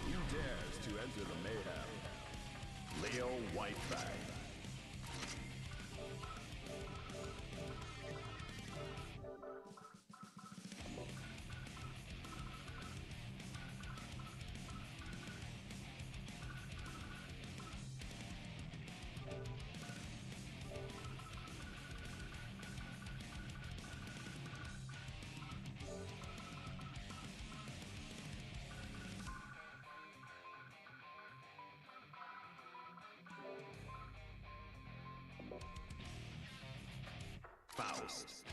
Who dares to enter the mayhem? Leo Whitefang. Faust.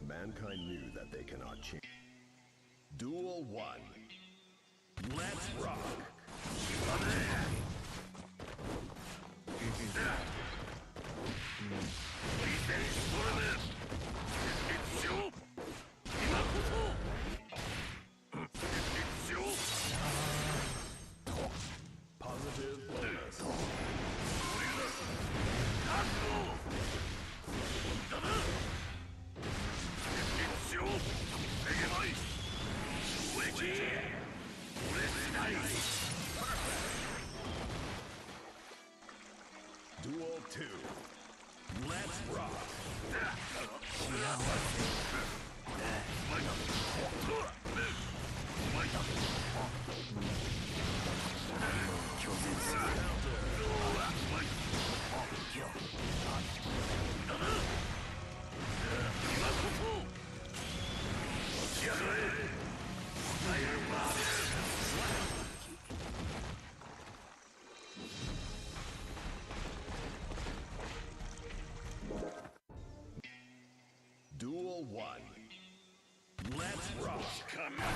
Mankind knew that they cannot change. Duel 1. Let's rock! Positive bonus. Duel 2. Let's rock! Duel 1. Let's rock! Come on!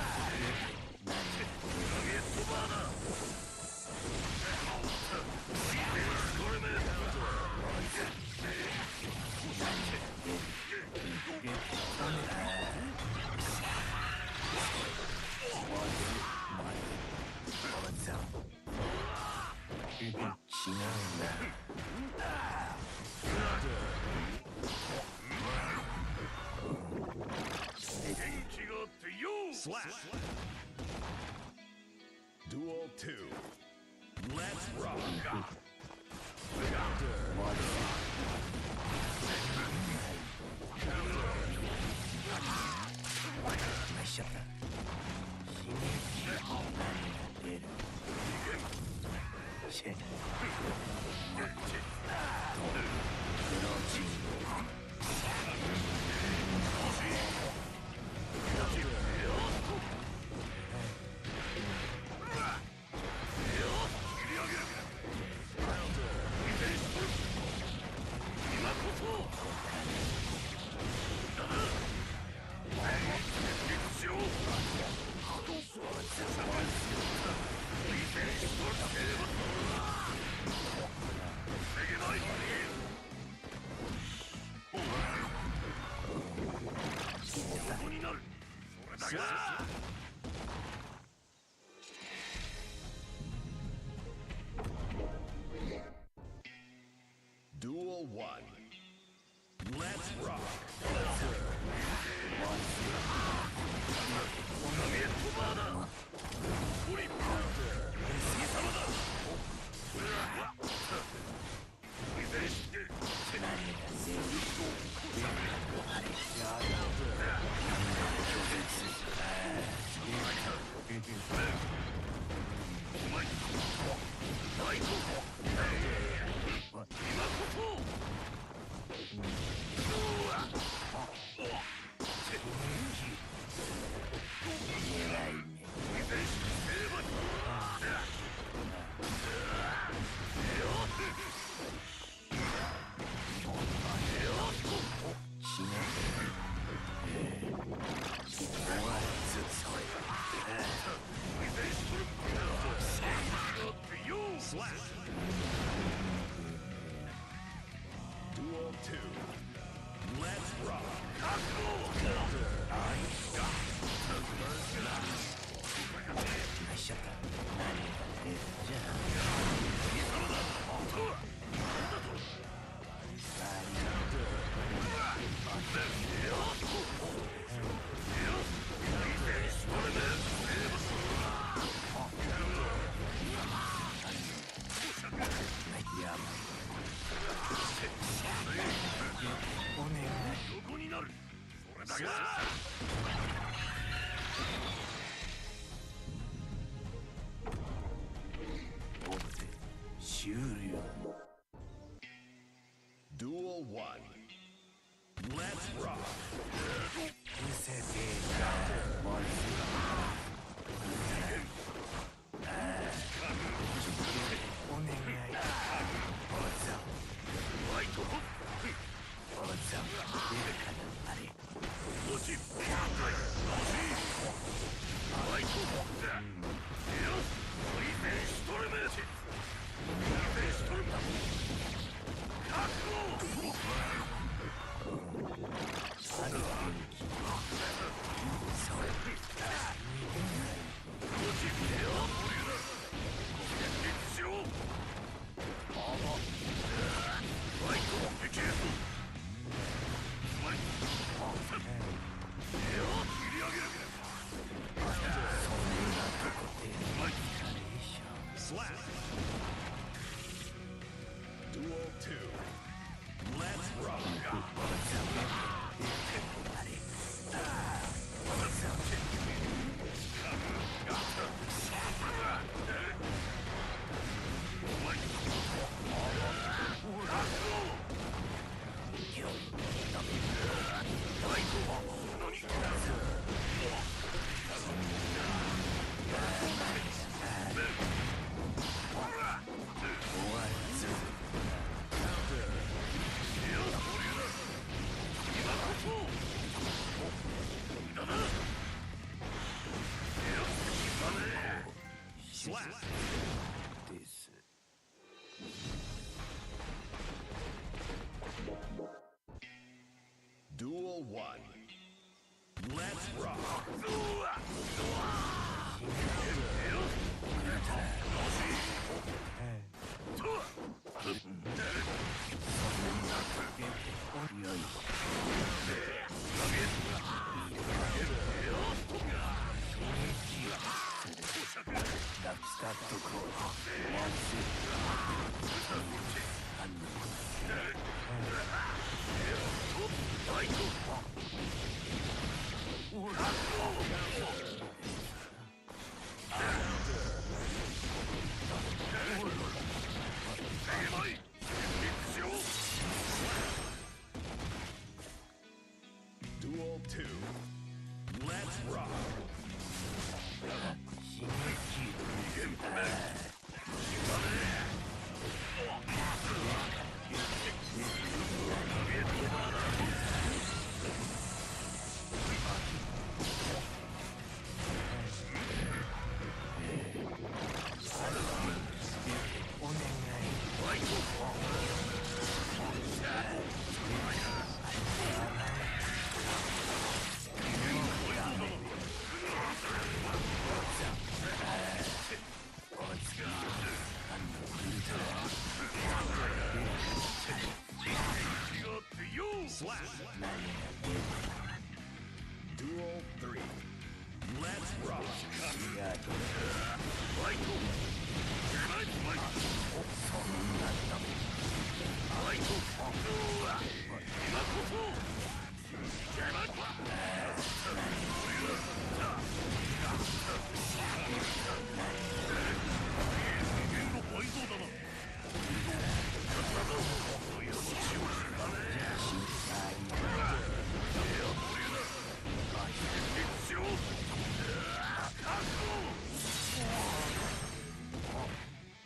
Slap! Duel 2. Let's rock! Counter! Duel 1. Let's rock! Duel 1. Let's rock. Slap. Duel 2. Let's rock. Slap. Duel 1. Let's rock. Duel 2. Let's rock. Slap. Duel 3. Let's rock.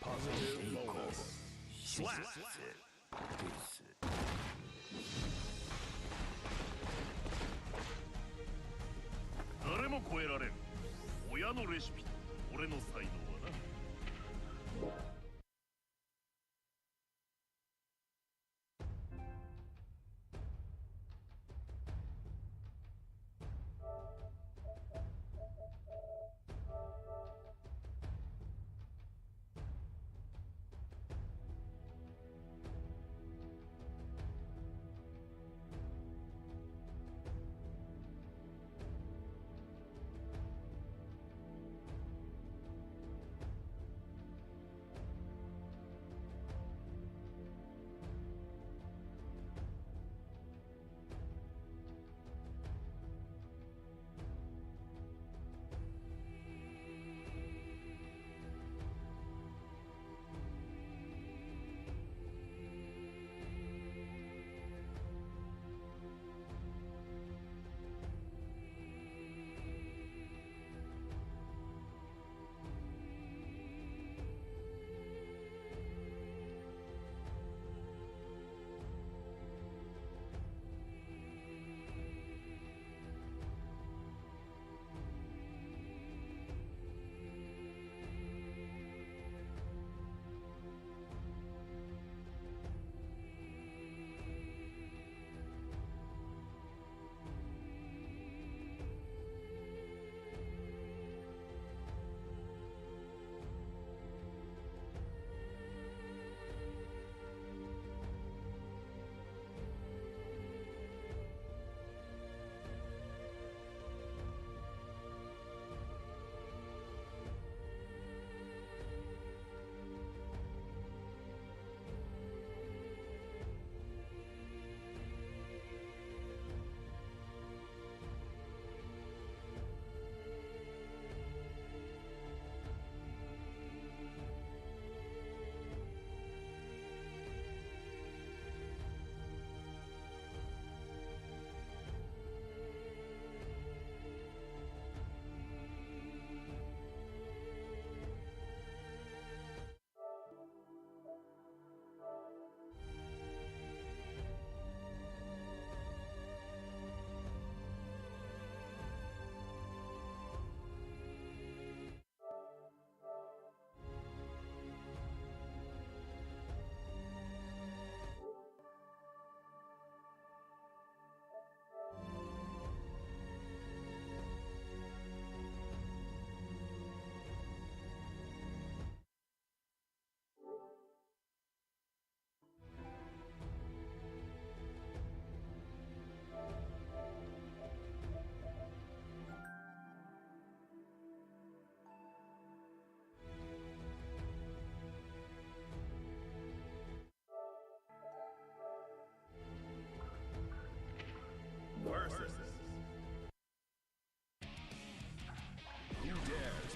Positive bonus. Slap. 誰も超えられん親のレシピ俺の才能はな。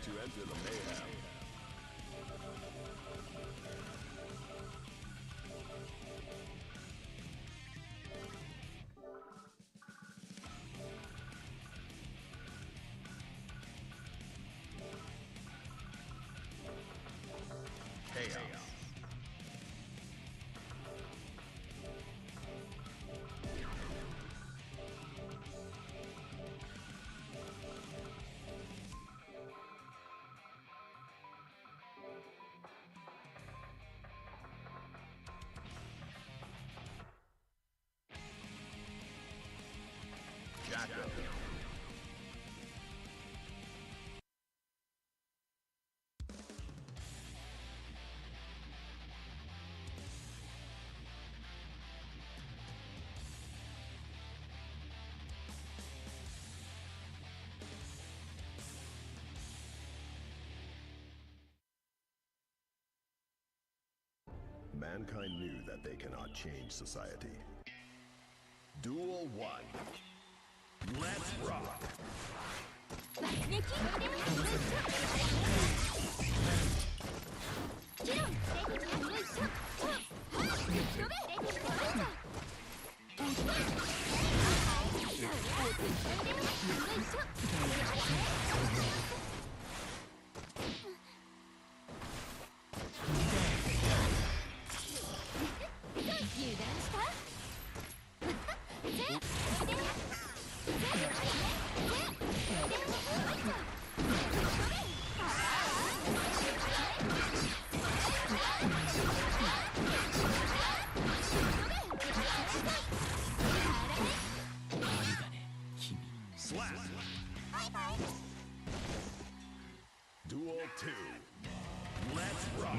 to enter the mayhem. Chaos. Jacko. Mankind knew that they cannot change society. Duel 1. Let's rock! Slap! Duel 2. Let's rock!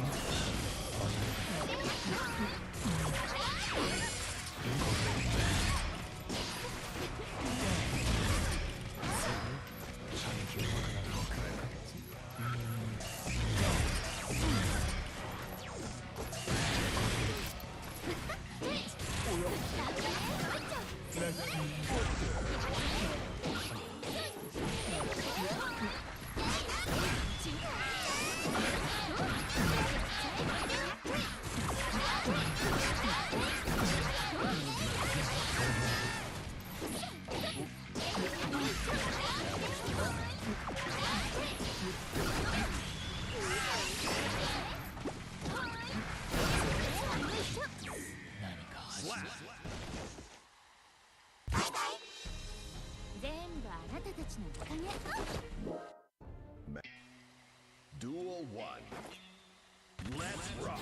Duel 1. Let's rock!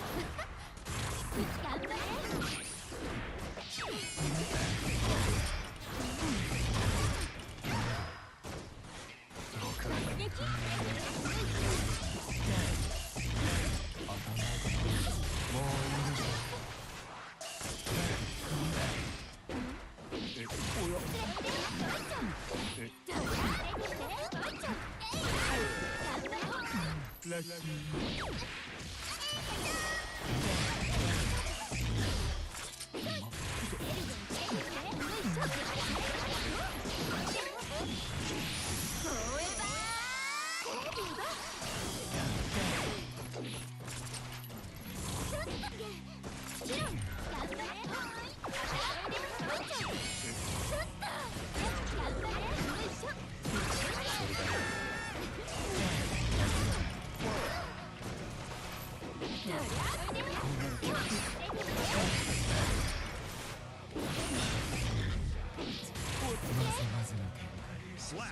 Slap!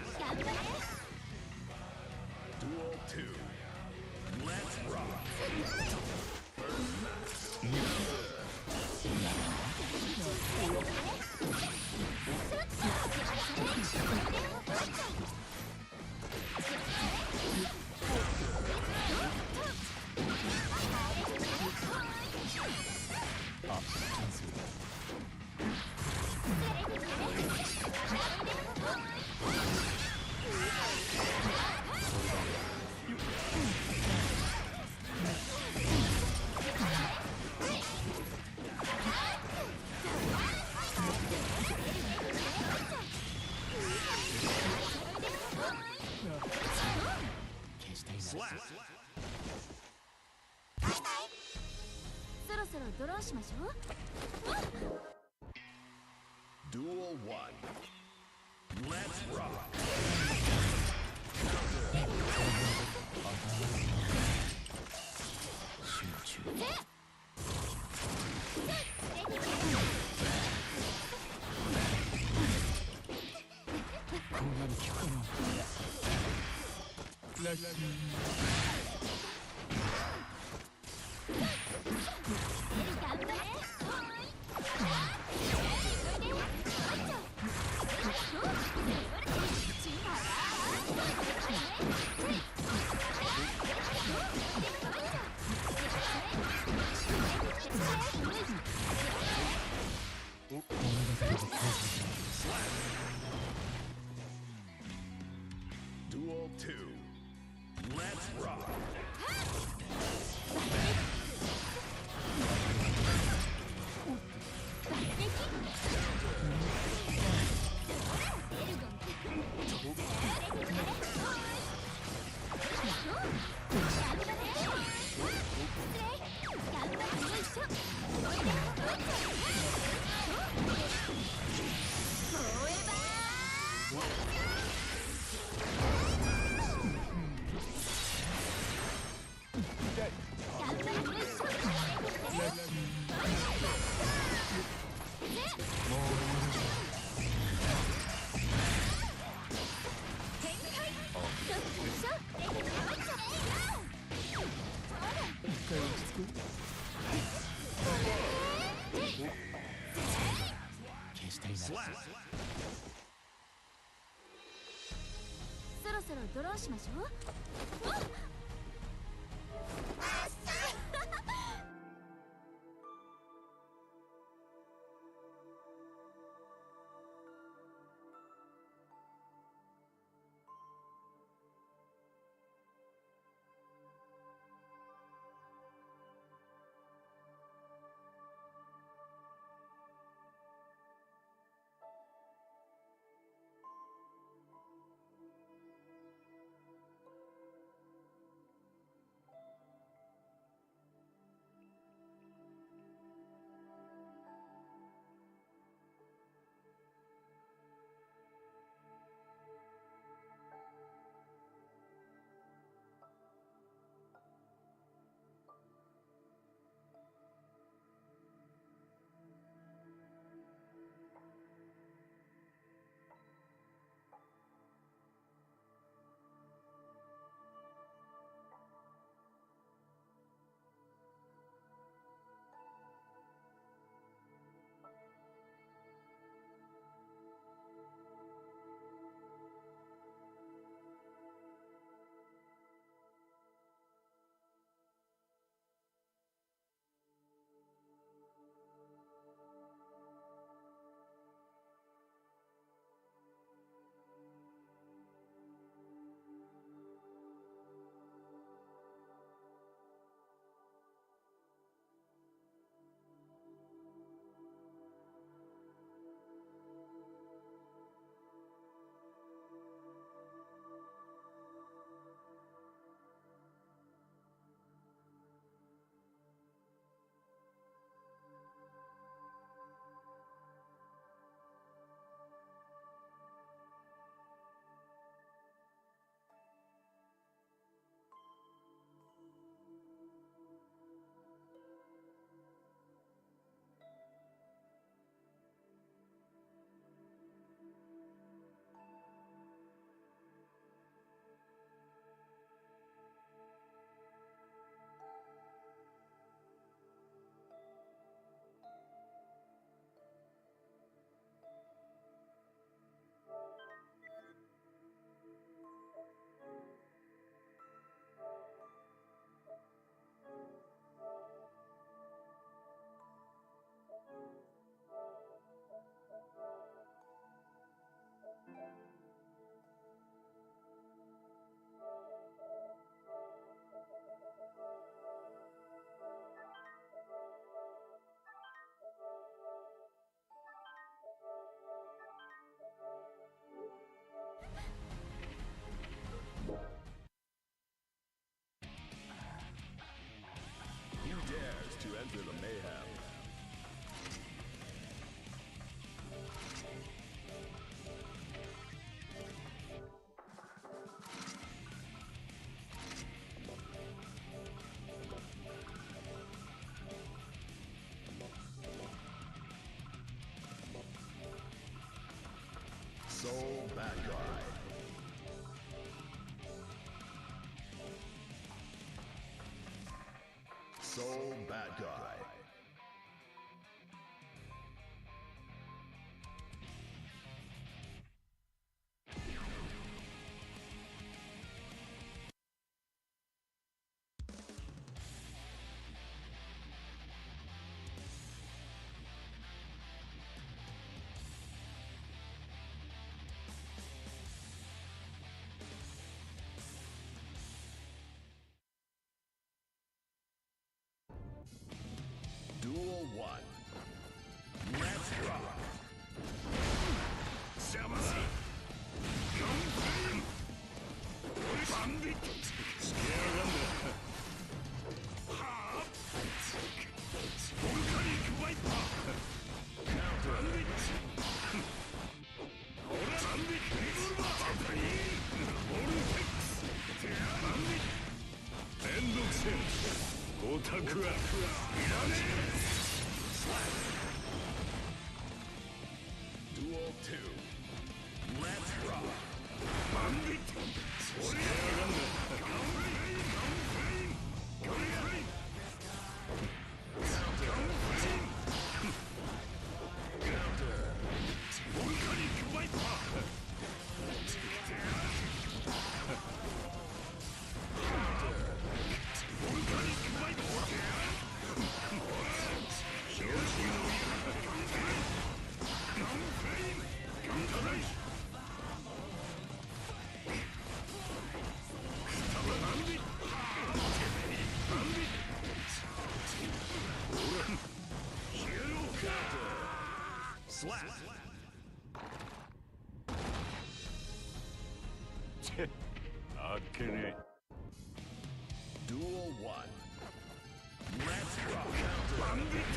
Duel 2. Let's rock! そろそろドローしましょう。Duel 1. Let's rock. Duel 2. Let's rock. Slap. そろそろドローしましょう。to the mayhem. Soul bad guy. Soul bad guy. Duel 1. Let's rock. Samurai. Bandit. Scare them. Volcanic Viper. Counter. Bandit. Vortex. Bandit. めんどくせえ。オタクはいらねえ。Duel 2. Let's rock. Bandit. Counter. Volcanic Viper. Volcanic Viper. Slap. Okay. Duel 1. Let's rock. Counter. Bandit.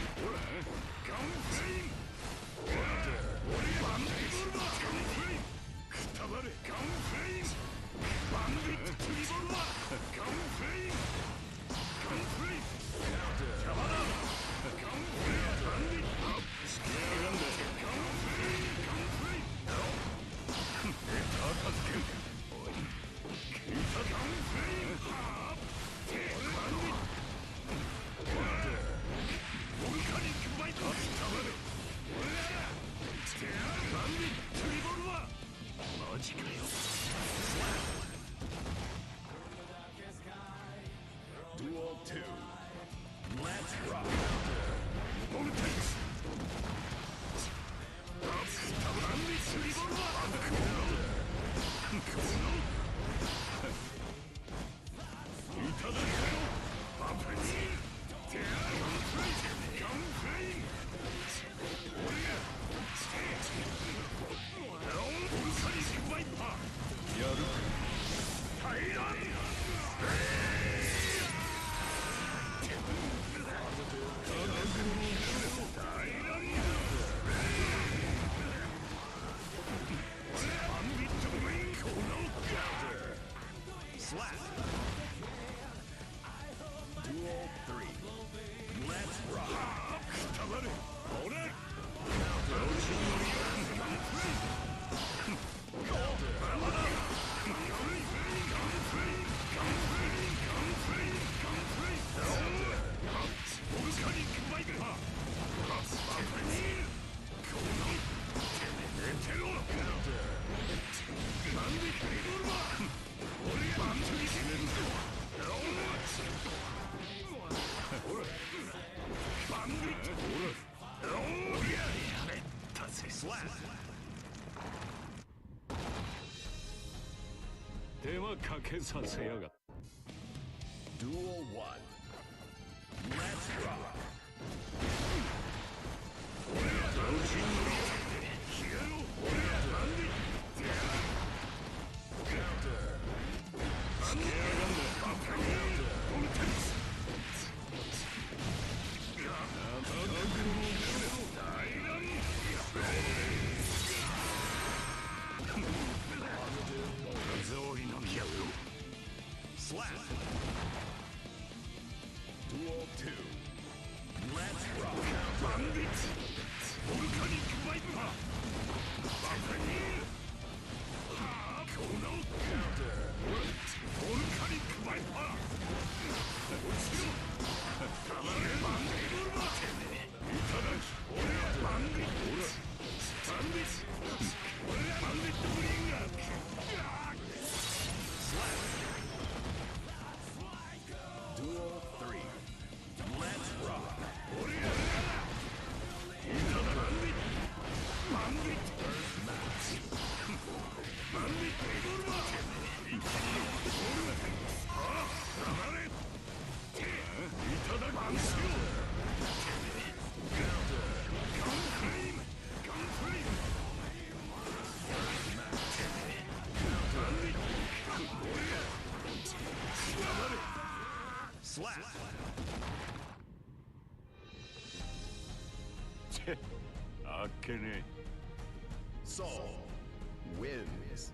Counter. Counter. Bandit. Counter. Counter. Bandit. Revolver. Counter. Counter. Counter. Counter. Bandit. Scare them. Counter. Counter. Attack. Volcanic Viper. Bandit. Revolver. マジかよ。Duel 2. Let's rock. Vortex. Bandit. Revolver. Slap. Duel 3. Let's rock. Hold it. Slap. 手はかけさせやが。Duel 1. Let's rock. Counter. Duel 2. Let's rock. バンビッツボルカニックバイパーバカにはあこの Counter. ボルカニックバイパー落ちろたまれバンビボルバーいただき俺はバンビッツバンビッツ俺はバンビッツブリンガー Duel 3. Let's rock. 俺やいただバンビッツバンビッツ First match. バンビッツボルバー一気にボルはあ黙れいただバンシロガンフレイムガンフレイムバンビッツ俺や黙れ Slap. あっけね Soul wins.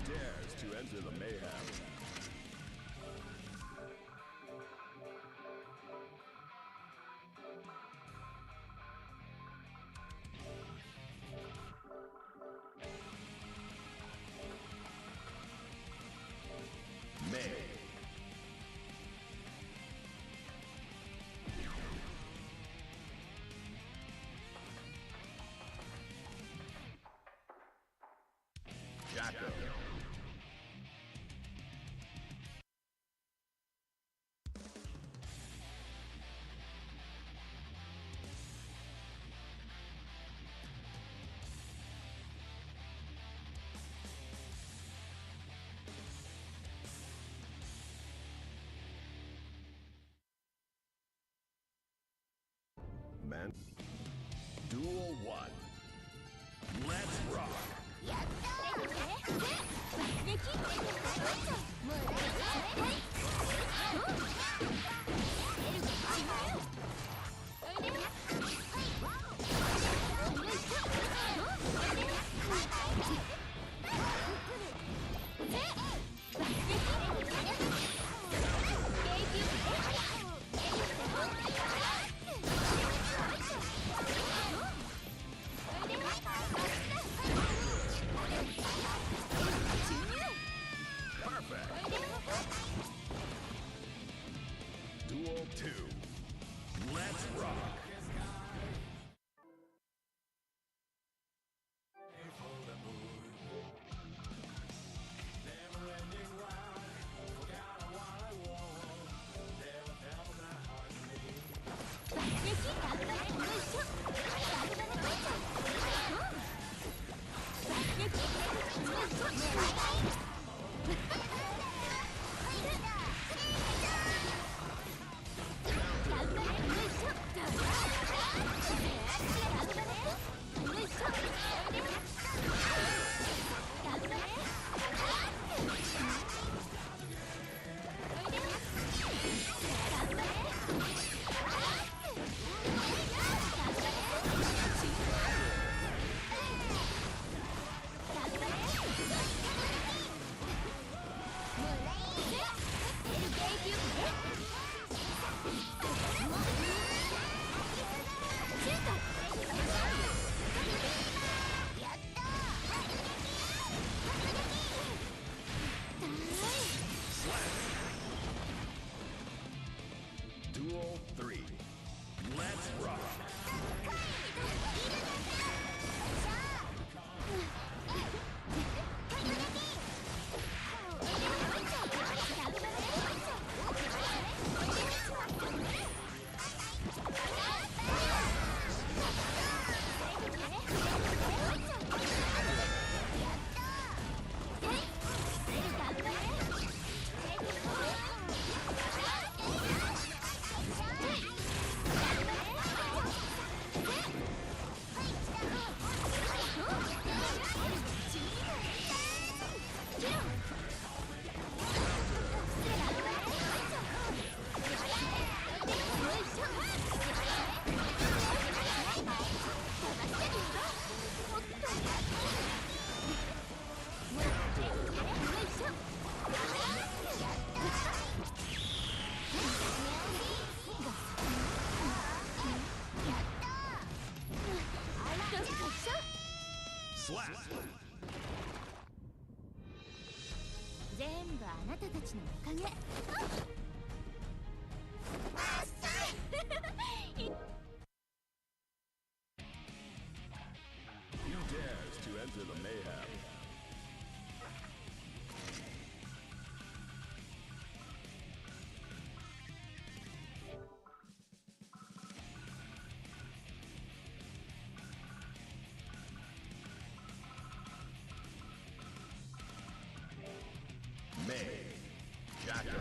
Dares to enter the mayhem. May. and Duel 1. Let's rock! やったー爆撃もうDuel 2. Let's rock! Duel 3. Let's rock! Slap! 全部あなたたちのおかげ。Who dares to enter the mayhem? May Jacko.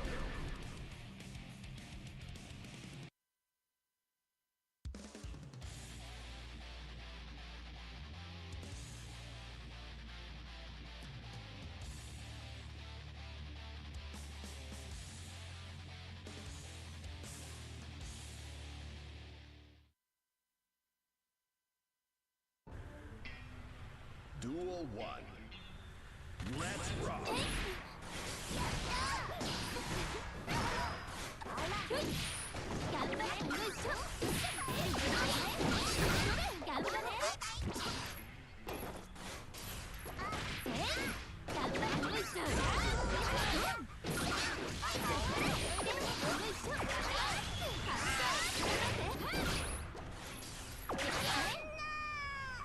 Duel 1. Let's rock!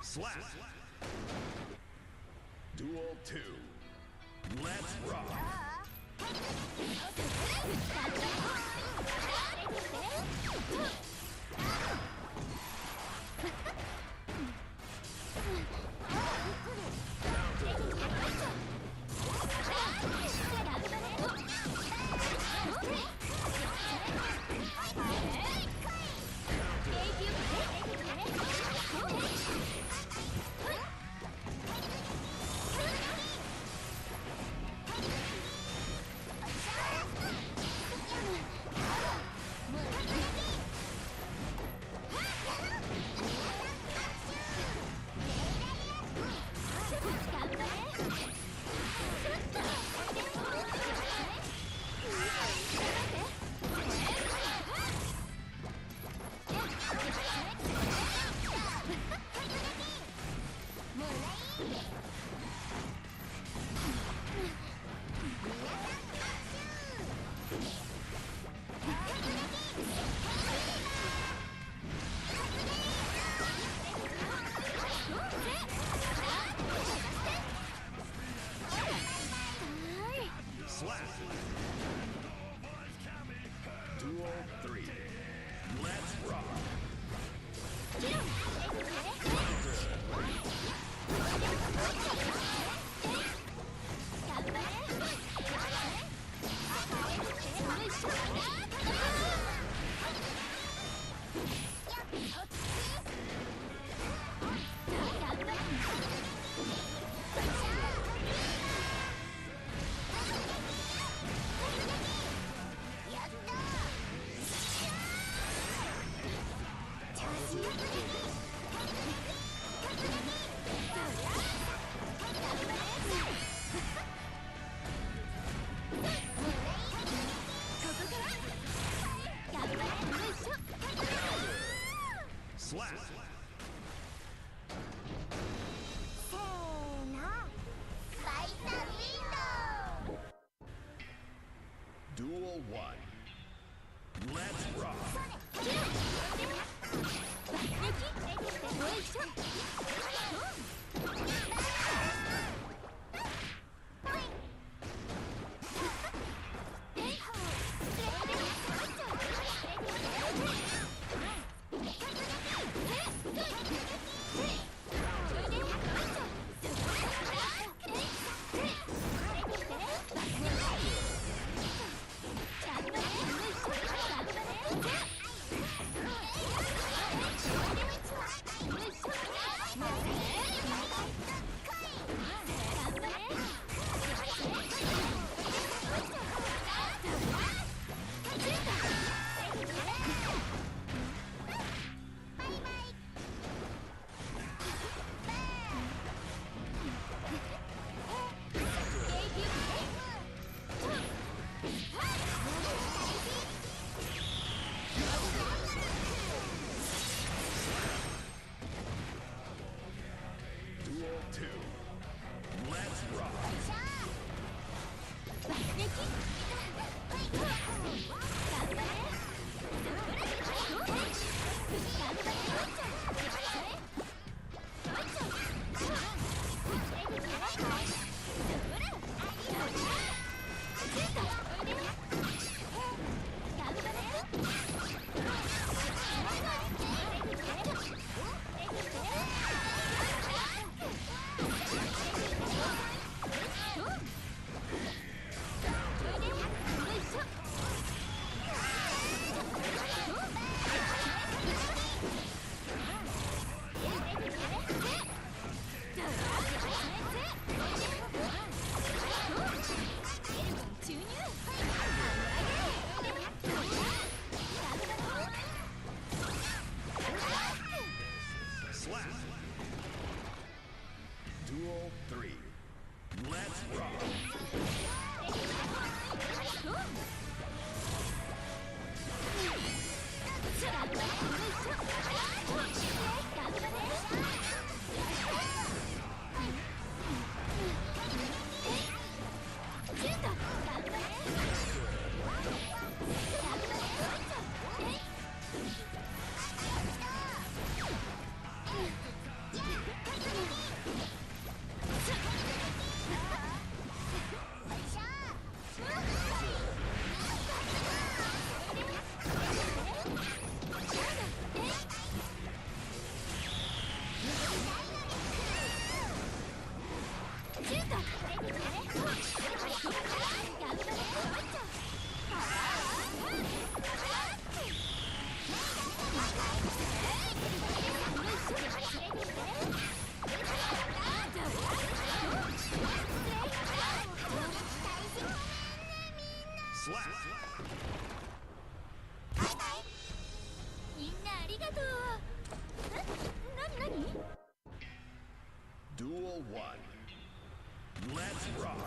Slap! Duel 2. Let's rock! Slap. Duel 3. Let's rock. Slap. Duel 1. Let's rock. Duel 2. Let's rock. Slap. Duel 3. Let's rock. Slap. みんなありがとう。何 Duel 1. Let's rock.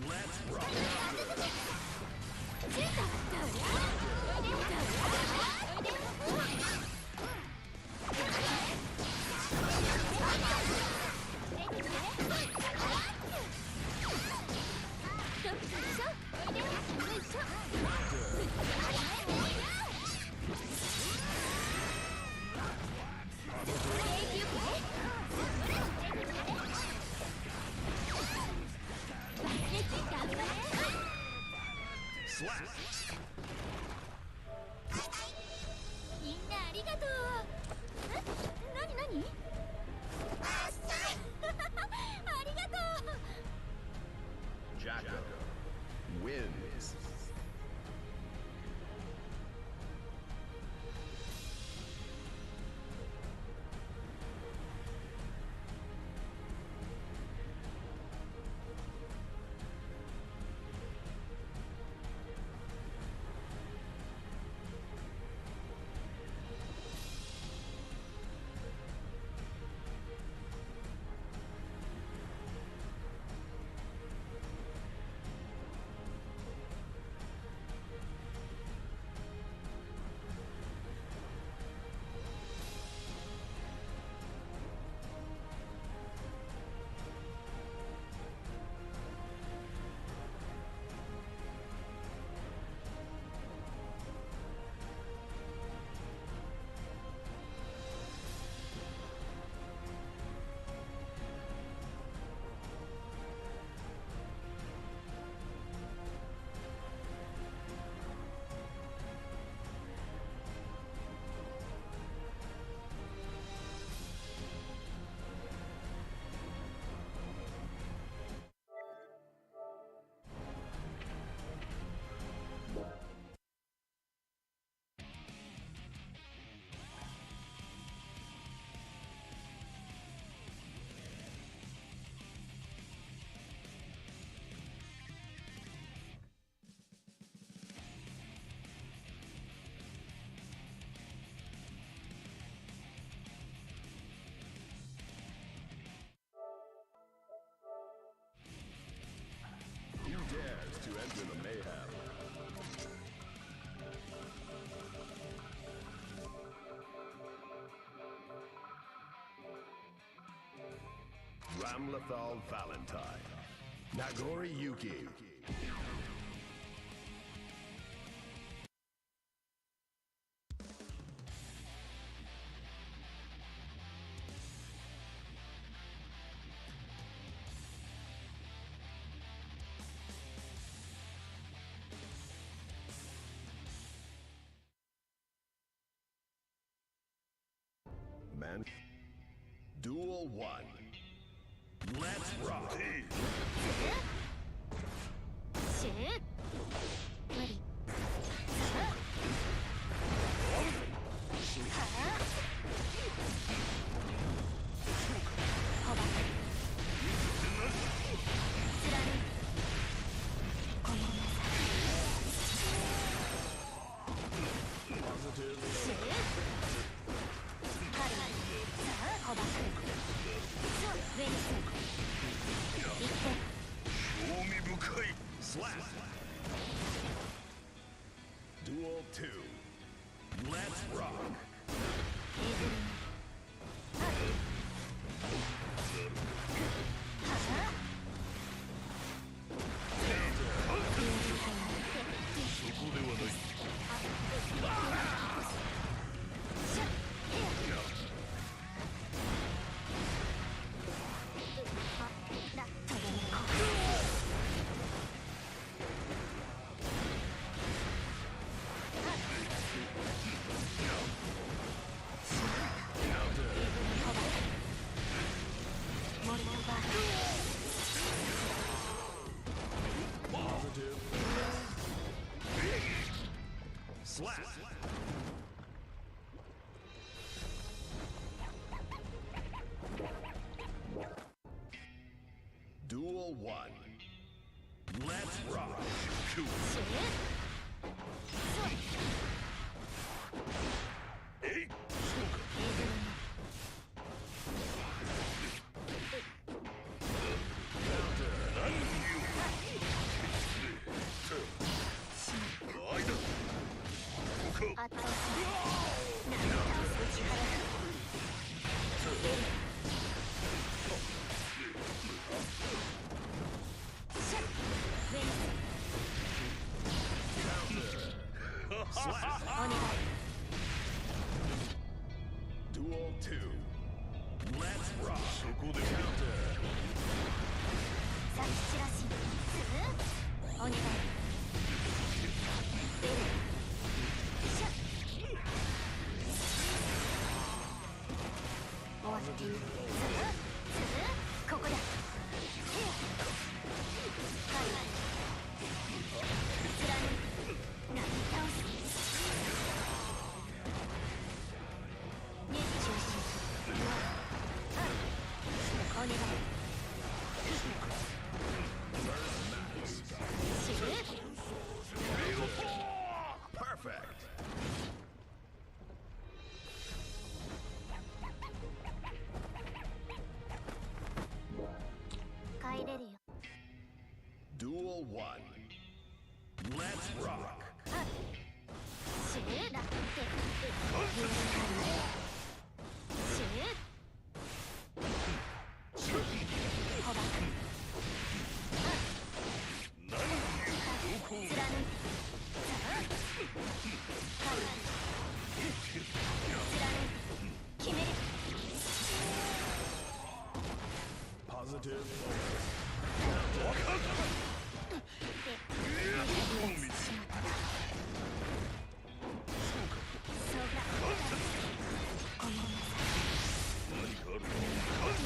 Let's rock. みんなありがとう。え、なになに？ありがとう。 Jacko wins. Who dares to enter the mayhem? Ramlethal Valentine, Nagori Yuki. Man, Duel 1. Let's rock. シュー無理。ほばく貫くこのまさシュー春さあほばくそうウェルス行って Slap. Duel 2. Let's rock. えぐりはあそこではない。シュッラットでSlap. Duel 1. Let's rock. Cool. Hey. お願い Duel 2. Let's rock. そこで Counter. さっしらしお願いベルシャッ終わっているここだはい貫なぎ倒すネジ中心お願いシル Perfect. 帰れるよ Duel 1. Let's rock. シルだってシルほばく貫いて決める Positive. そうだごめんなさい何かある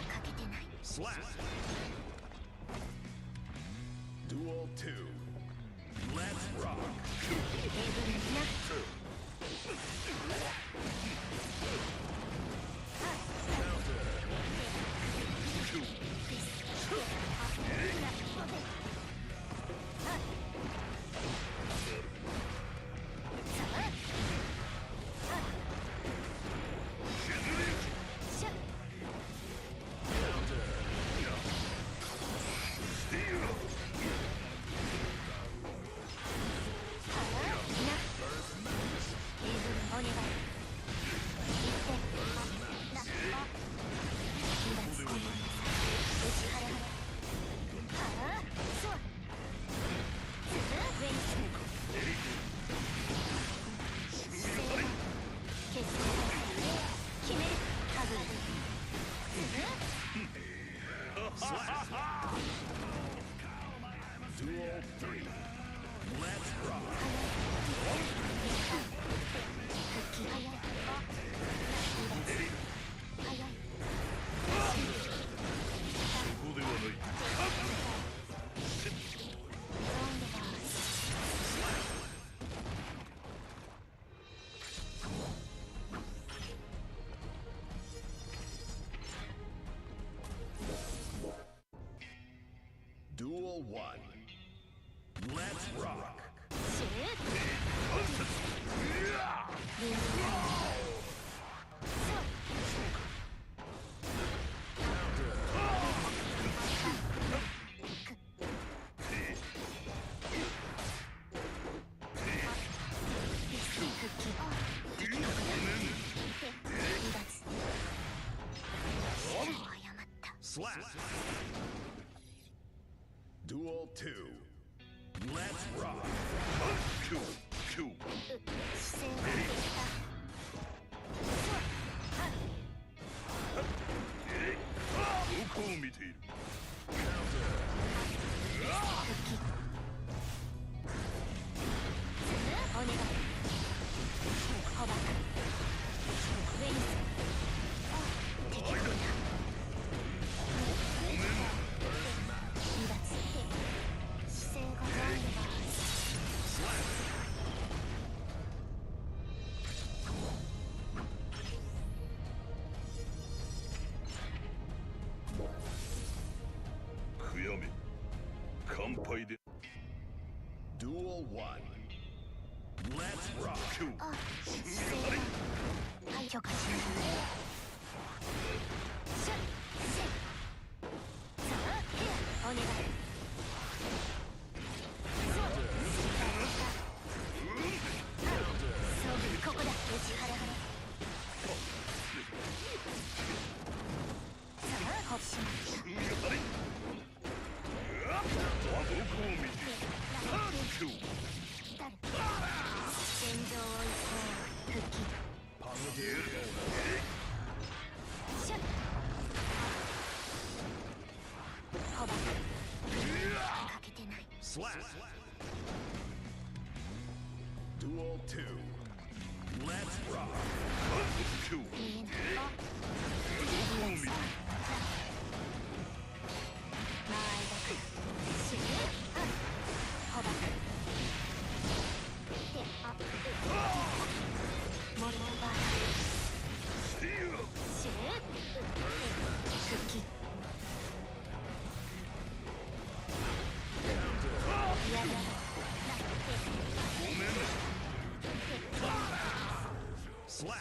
かけてない Slap. Duel 2. Let's rock. テーブルにな お願いDuel 3. Let's rock. ここではない Duel 1. Let's rock. 謝った Slap. Duel 2. Let's rock. キューキュー姿勢ができたどこを見ているお願いほばく上にす敵をだ離脱姿勢がないのが悔やめ乾杯で Duel 1. Let's rock. キューあ姿勢がはい許可しないシュッシュッさあお願いそうここだ打ち払うさあほっしまったどこを見ているキュー誰 Slap. Duel 2. Let's rock. Cool. 見えない間合いだから死ぬほばくであモルモバー死ぬ復帰嫌だSlap.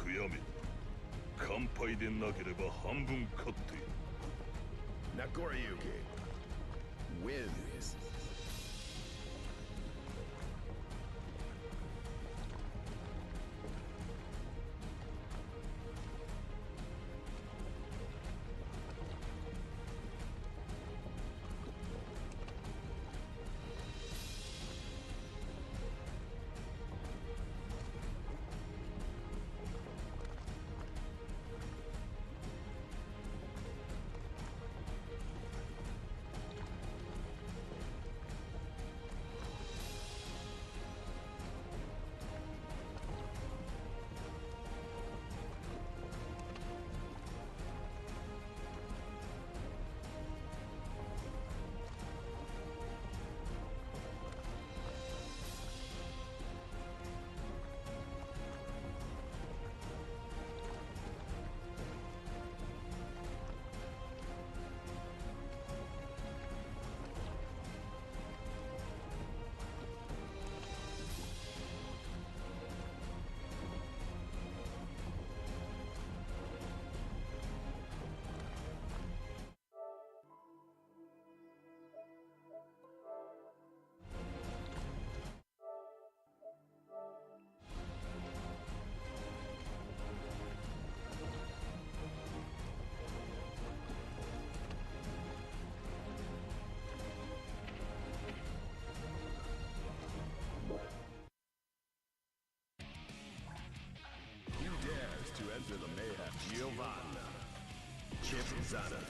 悔やめ乾杯でなければ半分勝っている。 Nagoriyuki wins. To enter the mayhem, Giovanna Chipzana.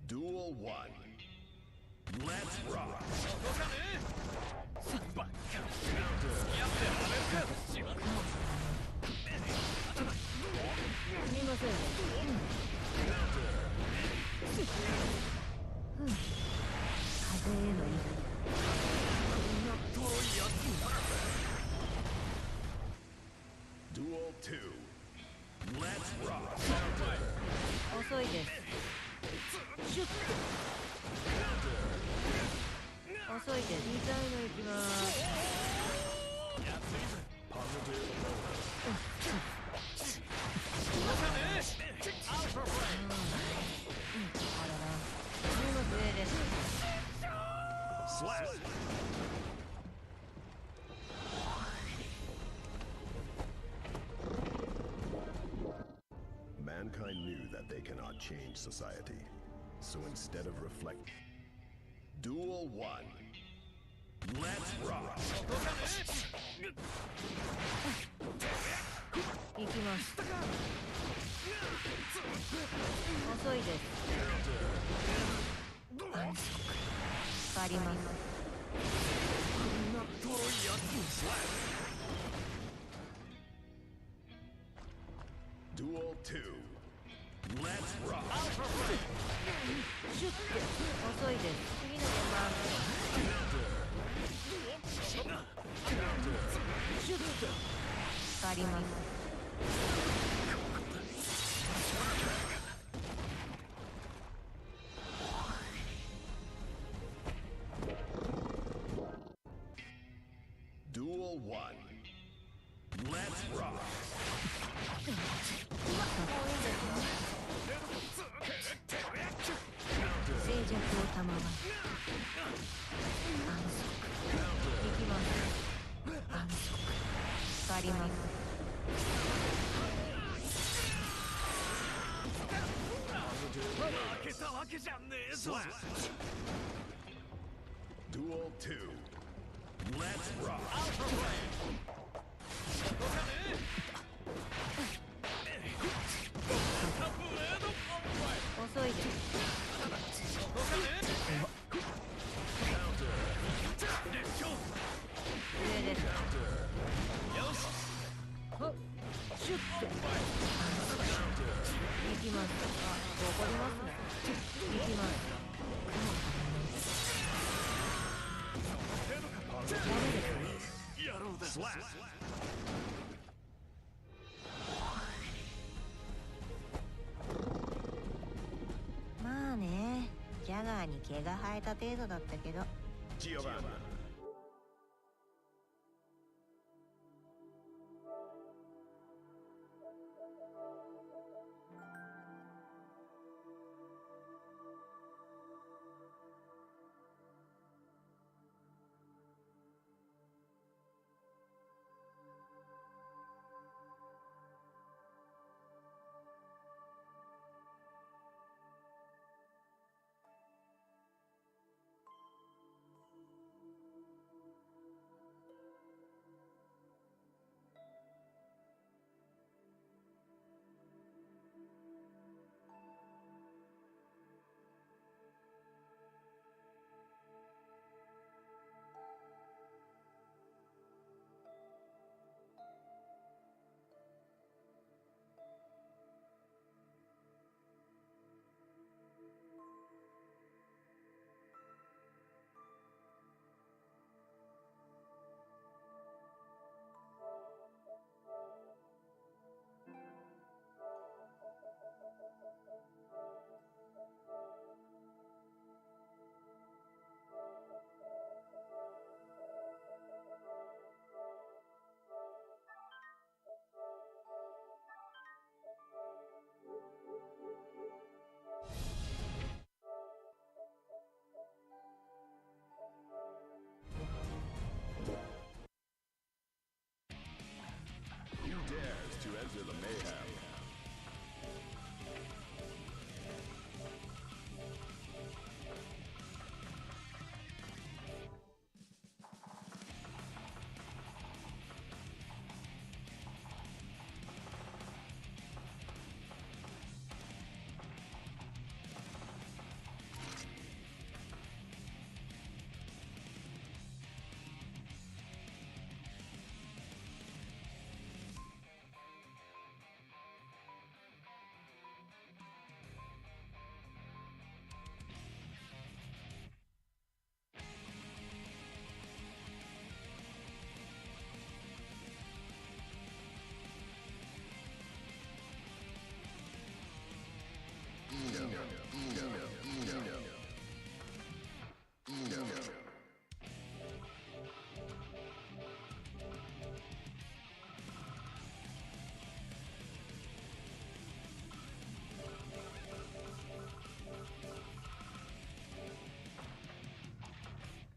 Duel 1. Let's rock. Duel 2. Let's rock. 遅いですシュッ遅いです2回の行きますあらら10の末です Slap. Mankind knew that they cannot change society. So instead of reflect... Duel 1. Let's rock. 行きます遅いです借ります Duel 2. Let's rock. シュッて遅いです次の出番シュッて借ります one. Let's rock. 静寂を賜る安息行きます安息狩ります負けたわけじゃねえぞ。 Duel 2. Let's rock. 遅いです上ですよしはっシュッと行きます怒りますね行きますダメです野郎だ。まあねジャガーに毛が生えた程度だったけど Giovanna. Who dares to enter the mayhem?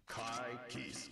Kai Keys.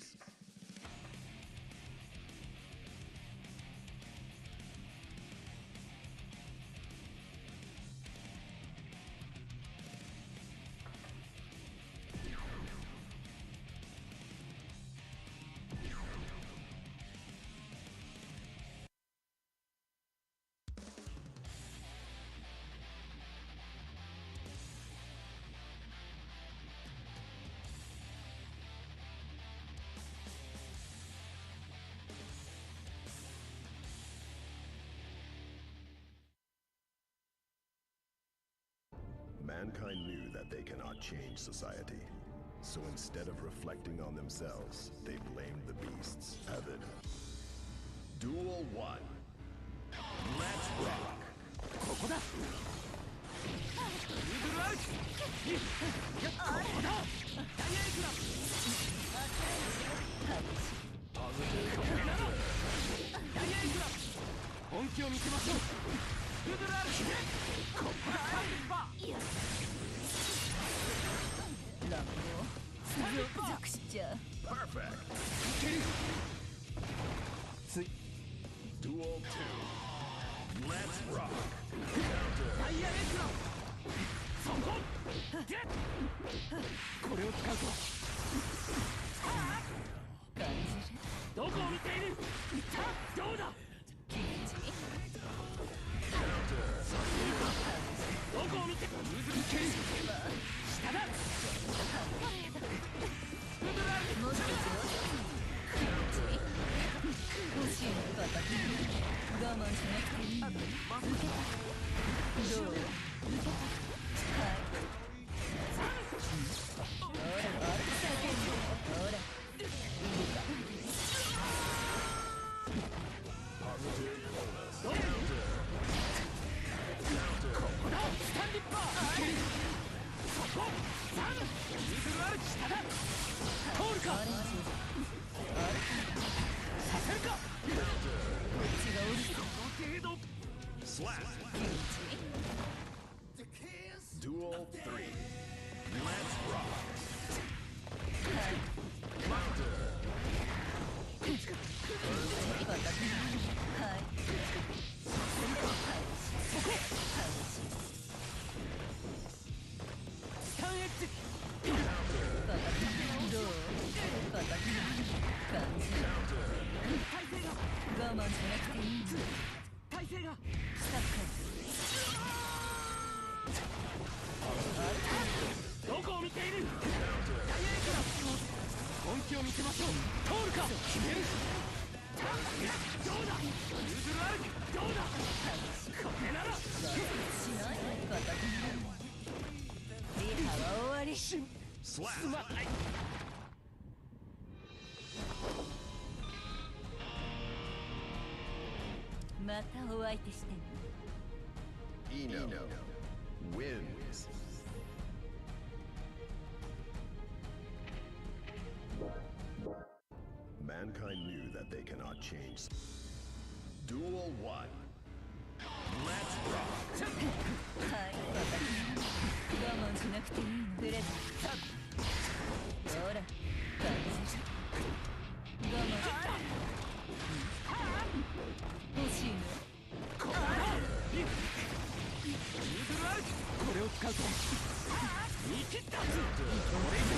Mankind knew that they cannot change society. So instead of reflecting on themselves, they blamed the beasts. Heaven. Duel 1. Let's rock! ここだ。ドリブルアウト。ここだ。ダイヤエクラ。気を見せましょう。ルドラールここだ乱暴ゾクゾクしちゃう。 Perfect. つい Duel 2. Let's rock. ダイヤエクラそこゲッこれを使うと感じる。どこを見ているさあどうだ気持ちいい。どこを見て下だルドラールもっと上手に。気持ちいい。欲しいのかたく我慢しなくていいの。受けた。どう受けた。はい。ほらほら叫んで。ほらいいか。 Positive bonus. ここだスタンディッパーそこサムルドラール下だ通るかオレンジ。させるかこっちがおるぞ。程度 Slap. 気持ちいい。 Duel 3. Let's rock. はい。 Counter. バカはい。そこはい。スタンエッジバカどうバカ感じる。体勢が我慢しなくていいの。体勢がサッカー。どこを見ているダイヤエクラ本気を見せましょう通るか決めるどうだルドラールどうだこれならしないバカリハは終わり。す Slap. まないまたお相手してね。 Eno wins. Mankind knew that they cannot change. Duel 1. Let's rock. はいバカ我慢しなくていいの。プレゼント。ほら感じる。我慢欲しいの。これだルドラールこれを使うと見切ったこれ以上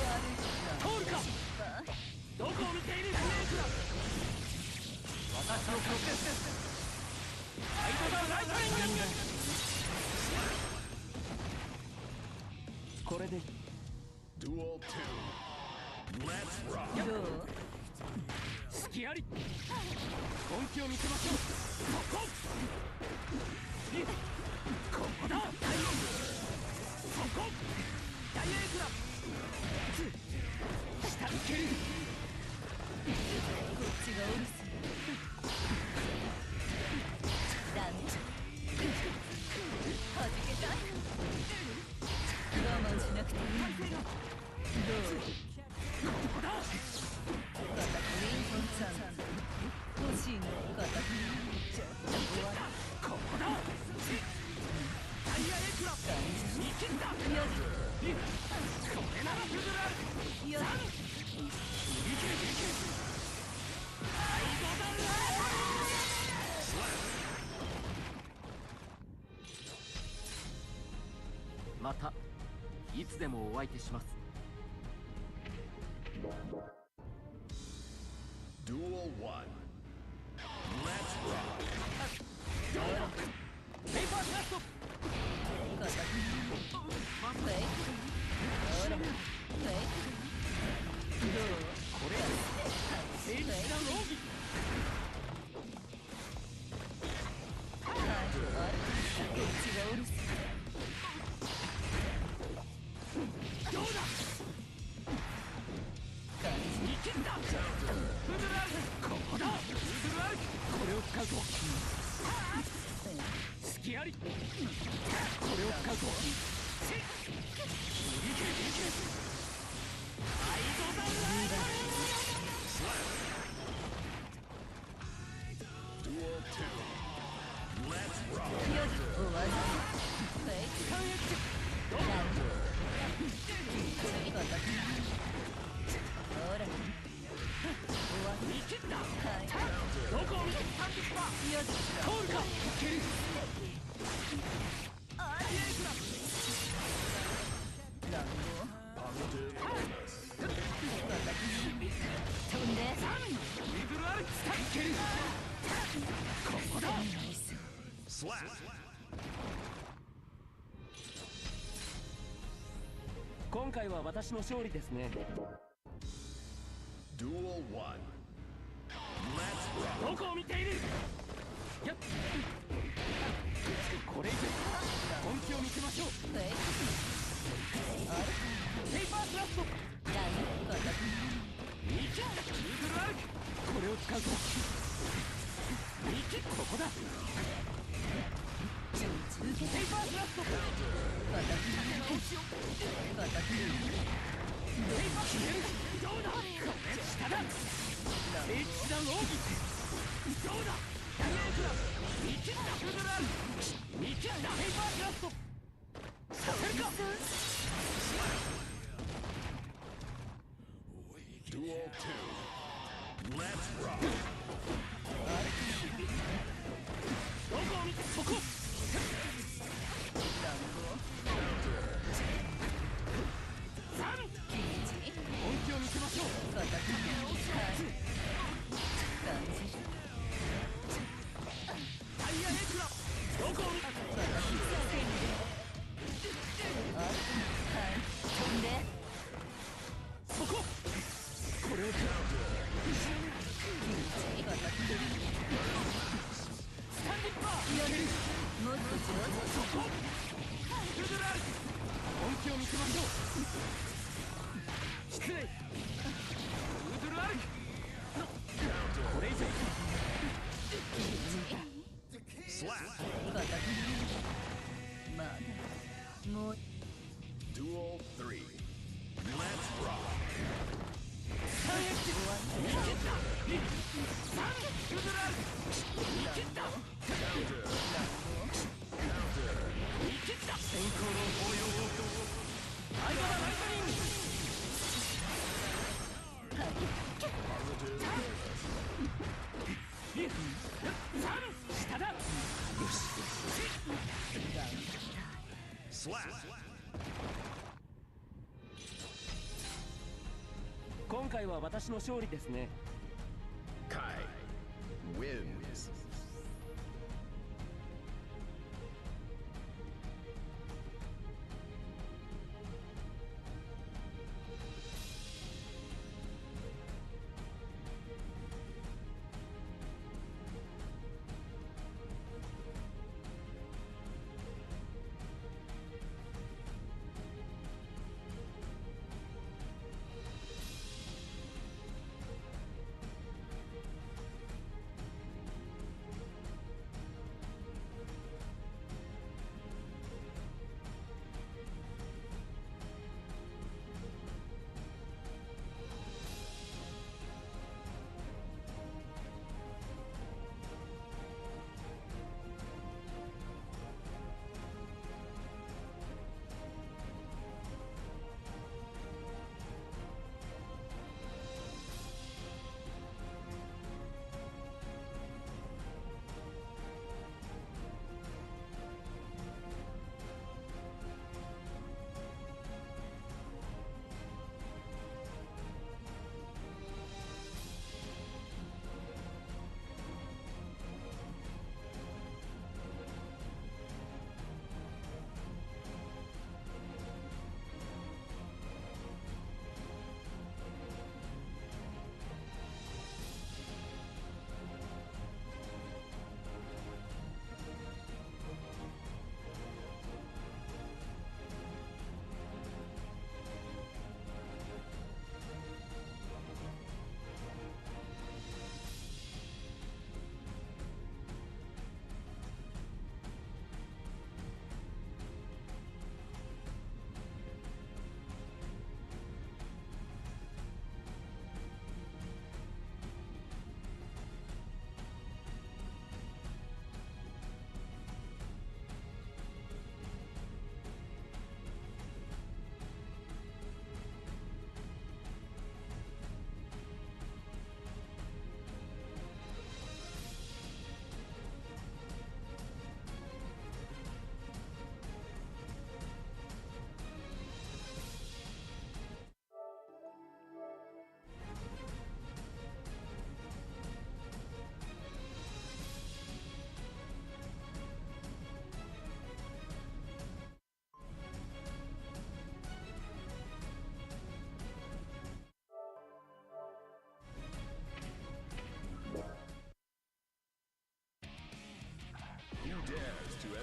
通るかどこを見ているダイヤエクラ私のプロセスですアイドだライトニングこれで Duel 2. Let's rock. どう隙あり本気を見せましょうここここだそこダイヤエクラ下抜けるこっちがおるす。ダメ。はじけたい。我慢しなくていいの。どうここだバカクリーンコンさん欲しいのバカクリーンちょっと終わらここだダイヤエクラ見切ったよしこれならルドラールよしいけいけいけアイドだラ またいつでもお相手します Duel 1. Let's rock. どうだペーパーキャストバカクリーンフェイクほらフェイクどうこれ誠実な容疑はいあれこっちがおるす。どうだ見切ったルドラールここだルドラールこれを使うと隙ありこれを使うといけいけアイドだラ Duel 2. 今回は私の勝利ですね。 Duel 1. どこを見ている。やっこれ以上本気を見せましょう。ペーパースラスト。ミキッダルードルアルク。これを使うとミキッここだ。ペーパースラスト。ペーパー決める。どうだ。これ下だ。H ダウン奥義。どうだ。ダメージだ。ミキッダルードルアルク。ミキッダペーパースラスト。させるか。 Duel 2. Let's rock. どこを見てそこ。本気を見せましょう。タイヤエクラ。どこを見た。そこ。これをスタンディッパー。もっとそこ。ルドラル本気を見せましょう。失礼。ルドルアルク。これ以上。まだもう。Duel 3. Let's rock. 今回は私の勝利ですね。 Kai wins.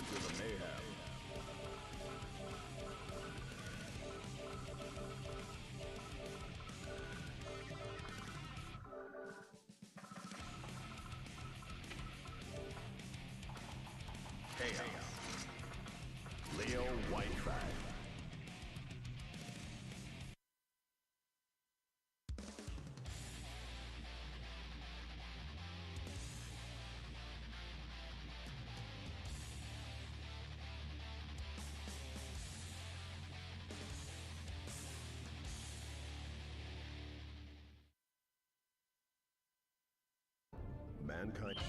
to the mayhem. Chaos. Leo Whitefang. Mankind.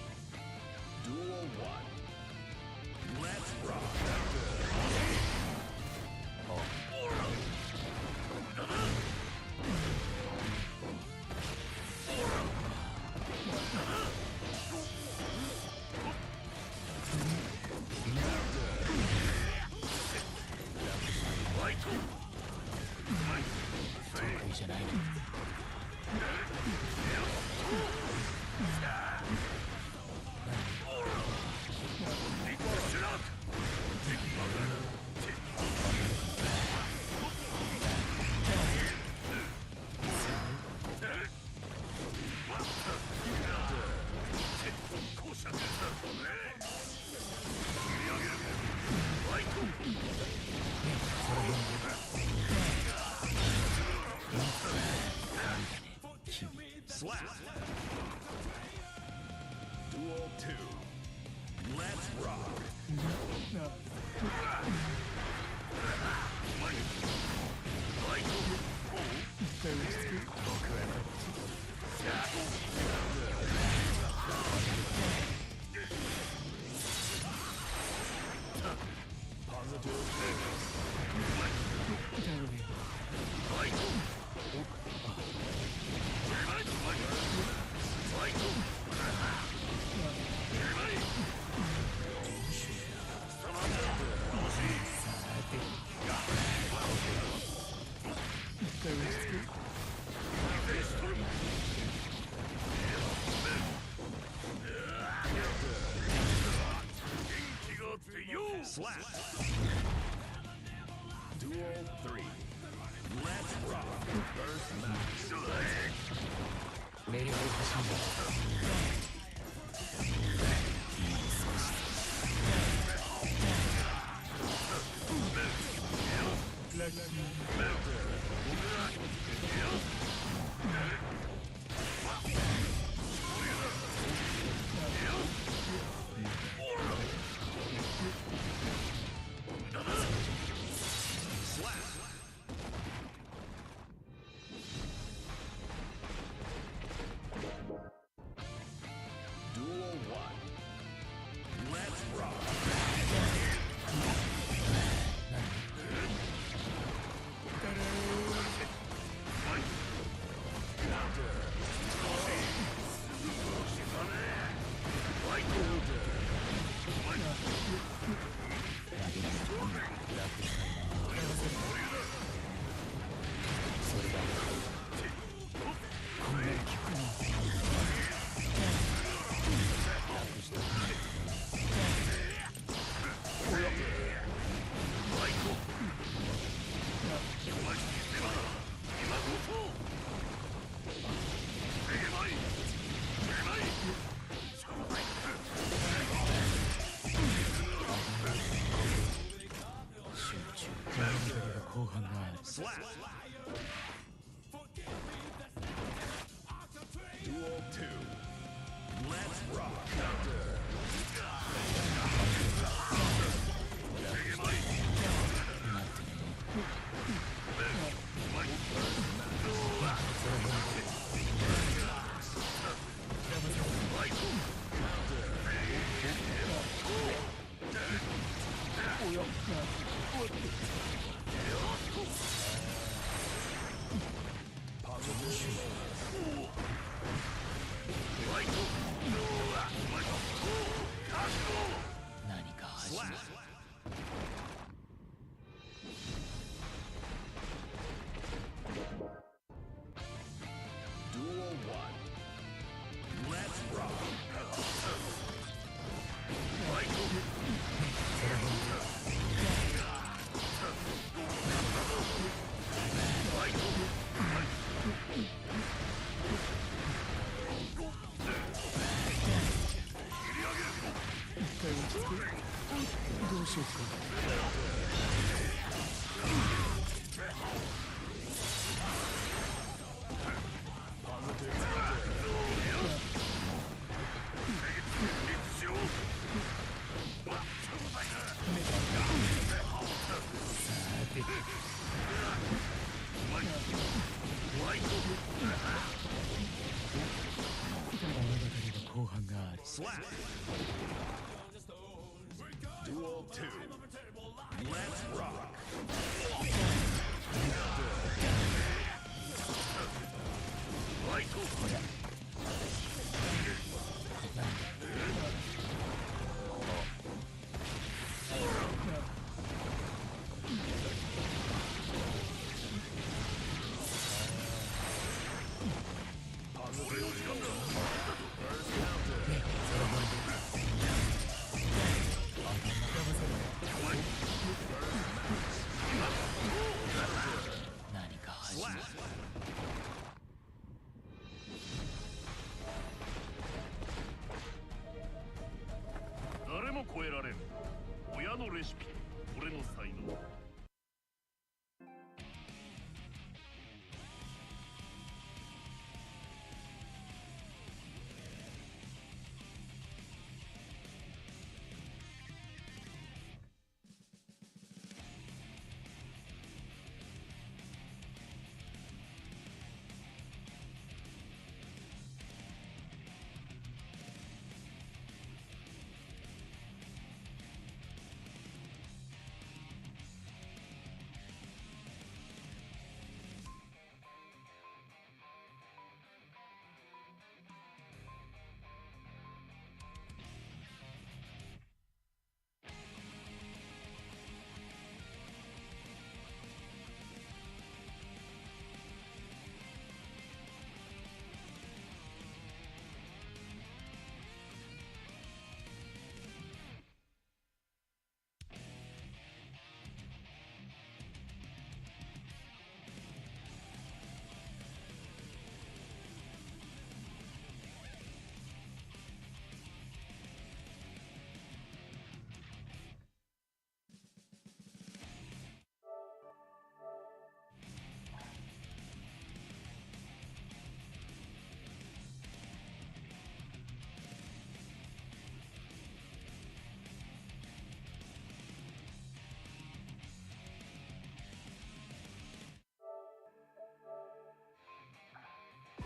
Duel 1. Let's rock. Slap. Duel 2. Let's rock. Slap. Duel 3. Let's rock. First match. 命令を欲しいんだ。Duel 1. Let's rock. Slap. Duel 2. Let's rock. Slap. Duel 1. Let's rock. Duel 2. Let's rock. Slap. 誰も超えられん親のレシピ俺の才能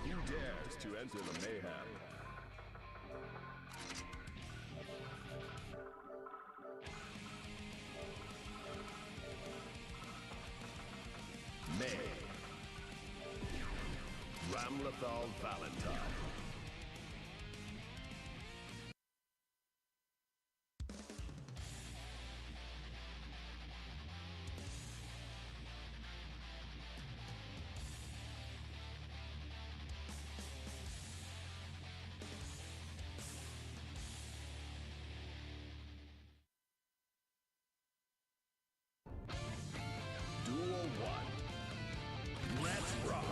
Who dares to enter the mayhem? May. Ramlethal Valentine. Duel 1. Let's rock.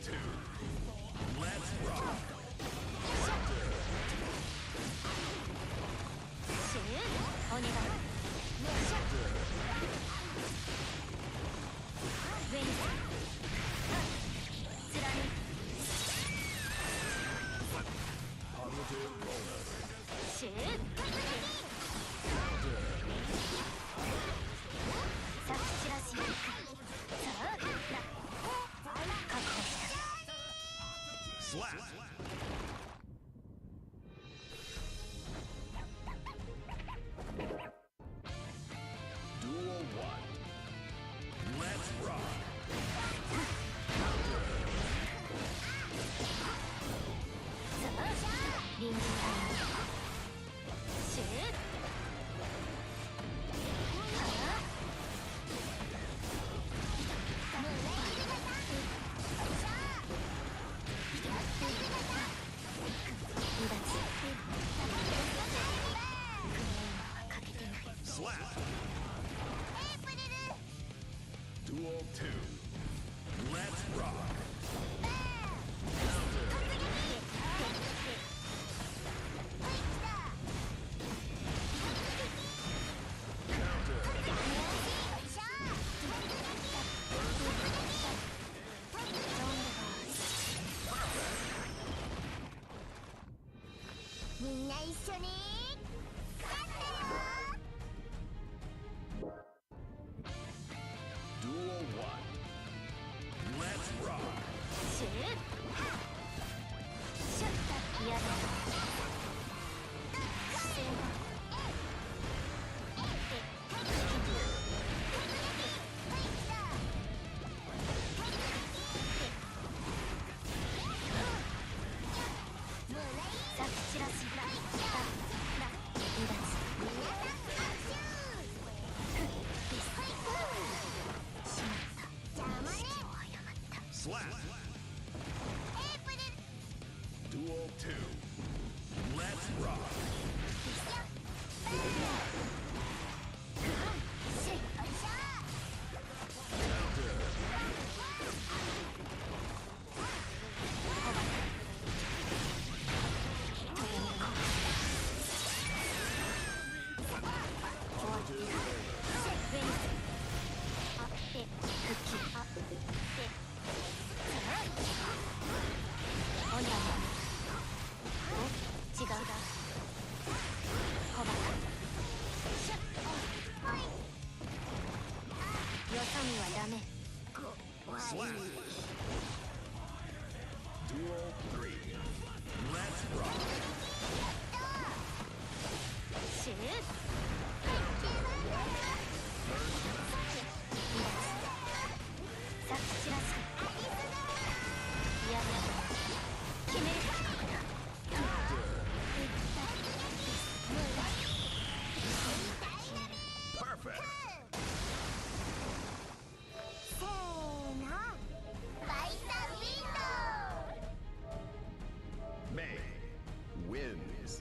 2. Let's rock. シューお願い。ウェイス貫シューサクチラシさあ確保した。 Slap. Duel 1. Let's rock. リングタイムシューSlap. Duel 2. Let's rock. Counter. みんな一緒に勝ってよ。 Duel 1. Let's rock. シューシュッ嫌だ。視線がサクチラシラ離脱。しまった意識を誤った。 Slap. Duel 2. Let's rock. Slap. Duel 3. Let's rock. シューサクチラスやだ決める覚悟だ。 Perfect. せーのバイタウィンド May wins.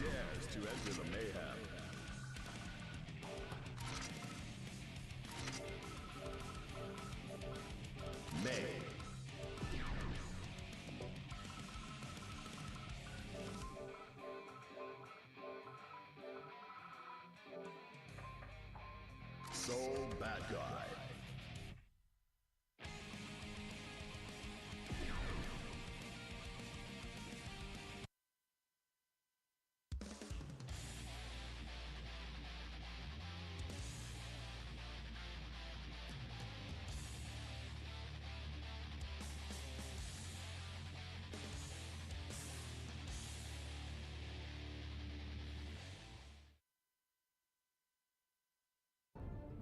dares to enter the mayhem? May. Soul Bad Guy.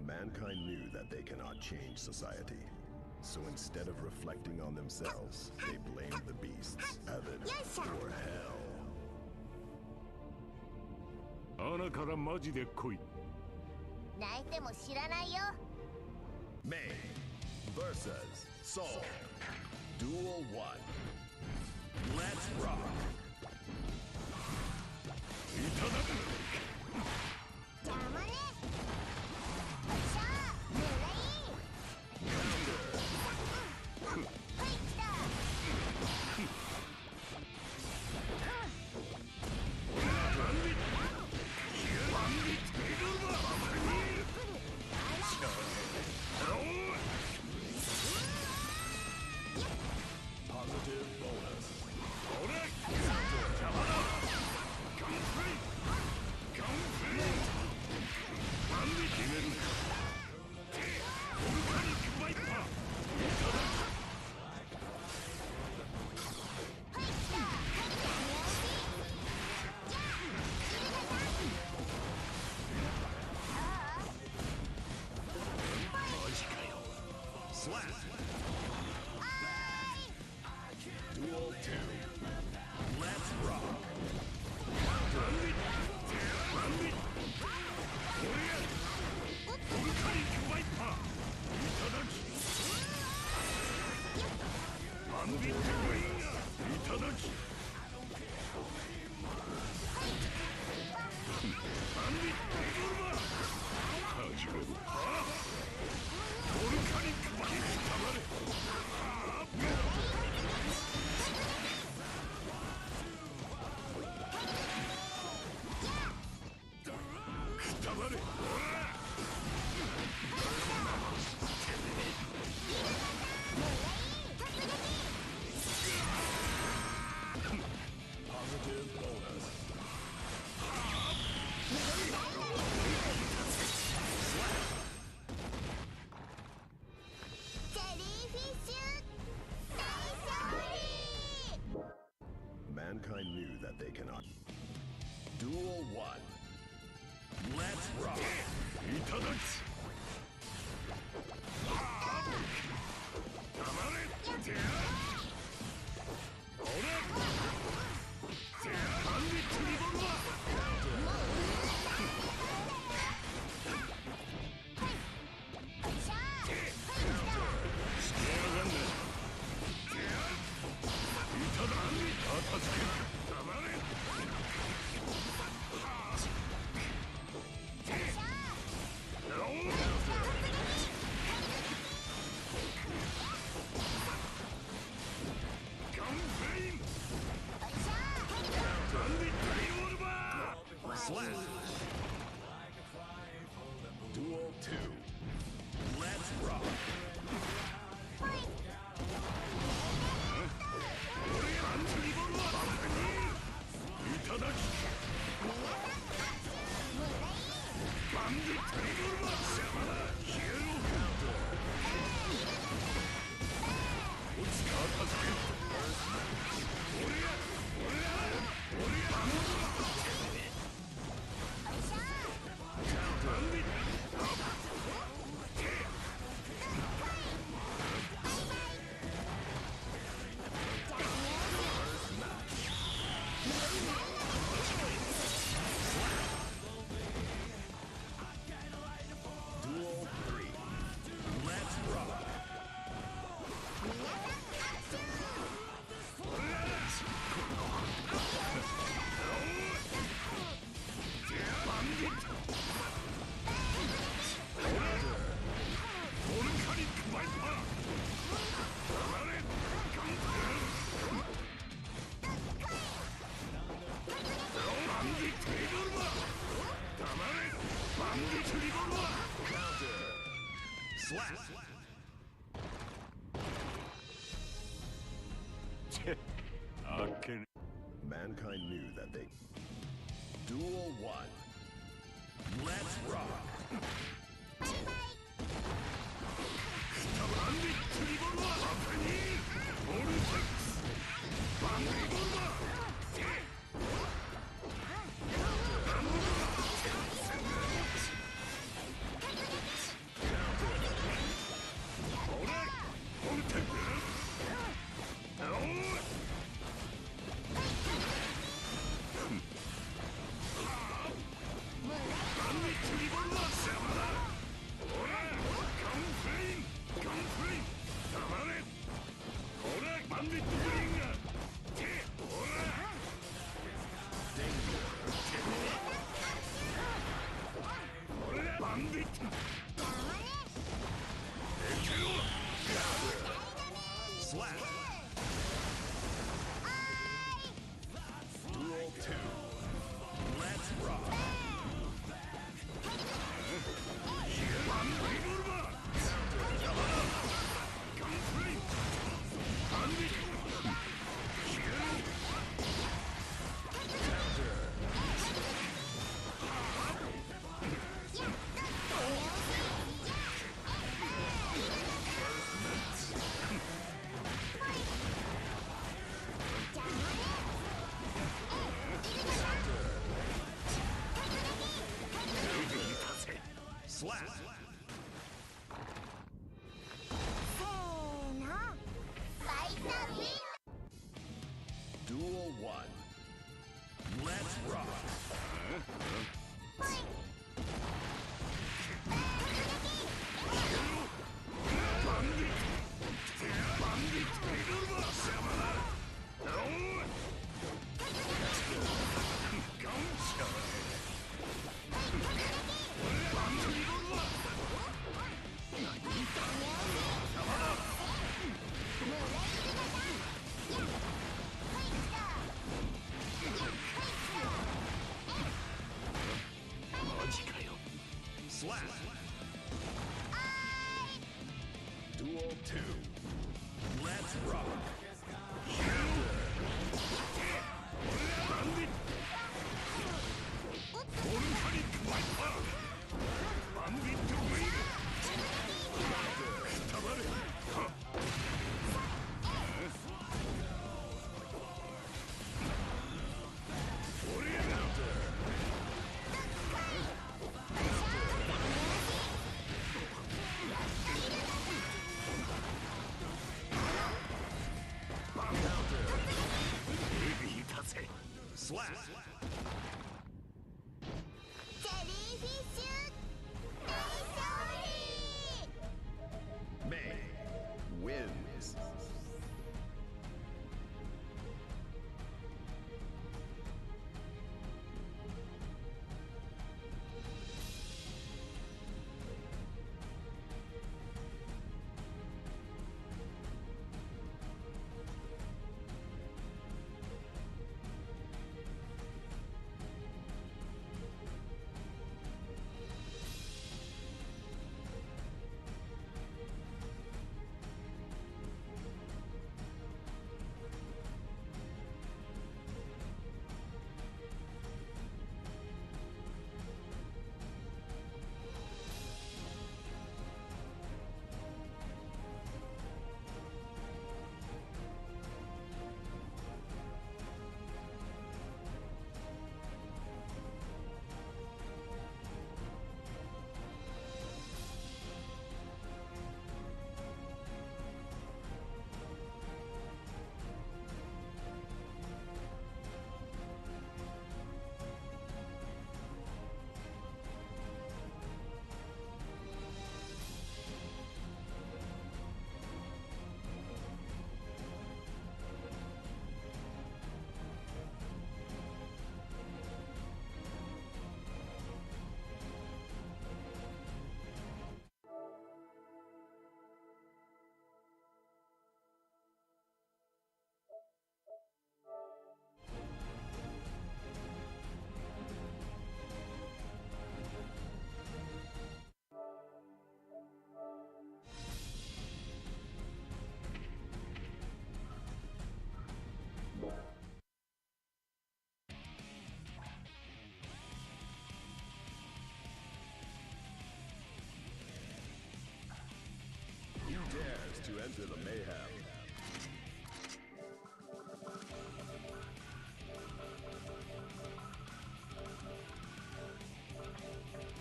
Mankind knew that they cannot change society. So instead of reflecting on themselves, they blamed the beasts, heaven, or hell. 穴からマジで来い。泣いても知らないよ。 May versus Soul. Duel 1. Let's rock. いただく。邪魔ね。よっしゃー。狙い。はい来た。Positive bonus. ジェリーフィッシュ大勝利。 Mankind knew that they cannot. Duel 1. Let's rock. いただき。黙れ。てや。ほら。てや。バンディットリボルバー。あっけね Mankind knew that they. Duel 1. Let's rock. バンビットリボルバーバンニーボルテックスバンビボルバーDuel 1. Let's rock. Slap. Duel 2. Let's rock. Slap. May wins. to enter the mayhem.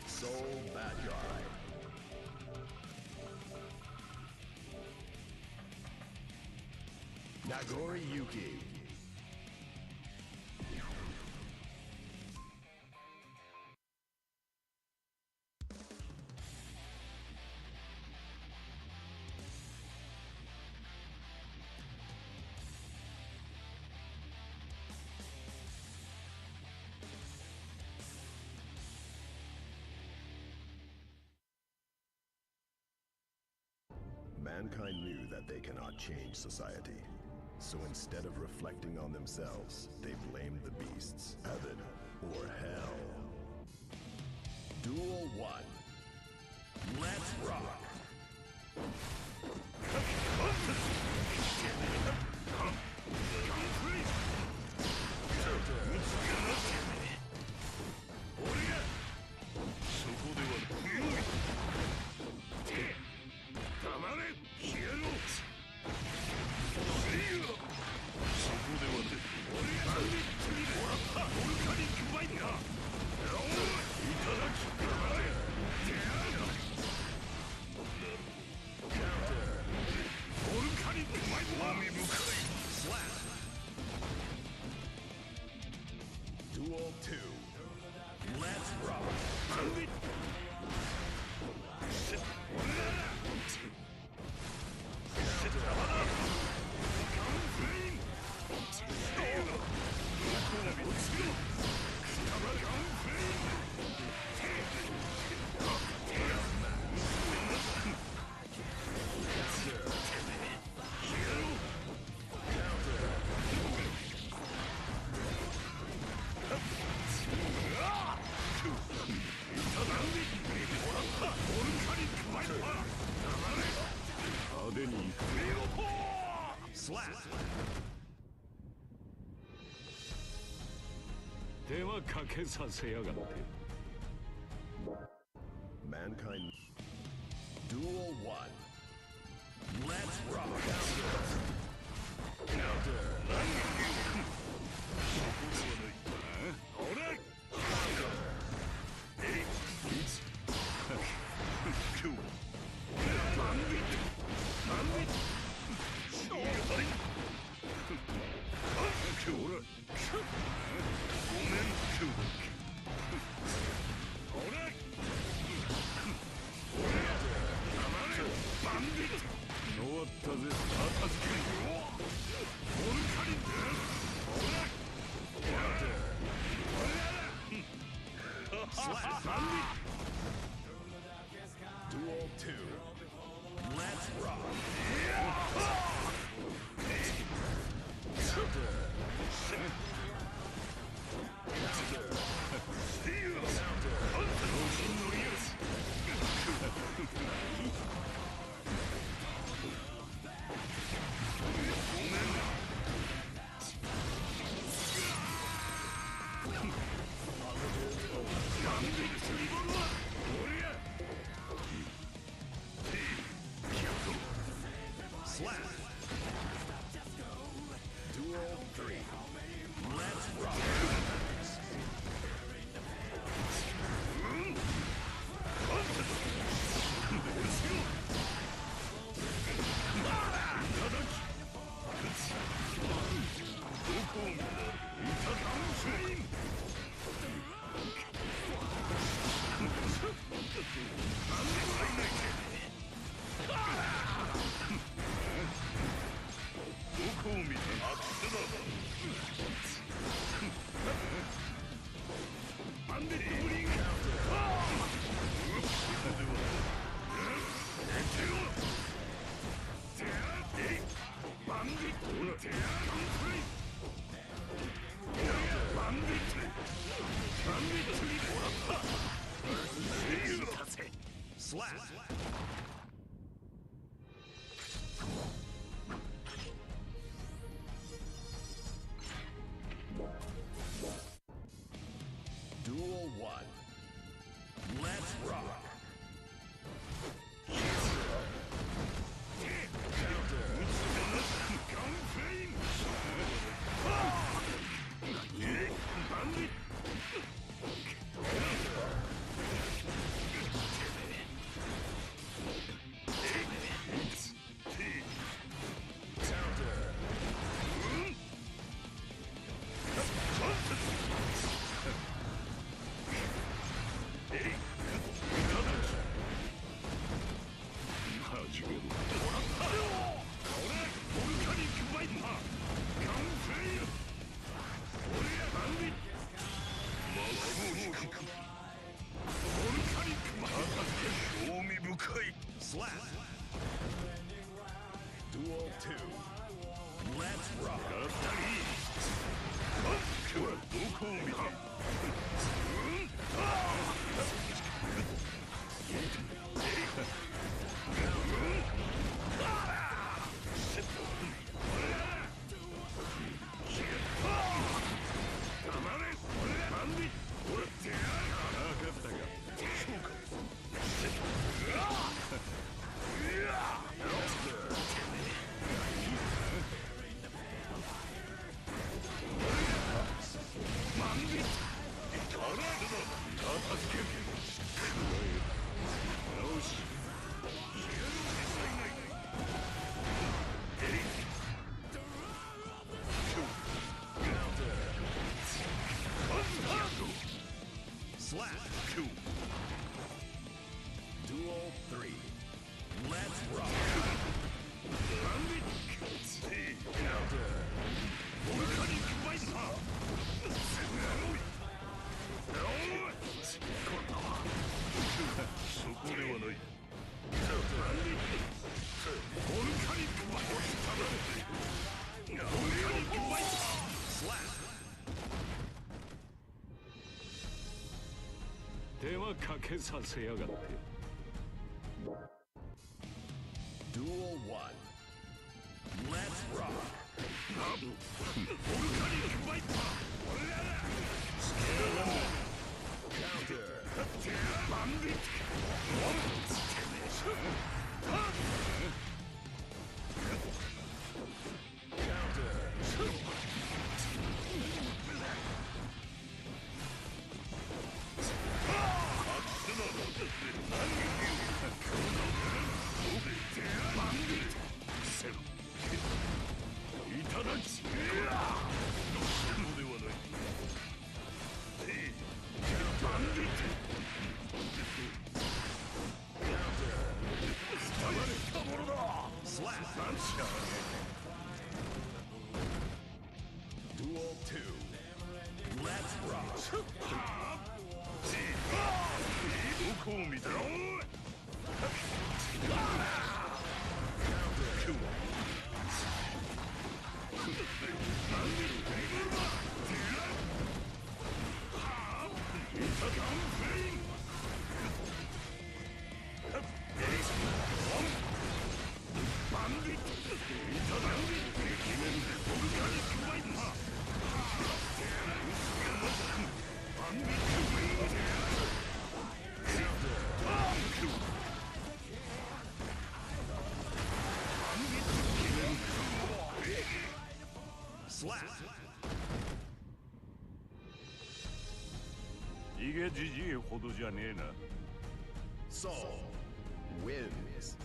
Soul Bad Guy. Nagori Yuki. Mankind knew that they cannot change society. So instead of reflecting on themselves, they blamed the beasts, heaven or hell. Duel 1. Let's rock! Duel 2. Let's rock! Slap! 手はかけさせやがって。 Mankind. Duel 1. Let's rock! Counter! Duel 2. Let's rock! Slap! Duel 3. Let's rock! Slap! Duel 1. Let's rock! 手はかけさせやがって。 Duel 1. Let's rock. Counter. Slap. Duel 2. Let's rock. どこを見たら。 Slap. 逃げじじいほどじゃねえな。 Soul wins.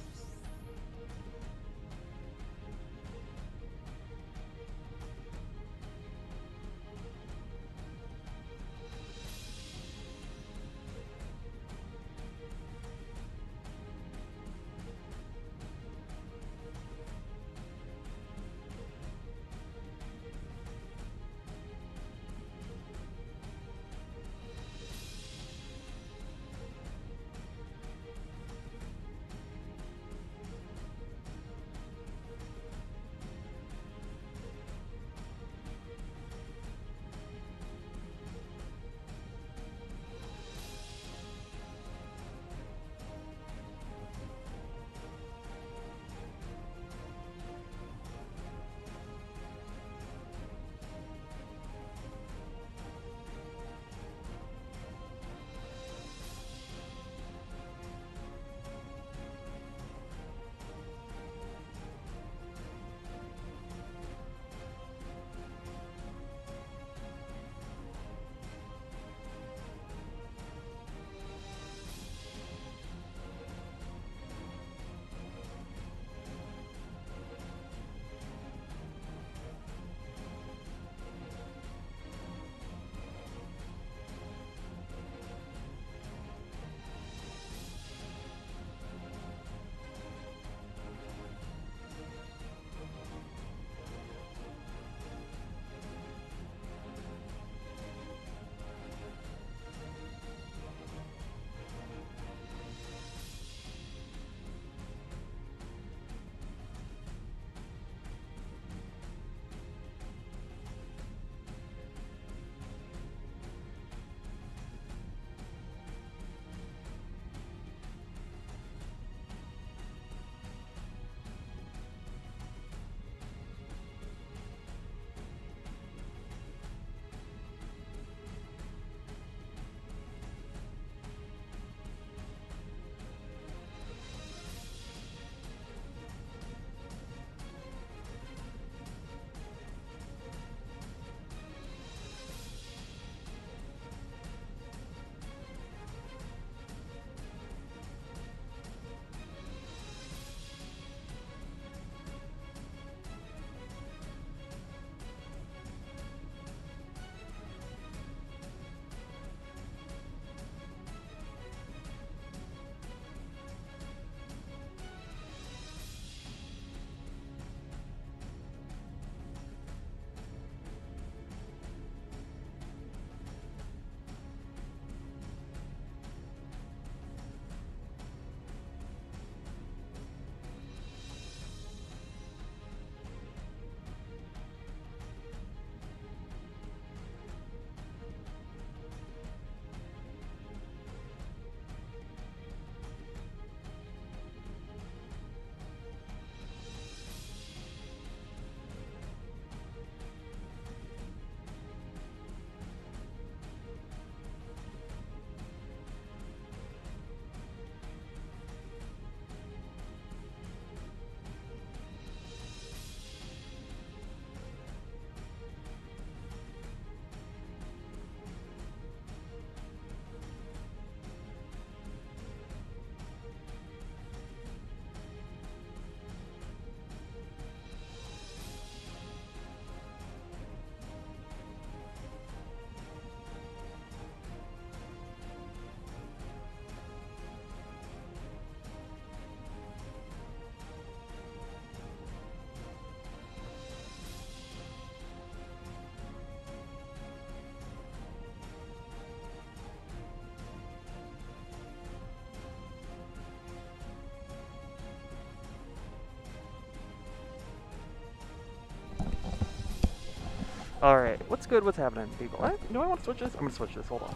Alright, what's good? What's happening, people? Do I want to switch this? I'm going to switch this. Hold on.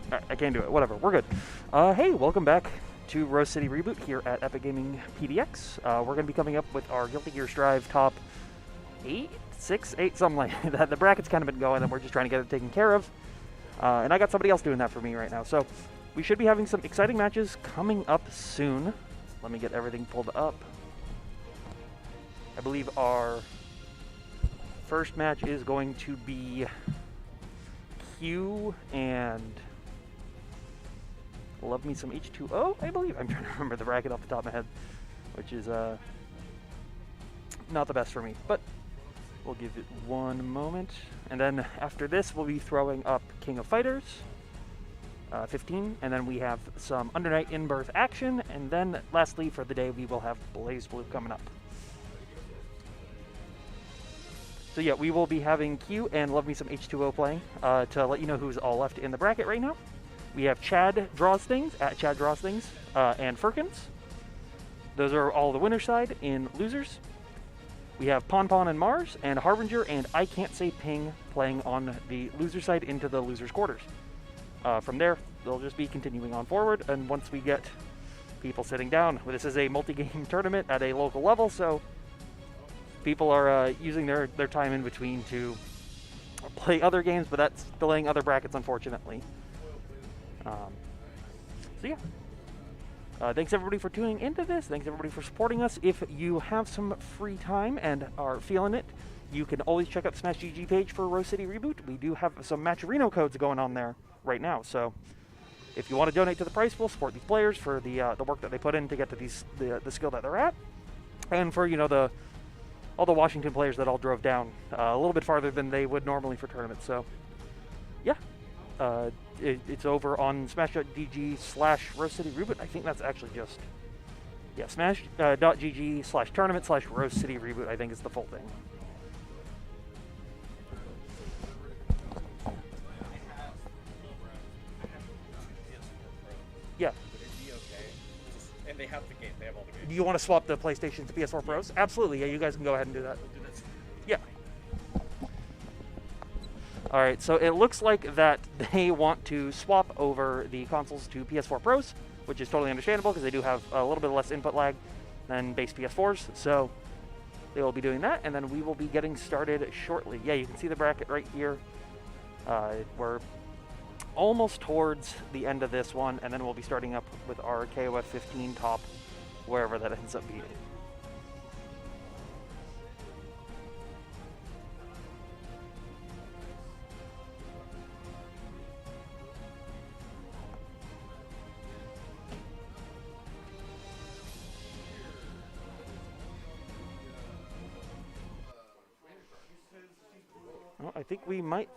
Alright, I can't do it. Whatever. We're good. Hey, welcome back to Rose City Reboot here at Epic Gaming PDX. We're going to be coming up with our Guilty Gear Strive top 8, 6, 8, something like that. The bracket's kind of been going, and we're just trying to get it taken care of. And I got somebody else doing that for me right now. So we should be having some exciting matches coming up soon. Let me get everything pulled up. I believe our first match is going to be Q and Love Me Some H2O, I believe. I'm trying to remember the bracket off the top of my head, which is not the best for me, but we'll give it one moment. And then after this, we'll be throwing up King of Fighters 15, and then we have some Undernight In-Birth action, and then lastly for the day, we will have Blaze Blue coming up. So yeah, we will be having Q and Love Me Some H2O playing to let you know who's all left in the bracket right now. We have Chad Draws Things, at Chad Draws Things, and Firkins. Those are all the winner side in losers. We have Pon Pon and Mars, and Harbinger and I Can't Say Ping playing on the loser side into the losers' quarters. From there, they'll just be continuing on forward, and once we get people sitting down, this is a multi-game tournament at a local level, so people are using their time in between to play other games, but that's delaying other brackets, unfortunately. So yeah. Thanks everybody for tuning into this. Thanks everybody for supporting us. If you have some free time and are feeling it, you can always check out the Smash GG page for Rose City Reboot. We do have some Matcherino codes going on there right now. So if you want to donate to the price pool, support these players for the work that they put in to get to the skill that they're at, and for all the Washington players that all drove down a little bit farther than they would normally for tournaments. So yeah. It's over on smash.gg/Rose City Reboot. I think that's actually just, yeah, smash.gg/tournament/Rose City Reboot, I think is the full thing. Yeah. And they have the game. They have all the games. Do you want to swap the PlayStation to PS4 Pros? Absolutely. Yeah, you guys can go ahead and do that. Yeah. All right, so it looks like that they want to swap over the consoles to PS4 Pros, which is totally understandable because they do have a little bit less input lag than base PS4s. So they will be doing that, and then we will be getting started shortly. Yeah, you can see the bracket right here. We're almost towards the end of this one, and then we'll be starting up with our KOF 15 top, wherever that ends up being. Well, I think we might...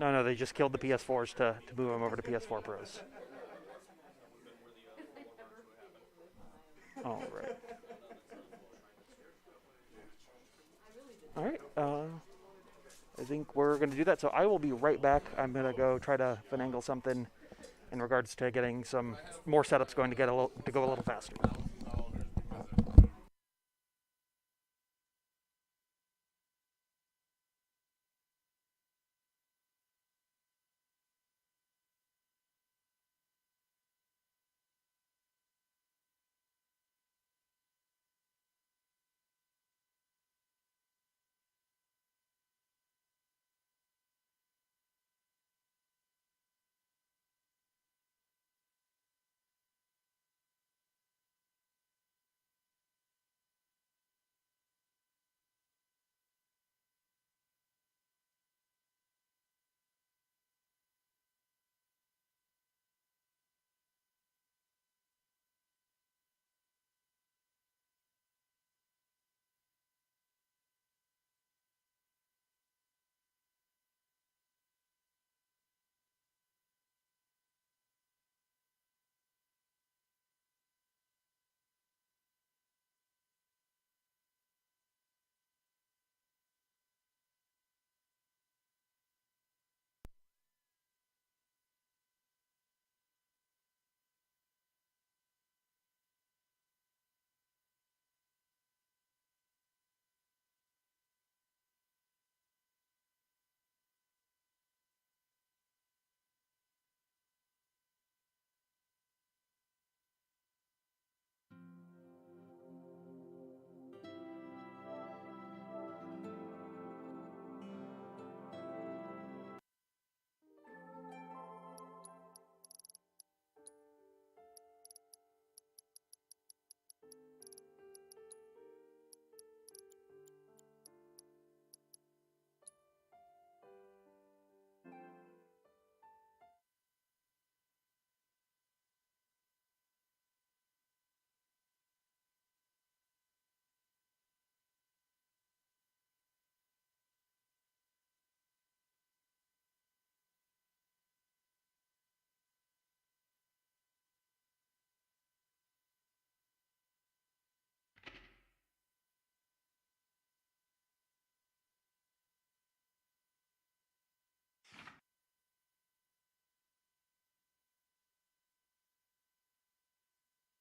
No, they just killed the PS4s to move them over to PS4 Pros. All right. All right. I think we're going to do that, so I will be right back. I'm going to go try to finagle something in regards to getting some more setups going to go a little faster.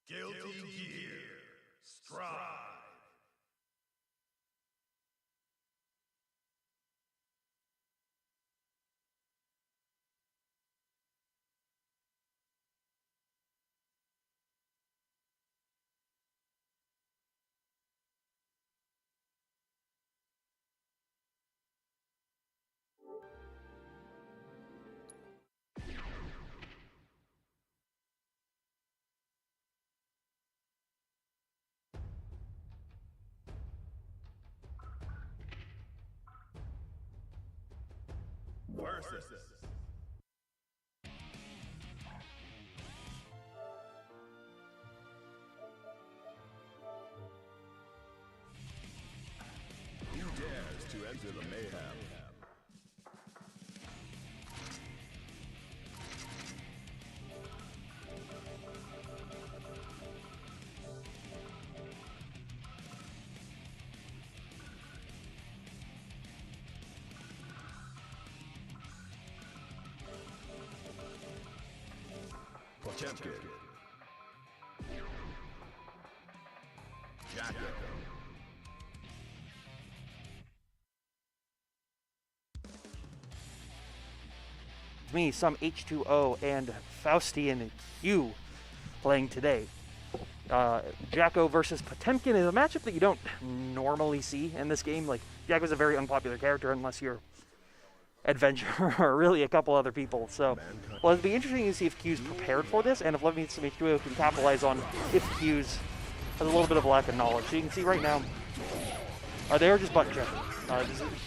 Guilty Gear Strive. Versus. Who dares to enter the mayhem? Potemkin. Jacko. Me, some H2O and Faustian Q playing today. Jacko versus Potemkin is a matchup that you don't normally see in this game. Like, Jacko's a very unpopular character unless you're Adventure or really a couple other people. So, well, it'd be interesting to see if Q's prepared for this and if Love Meets Some H2O can capitalize on if Q's has a little bit of lack of knowledge. So you can see right now, they are just button checking.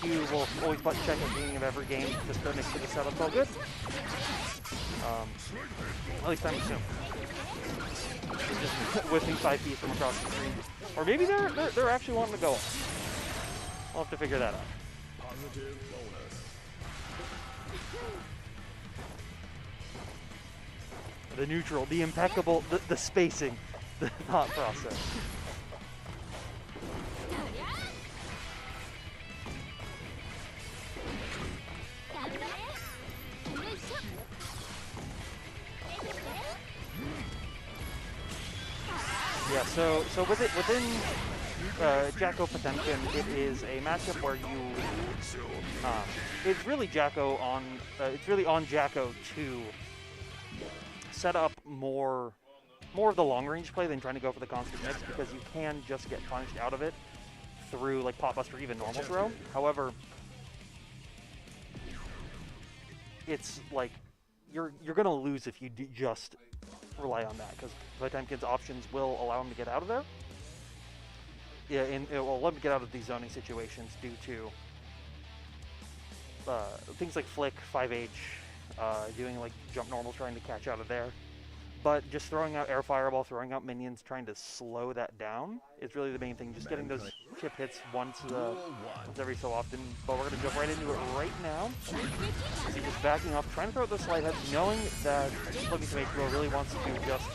Q will always button check at the beginning of every game just to make sure the setup's all good. At least I'm assuming. Just whipping 5 feet from across the screen. Or maybe they're actually wanting to go. I'll have to figure that out. Positive bonus. The neutral, the impeccable, the spacing, the thought process. Yeah, so within Jacko Potemkin, it is a matchup where it's really Jacko on it's really on Jacko to set up more of the long range play than trying to go for the constant mix, because you can just get punished out of it through like pop buster, even normal throw. However, it's like you're gonna lose if you just rely on that, because Potemkin's options will allow him to get out of there. Yeah, and it will let him get out of these zoning situations due to things like flick, 5H, doing like jump normal, trying to catch out of there. But just throwing out air fireball, throwing out minions, trying to slow that down is really the main thing. Just getting those chip hits once every so often. But we're going to jump right into it right now. So he's just backing off, trying to throw out those slide heads, knowing that Looking to Make really wants to just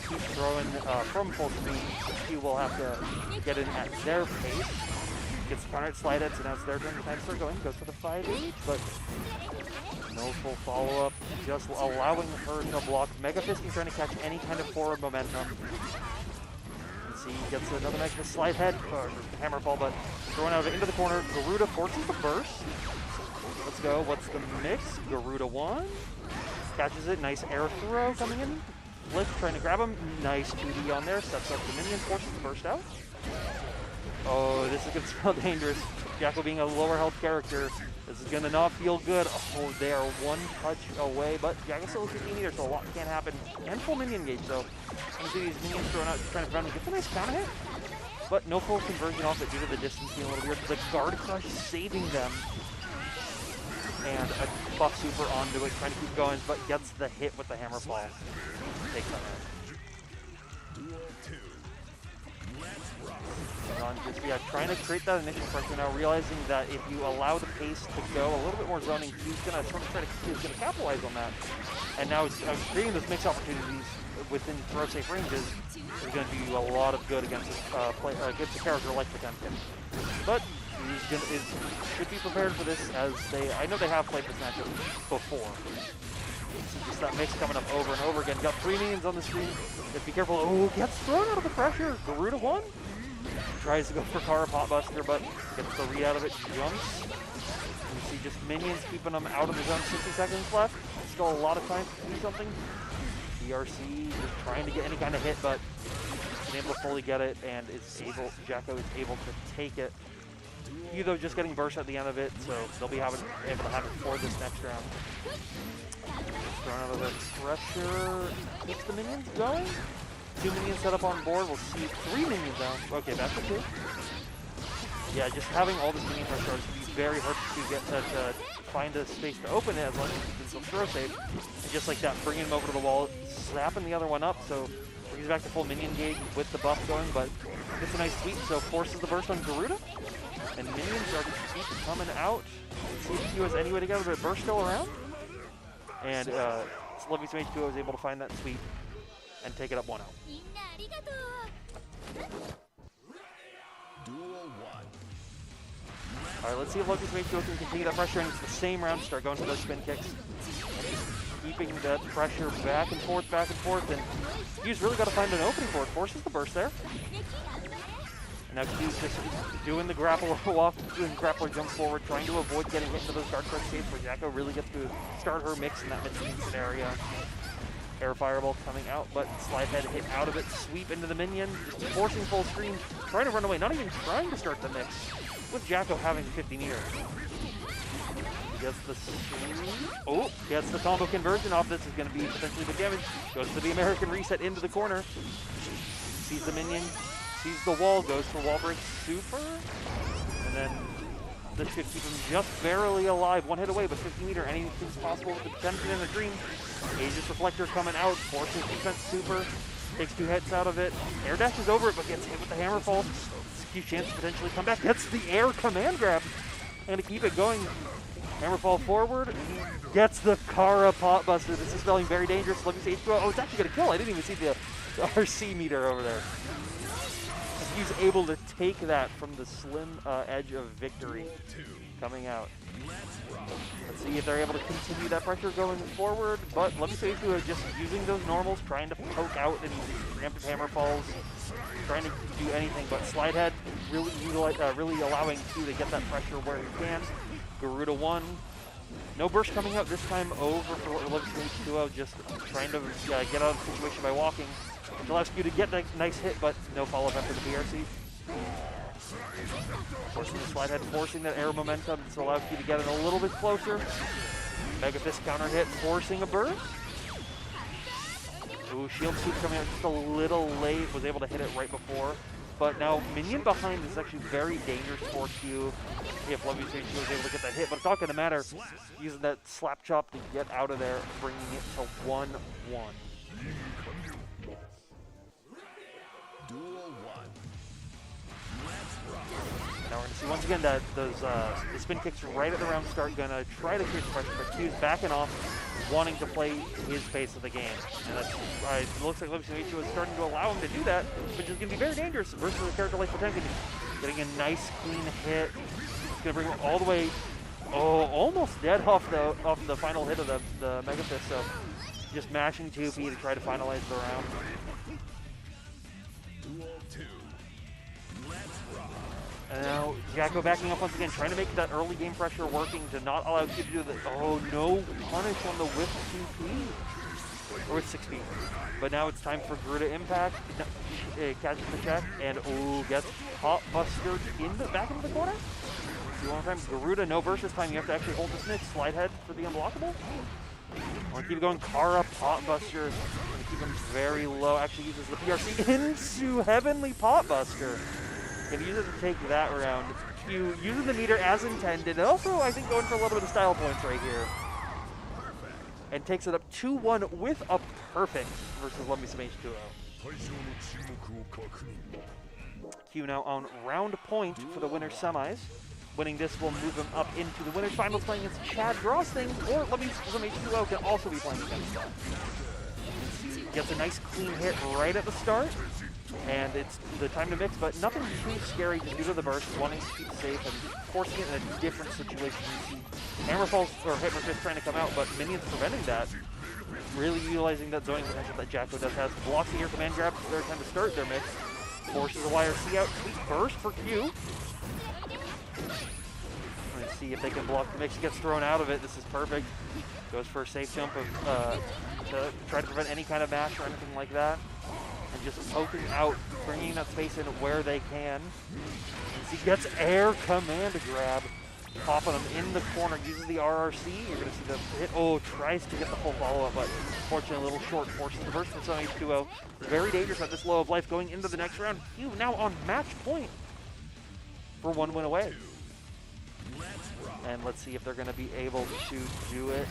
keep throwing from full speed. He will have to get in at their pace. Gets countered slide heads, so now it's their turn to time start going. Goes for the 5H, but no full follow-up, just allowing her to block. Mega Fisting trying to catch any kind of forward momentum. You see, he gets another Mega Fist slide head, or hammer fall, but throwing out of it into the corner. Garuda forces the burst. Let's go. What's the mix? Garuda 1. Catches it. Nice air throw coming in. Flick trying to grab him. Nice 2D on there. Sets up the minion. Forces the burst out. Oh, this is going to smell dangerous. Jacko being a lower health character. This is going to not feel good. Oh, they are one touch away, but Jacko still is 15 either, so a lot can happen. And full minion gauge, so you see these minions thrown out, trying to prevent him. Gets a nice counter hit, but no full conversion off it due to the distance being a little weird. The guard crush saving them. And a buff super onto it, trying to keep going, but gets the hit with the hammer fall. Takes that out. Just trying to create that initial pressure now, realizing that if you allow the pace to go a little bit more zoning, he's gonna capitalize on that. And now it's creating those mix opportunities within throw safe ranges is going to do a lot of good against against a character like Potemkin. But should be prepared for this, as I know they have played this matchup before. Just that mix coming up over and over again. Got 3 minions on the screen. Just be careful. Oh, gets thrown out of the pressure. Garuda 1. Tries to go for Kara Potbuster, but gets the read out of it. Jumps. You see just minions keeping them out of the zone. 60 seconds left. Still a lot of time to do something. DRC is trying to get any kind of hit, but been able to fully get it, and Jacko is able to take it. Though just getting burst at the end of it, so they'll be able to have it for this next round. Thrown out of the pressure, keeps the minions going. 2 minions set up on board. We'll see 3 minions down. Okay, that's a 2. Yeah, just having all this minion pressure is going to be very hard to get to find a space to open it as long as you can still throw safe. And just like that, bringing him over to the wall, slapping the other one up, so brings back to full minion gauge with the buff going, but gets a nice sweep, so forces the burst on Garuda. And minions are going to keep coming out. See if Q has any way to get a burst still around. And Lovey Some H2O is able to find that sweep and take it up 1-0. Alright, let's see if Lovey Some H2O can continue that pressure, and it's the same round. Start going for those spin kicks. Keeping that pressure back and forth, and Q's really got to find an opening for it. Forces the burst there. And now Q's just doing the grappler walk, doing grappler jump forward, trying to avoid getting hit into those guard card states where Jacko really gets to start her mix in that mid-screen scenario. Air fireball coming out, but slide head hit out of it, sweep into the minion, just forcing full screen, trying to run away, not even trying to start the mix, with Jacko having 50 meters. Gets the gets the combo conversion off. This is going to be potentially big damage. Goes to the American reset into the corner. Sees the minion, sees the wall, goes for wall break super, and then this should keep him just barely alive. 1 hit away, but 50 meter, anything's possible with the potential in a dream. Aegis Reflector coming out, forces defense super, takes 2 hits out of it. Air dashes over it, but gets hit with the hammerfall. Huge chance to potentially come back. Gets the air command grab, and to keep it going. Hammerfall forward, gets the Kara Potbuster. This is spelling very dangerous. Let me see H2O. Oh, it's actually going to kill. I didn't even see the RC meter over there. He's able to take that from the slim edge of victory coming out. Let's see if they're able to continue that pressure going forward, but let me say H2O just using those normals, trying to poke out and preemptive hammerfalls, trying to do anything but slide head, really allowing Q to get that pressure where he can. Garuda 1. No burst coming out this time over for H2O, just trying to get out of the situation by walking. Which allows Q to get that nice hit, but no follow-up after the BRC. Forcing the slide head, forcing that air momentum to allow Q to get it a little bit closer. Mega Fist counter hit, forcing a burst. Ooh, shield sweep coming out just a little late, was able to hit it right before. But now minion behind is actually very dangerous for Q if Lovey Some H2O was able to get that hit, but it's not going to matter. Using that slap chop to get out of there, bringing it to 1-1. Now we're going to see once again that those the spin kicks right at the round start going to try to create pressure, but Q's backing off, wanting to play his pace of the game. And that's, it looks like Lovey Some H2O is starting to allow him to do that, which is going to be very dangerous versus a character like Potenki. Getting a nice clean hit. It's going to bring him all the way, almost dead off the final hit of the Mega Fist. So just mashing 2P to try to finalize the round. And now Jacko backing up once again, trying to make that early game pressure working to not allow Q to do the, no punish on the with 2P, or with 6P. But now it's time for Garuda Impact, catches the check, and gets Potbuster back into the corner. One more time, Garuda, no burst this time, you have to actually hold this mix, slide head for the unblockable. Want to keep it going, Kara Potbuster, going to keep him very low, actually uses the PRC into Heavenly Potbuster. Can use it to take that round. Q using the meter as intended, and also I think going for a little bit of style points right here. And takes it up 2-1 with a perfect versus Lovey Some H2O. Q now on round point for the winner's semis. Winning this will move him up into the winner's finals, playing against Chad Drosting, or Lovey Some H2O can also be playing against them. Gets a nice clean hit right at the start, and it's the time to mix, but nothing too scary just due to the burst, wanting to keep safe and forcing it in a different situation. You see Hammerfall's or Hypnotist trying to come out, but Minions preventing that. Really utilizing that zoning potential that Jacko does has. Blocks the air command grab for their time to start their mix. Forces the YRC out. Sweet burst for Q. Let's see if they can block the mix. He gets thrown out of it. This is perfect. Goes for a safe jump of, to try to prevent any kind of mash or anything like that. And just poking out, bringing that space in where they can. As he gets air command grab. Popping him in the corner, uses the RRC. You're going to see the hit. Oh, tries to get the full follow-up, but unfortunately a little short. Forces the burst from some H2O. Very dangerous at this low of life going into the next round. Q now on match point for 1 win away. And let's see if they're going to be able to do it.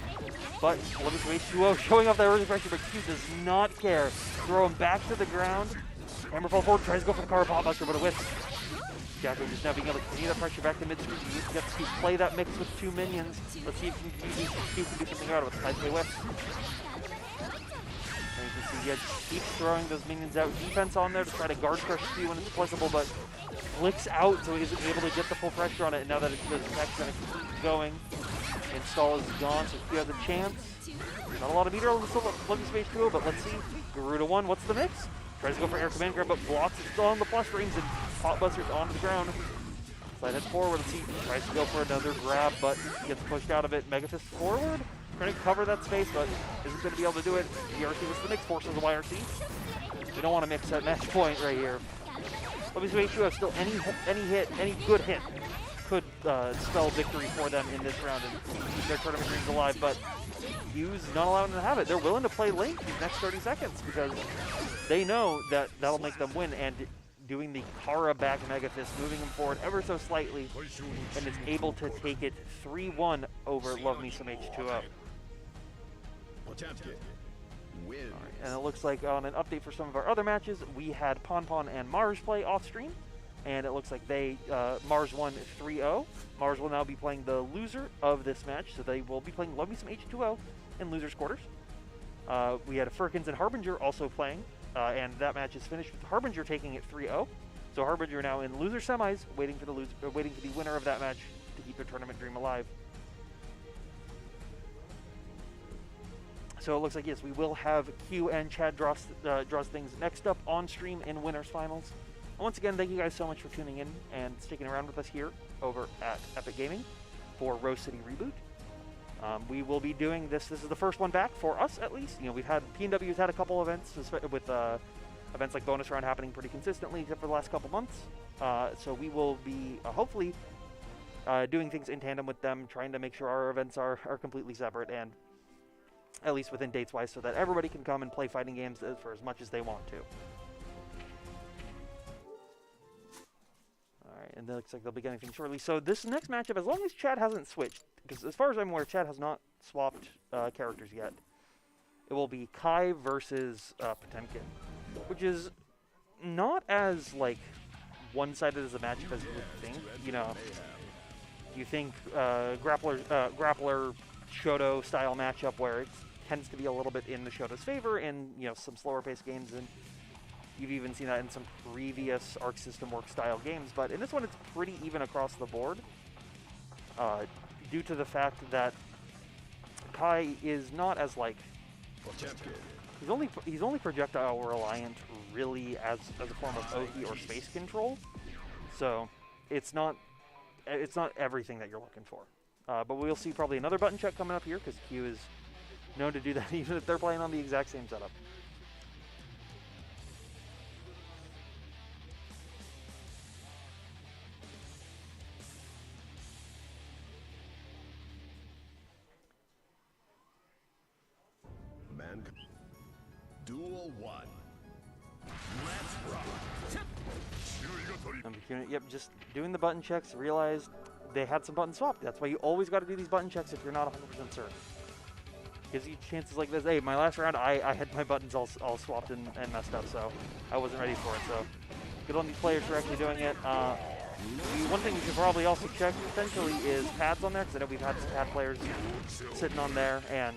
But what is H2O showing off that early pressure, but Q does not care. Throw him back to the ground. Hammerfall forward, tries to go for the car pop buster, but a whiff. Jacko just now being able to continue that pressure back to mid-screen. You get to play that mix with 2 minions. Let's see if you can do something about it with the sideway whip. And you can see he just keeps throwing those minions out. Defense on there to try to guard crush Q when it's applicable, but flicks out so he isn't able to get the full pressure on it. And now that the attack's going to keep going, install is gone, so Q has a chance. Not a lot of meter on the looking space 2, but let's see. Garuda 1, what's the mix? Tries to go for air command grab, but blocks it still on the plus rings and pot busters onto the ground. Slide heads forward. Let's see. Tries to go for another grab, but gets pushed out of it. Megafist forward. Trying to cover that space, but isn't going to be able to do it. YRC was the mix, forces the YRC. We don't want to mix at match point right here. Let me see if you have still any hit, any good hit could spell victory for them in this round and keep their tournament dreams alive, but Q's not allowing them to have it. They're willing to play late these next 30 seconds because they know that that'll make them win, and doing the Kara back Mega Fist, moving them forward ever so slightly, and is able to take it 3-1 over Love Me Some H2O. Win. Right, and it looks like on an update for some of our other matches, we had Pon and Mars play off stream, and it looks like they Mars won 3-0. Mars will now be playing the loser of this match, so they will be playing Love Me Some H2O in losers quarters. We had Firkins and Harbinger also playing, and that match is finished with Harbinger taking it 3-0. So Harbinger now in loser semis, waiting for the winner of that match to keep their tournament dream alive. So it looks like, yes, we will have Q and Chad draws things next up on stream in winners finals. And once again, thank you guys so much for tuning in and sticking around with us here over at Epic Gaming for Rose City Reboot. We will be doing this. This is the first one back for us, at least. You know, we've had P&W's had a couple events with events like Bonus Round happening pretty consistently, except for the last couple months. So we will be hopefully doing things in tandem with them, trying to make sure our events are completely separate and at least within dates-wise, so that everybody can come and play fighting games for as much as they want to. Alright, and it looks like they'll be getting things shortly. So this next matchup, as long as Chad hasn't switched, because as far as I'm aware, Chad has not swapped characters yet, it will be Kai versus Potemkin, which is not as, like, one-sided as a matchup as you would think. You know, you think grappler Shoto style matchup where it tends to be a little bit in the Shoto's favor in, you know, some slower paced games, and you've even seen that in some previous Arc System Work style games, but in this one it's pretty even across the board, due to the fact that Kai is not as, like, he's only projectile reliant really as a form of Oki or space control, so it's not everything that you're looking for. But we'll see probably another button check coming up here, because Q is known to do that even if they're playing on the exact same setup. Duel 1. Let's rock. Yep, just doing the button checks, realized they had some buttons swapped. That's why you always got to do these button checks if you're not 100% certain. Gives you chances like this. Hey, my last round, I had my buttons all swapped and messed up, so I wasn't ready for it. So good on these players for actually doing it. One thing we should probably also check potentially is pads on there, because I know we've had some pad players sitting on there, and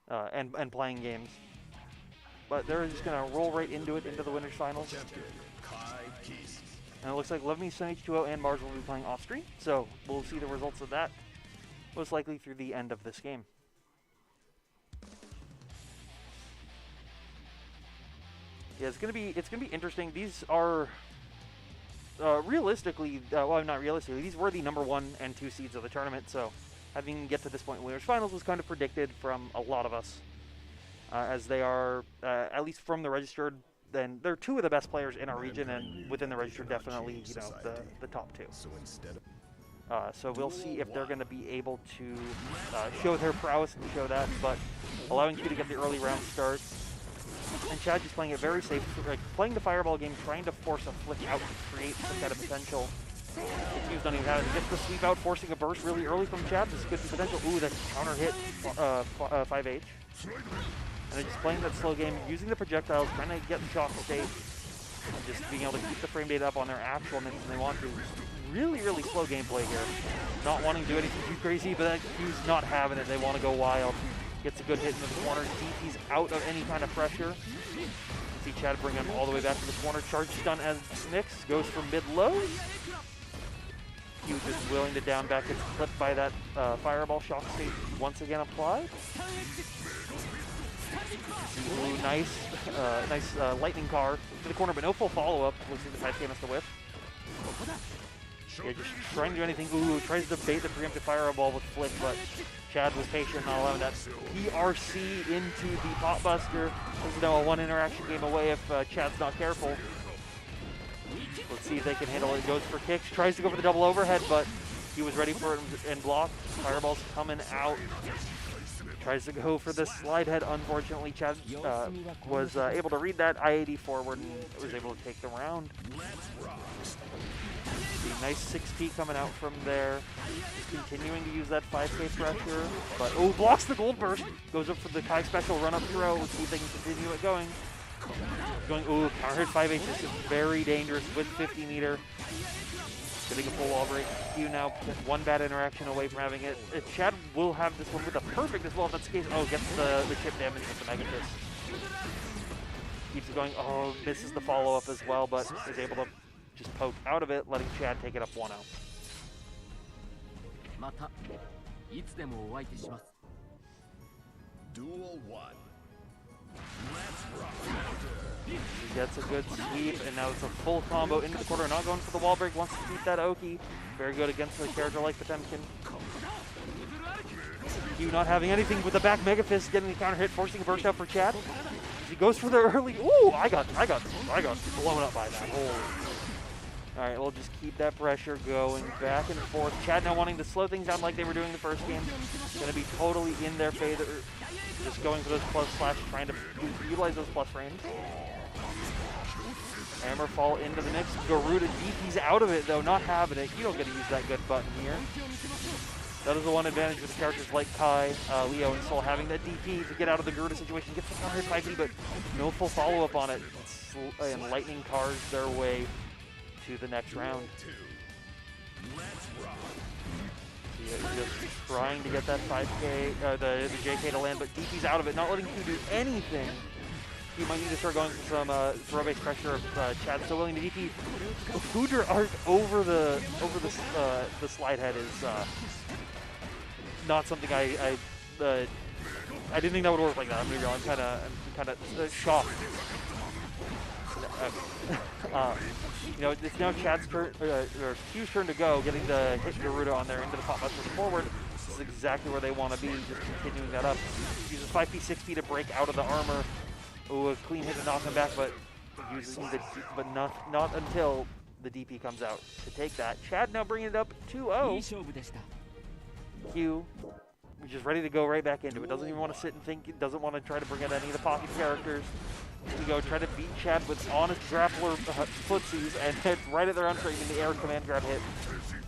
and playing games. But they're just going to roll right into it, into the winners finals. Champion, Kai Geese. And it looks like Love Me, Sun H2O, and Mars will be playing off screen. So we'll see the results of that most likely through the end of this game. Yeah, it's gonna be interesting. These are realistically, well, not realistically. These were the number 1 and 2 seeds of the tournament. So having get to this point in winners finals was kind of predicted from a lot of us, as they are at least from the registered. Then they're 2 of the best players in our region, and within the registered, definitely the top 2. So instead of So we'll see if they're going to be able to show their prowess and show that, but allowing Q to get the early round start. And Chad just playing it very safe, like playing the fireball game, trying to force a flick out to create some kind of potential. Q's don't even have it. Gets the sweep out, forcing a burst really early from Chad. This could be potential. Ooh, that counter hit 5H. And they're just playing that slow game, using the projectiles, trying to get the shock state, and just being able to keep the frame data up on their actual minutes when they want to. Really, really slow gameplay here. Not wanting to do anything too crazy, but that Q's not having it. They want to go wild. Gets a good hit into the corner. DP's out of any kind of pressure. See Chad bring him all the way back to the corner. Charge stun as Nix goes for mid-low. Q just willing to down back. Gets clipped by that fireball shock state once again applied. Ooh, nice lightning car to the corner, but no full follow-up. Looks like the 5K missed the whiff. Yeah, just trying to do anything. Ooh, tries to bait the preemptive fireball with flick, but Chad was patient, not allowing that. PRC into the pot buster. This is now a 1 interaction game away if Chad's not careful. Let's see if they can handle it. Goes for kicks, tries to go for the double overhead, but he was ready for it and blocked. Fireball's coming out. Tries to go for the slide head. Unfortunately, Chad was able to read that I-80 forward and was able to take the round. Nice 6P coming out from there. Continuing to use that 5K pressure, but blocks the gold burst. Goes up for the Kai special run up throw. Let's see if they can continue it going. Counter hit 5H is very dangerous with 50 meter. Getting a full wall break. Q now just 1 bad interaction away from having it. Chad will have this one with a perfect as well if that's the case. Gets the chip damage with the Mega Fist. Keeps it going. Misses the follow up as well, but is able to just poke out of it, letting Chad take it up 1-0. Duel 1. He gets a good sweep, and now it's a full combo into the corner. Not going for the wall break, wants to keep that Oki. Very good against a character like Potemkin. Q not having anything with the back Mega Fist, getting the counter hit, forcing a burst out for Chad. He goes for the early. I got blown up by that. Alright, we'll just keep that pressure going back and forth. Chad now wanting to slow things down like they were doing the first game. Going to be totally in their favor. Just going for those plus slash, trying to utilize those plus frames. Hammer fall into the mix. Garuda DP's out of it though, not having it. You don't get to use that good button here. That is the one advantage with characters like Kai, Leo, and Soul having that DP to get out of the Garuda situation. Gets the counter hit 5D, but no full follow-up on it. And Lightning cars their way to the next round. Just trying to get that 5K, the JK to land, but DP's out of it, not letting Q do anything. He might need to start going for some throw-based pressure. Chad's still willing to DP. Foudre arc over the slide head is not something I didn't think that would work like that. I'm gonna be real. I'm kind of shocked. It's now Chad's turn, or Q's turn to go, getting the hit Garuda on there into the pop buster forward. This is exactly where they want to be, just continuing that up. Uses 5P, 6P to break out of the armor. A clean hit to knock him back, but not until the DP comes out to take that. Chad now bringing it up 2-0. Q, just ready to go right back into it. Doesn't even want to sit and think. Doesn't want to try to bring out any of the pocket characters. To go try to beat Chad with honest grappler footsies and hit right at their entrée in the air command grab hit.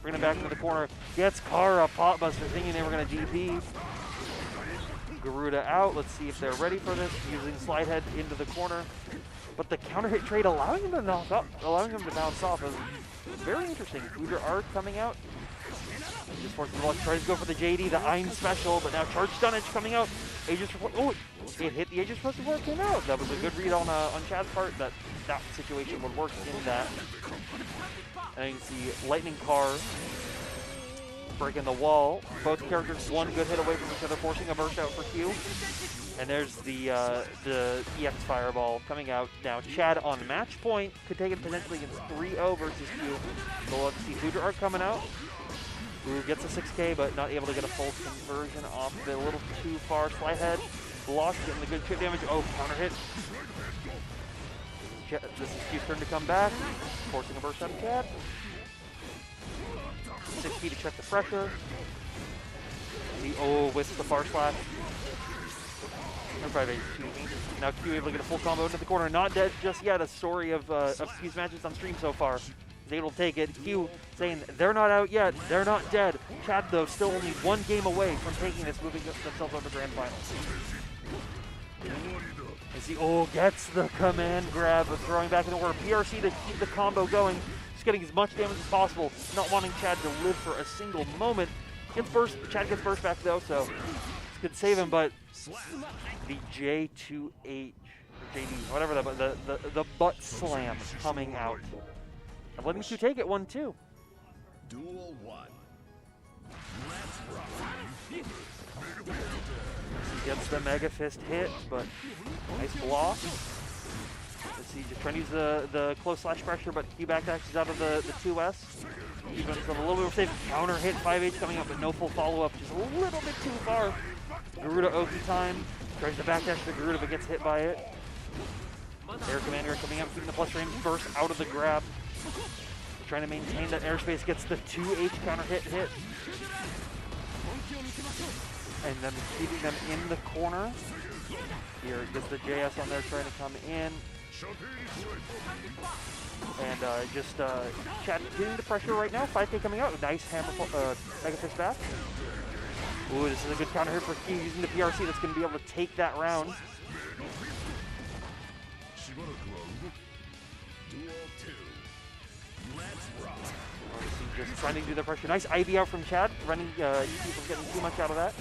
Bring him back into the corner. Gets Kara pot buster, thinking they were going to DP. Garuda out. Let's see if they're ready for this. Using slide head into the corner. But the counter hit trade allowing him to knock up, allowing him to bounce off is very interesting. Foudre arc coming out. Just forces the block, tries to go for the JD, the Ein special, but now charge stunnage coming out. Aegis oh, it hit the Aegis Reflex before it came out. That was a good read on Chad's part that that situation would work in that. And you can see Lightning Car breaking the wall. Both characters one good hit away from each other, forcing a burst out for Q. And there's the EX Fireball coming out. Now Chad on match point could take it potentially against 3-0 versus Q. So we'll have to see Voodoo Arc coming out. Who gets a 6K, but not able to get a full conversion off of it. A little too far. Slide head. Block, getting the good chip damage. Oh, counter hit. This is Q's turn to come back. Forcing a burst out of Chad. 6K to check the pressure. Oh, whiffs the far slash. Or 5-8, excuse me. Now Q able to get a full combo into the corner. Not dead just yet. A story of Q's matches on stream so far. Zayt will take it. Q saying they're not out yet. They're not dead. Chad, though, still only one game away from taking this, moving themselves on the grand finals. As he gets the command grab of throwing back in the corner. PRC to keep the combo going. Just getting as much damage as possible. Not wanting Chad to live for a single moment. Gets burst. Chad gets burst back, though, so this could save him, but the J2H, or JD, whatever, the butt slam coming out. And letting Q take it 1-2. Duel 1. Let's rock. He gets the Mega Fist hit, but nice block. Let's see, just trying to use the close slash pressure, but Q backdashes out of the 2S. Even a little bit more safe. Counter hit, 5H coming up, but no full follow-up. Just a little bit too far. Garuda Oki time. Tries to backdash to Garuda, but gets hit by it. Air Commander coming up, keeping the plus range, burst out of the grab. Trying to maintain that airspace, gets the 2H counter hit. And then keeping them in the corner. Here gets the JS on there trying to come in. And Chad getting the pressure right now. 5K coming out. Nice hammer, Mega Fist back. Ooh, this is a good counter hit for Q using the PRC that's going to be able to take that round. Just trying to do the pressure. Nice IB out from Chad, running, people getting too much out of that.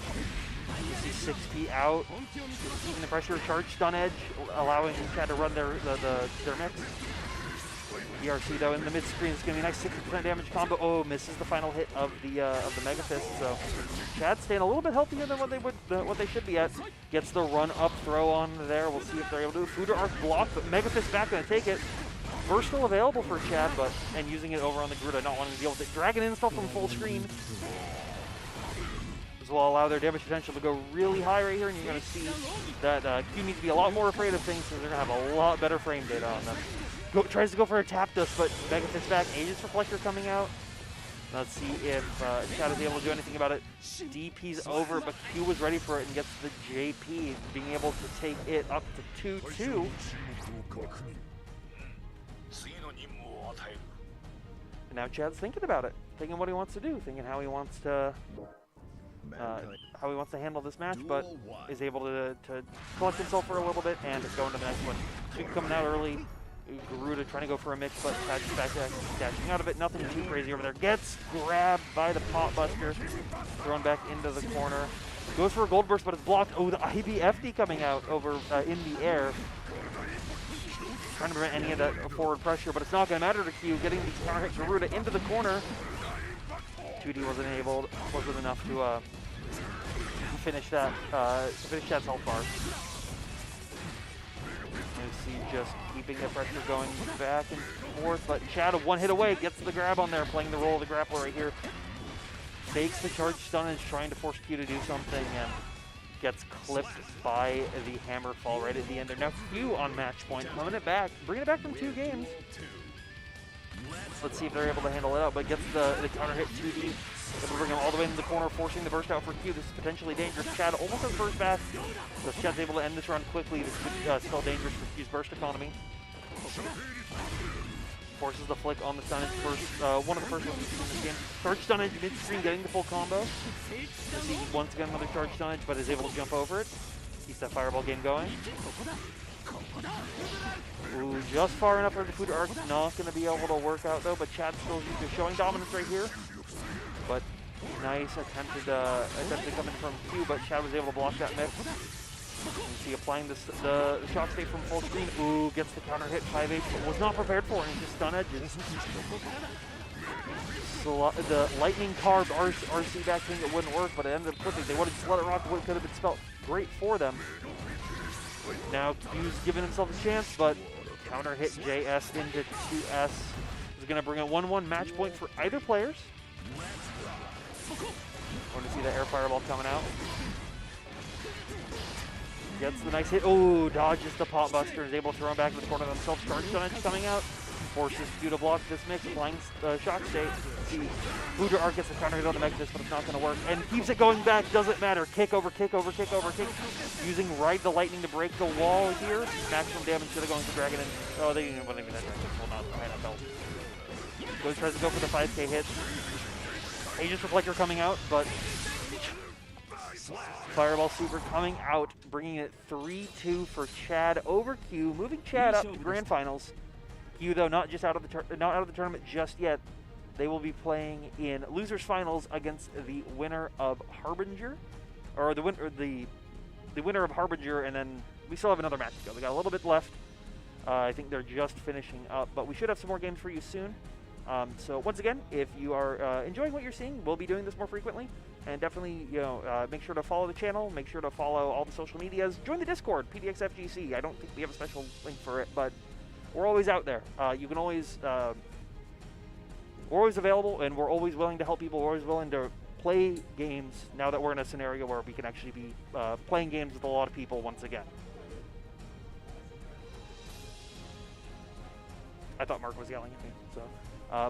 You see 6P out, keeping the pressure, charge stun edge, allowing Chad to run their mix. PRC though in the mid screen, it's gonna be a nice 60% damage combo. Oh, misses the final hit of the Mega Fist. So Chad staying a little bit healthier than what they should be at. Gets the run up throw on there. We'll see if they're able to do it. Fuda Arc block, but Mega Fist back gonna take it. Burst still available for Chad, and using it over on the Garuda, not wanting to deal with it. Dragon install from full screen. This will allow their damage potential to go really high right here, and you're going to see that Q needs to be a lot more afraid of things, because they're going to have a lot better frame data on them. Tries to go for a tap dust, but Mega Fist back. Aegis Reflector coming out. Let's see if Chad is able to do anything about it. DP's over, but Q was ready for it and gets the JP, being able to take it up to 2-2. And now Chad's thinking about it, thinking what he wants to do, thinking how he wants to handle this match, but is able to collect himself for a little bit and go into the next one. Sweep coming out early. Garuda trying to go for a mix, but Chad's back dashing out of it. Nothing too crazy over there. Gets grabbed by the Pot Buster, thrown back into the corner. Goes for a Gold Burst, but it's blocked. Oh, the IBFD coming out over in the air. Trying to prevent any of that forward pressure, but it's not going to matter to Q. Getting the counter hit Garuda into the corner. 2D wasn't enough to finish that. Finish Chad's health bar. You see just keeping the pressure going back and forth, but Chad, one hit away, gets the grab on there, playing the role of the grappler right here. Fakes the charge stun and is trying to force Q to do something, and gets clipped by the hammer fall right at the end there. Now Q on match point, coming it back, bringing it back from 2 games. Let's see if they're able to handle it out, but gets the counter hit 2D. Able to bring him all the way into the corner, forcing the burst out for Q. This is potentially dangerous. Chad almost has burst back. So if Chad's able to end this run quickly, this could still dangerous for Q's burst economy. Forces the flick on the stun edge first. One of the first ones we've seen in this game. Charge stun edge mid-screen, getting the full combo. Let's see, once again another charge stun edge, but is able to jump over it. Keeps that fireball game going. Ooh, just far enough for the Fuda Arc. Not going to be able to work out though, but Chad still showing dominance right here. But Nice attempted coming from Q, but Chad was able to block that mix. You see applying the shock state from full screen. Ooh, gets the counter hit 5-8, but was not prepared for it. And just stun edges. So the lightning carved RC back thing, it wouldn't work, but it ended up clicking. They would have just let it rock. It could have been spelled great for them. Now Q's giving himself a chance, but counter hit JS into 2S is going to bring a 1-1 match point for either players. Want to see the air fireball coming out. Gets the nice hit. Oh, dodges the pop buster. Is able to throw him back in the corner themselves. Charge edge coming out. Forces Q to block this mix. Applying the shock state. See, Foudre Arc gets the counter hit on the Megadus, but it's not going to work. And keeps it going back. Doesn't matter. Kick over, kick over, kick over, kick. Using Ride the Lightning to break the wall here. Maximum damage should have gone for Dragon. And oh, they didn't even that Dragon. Well, not behind that belt. Goes tries to go for the 5K hit. Aegis Reflector coming out, but Fireball Super coming out, bringing it 3-2 for Chad over Q, moving Chad up to Grand Finals. Q, though, not out of the tournament just yet. They will be playing in losers finals against the winner of Harbinger, or the winner of Harbinger, and then we still have another match to go. We got a little bit left. I think they're just finishing up, but we should have some more games for you soon. So once again, if you are enjoying what you're seeing, we'll be doing this more frequently, and definitely, make sure to follow the channel, make sure to follow all the social medias, join the Discord, PDXFGC. I don't think we have a special link for it, but we're always out there. You can always, we're always available, and we're always willing to help people. We're always willing to play games now that we're in a scenario where we can actually be playing games with a lot of people once again. I thought Mark was yelling at me, so.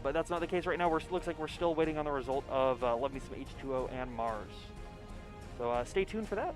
But that's not the case right now. Looks like we're still waiting on the result of Love Me Some H2O and Mars. So stay tuned for that.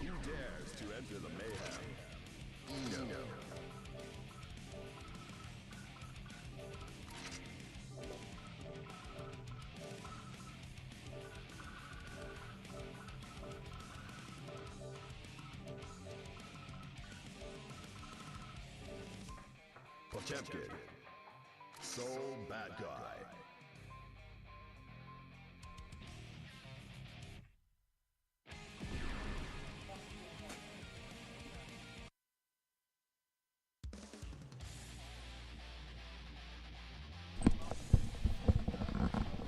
Who dares to enter the mayhem? No. Potemkin. Soul Bad Guy.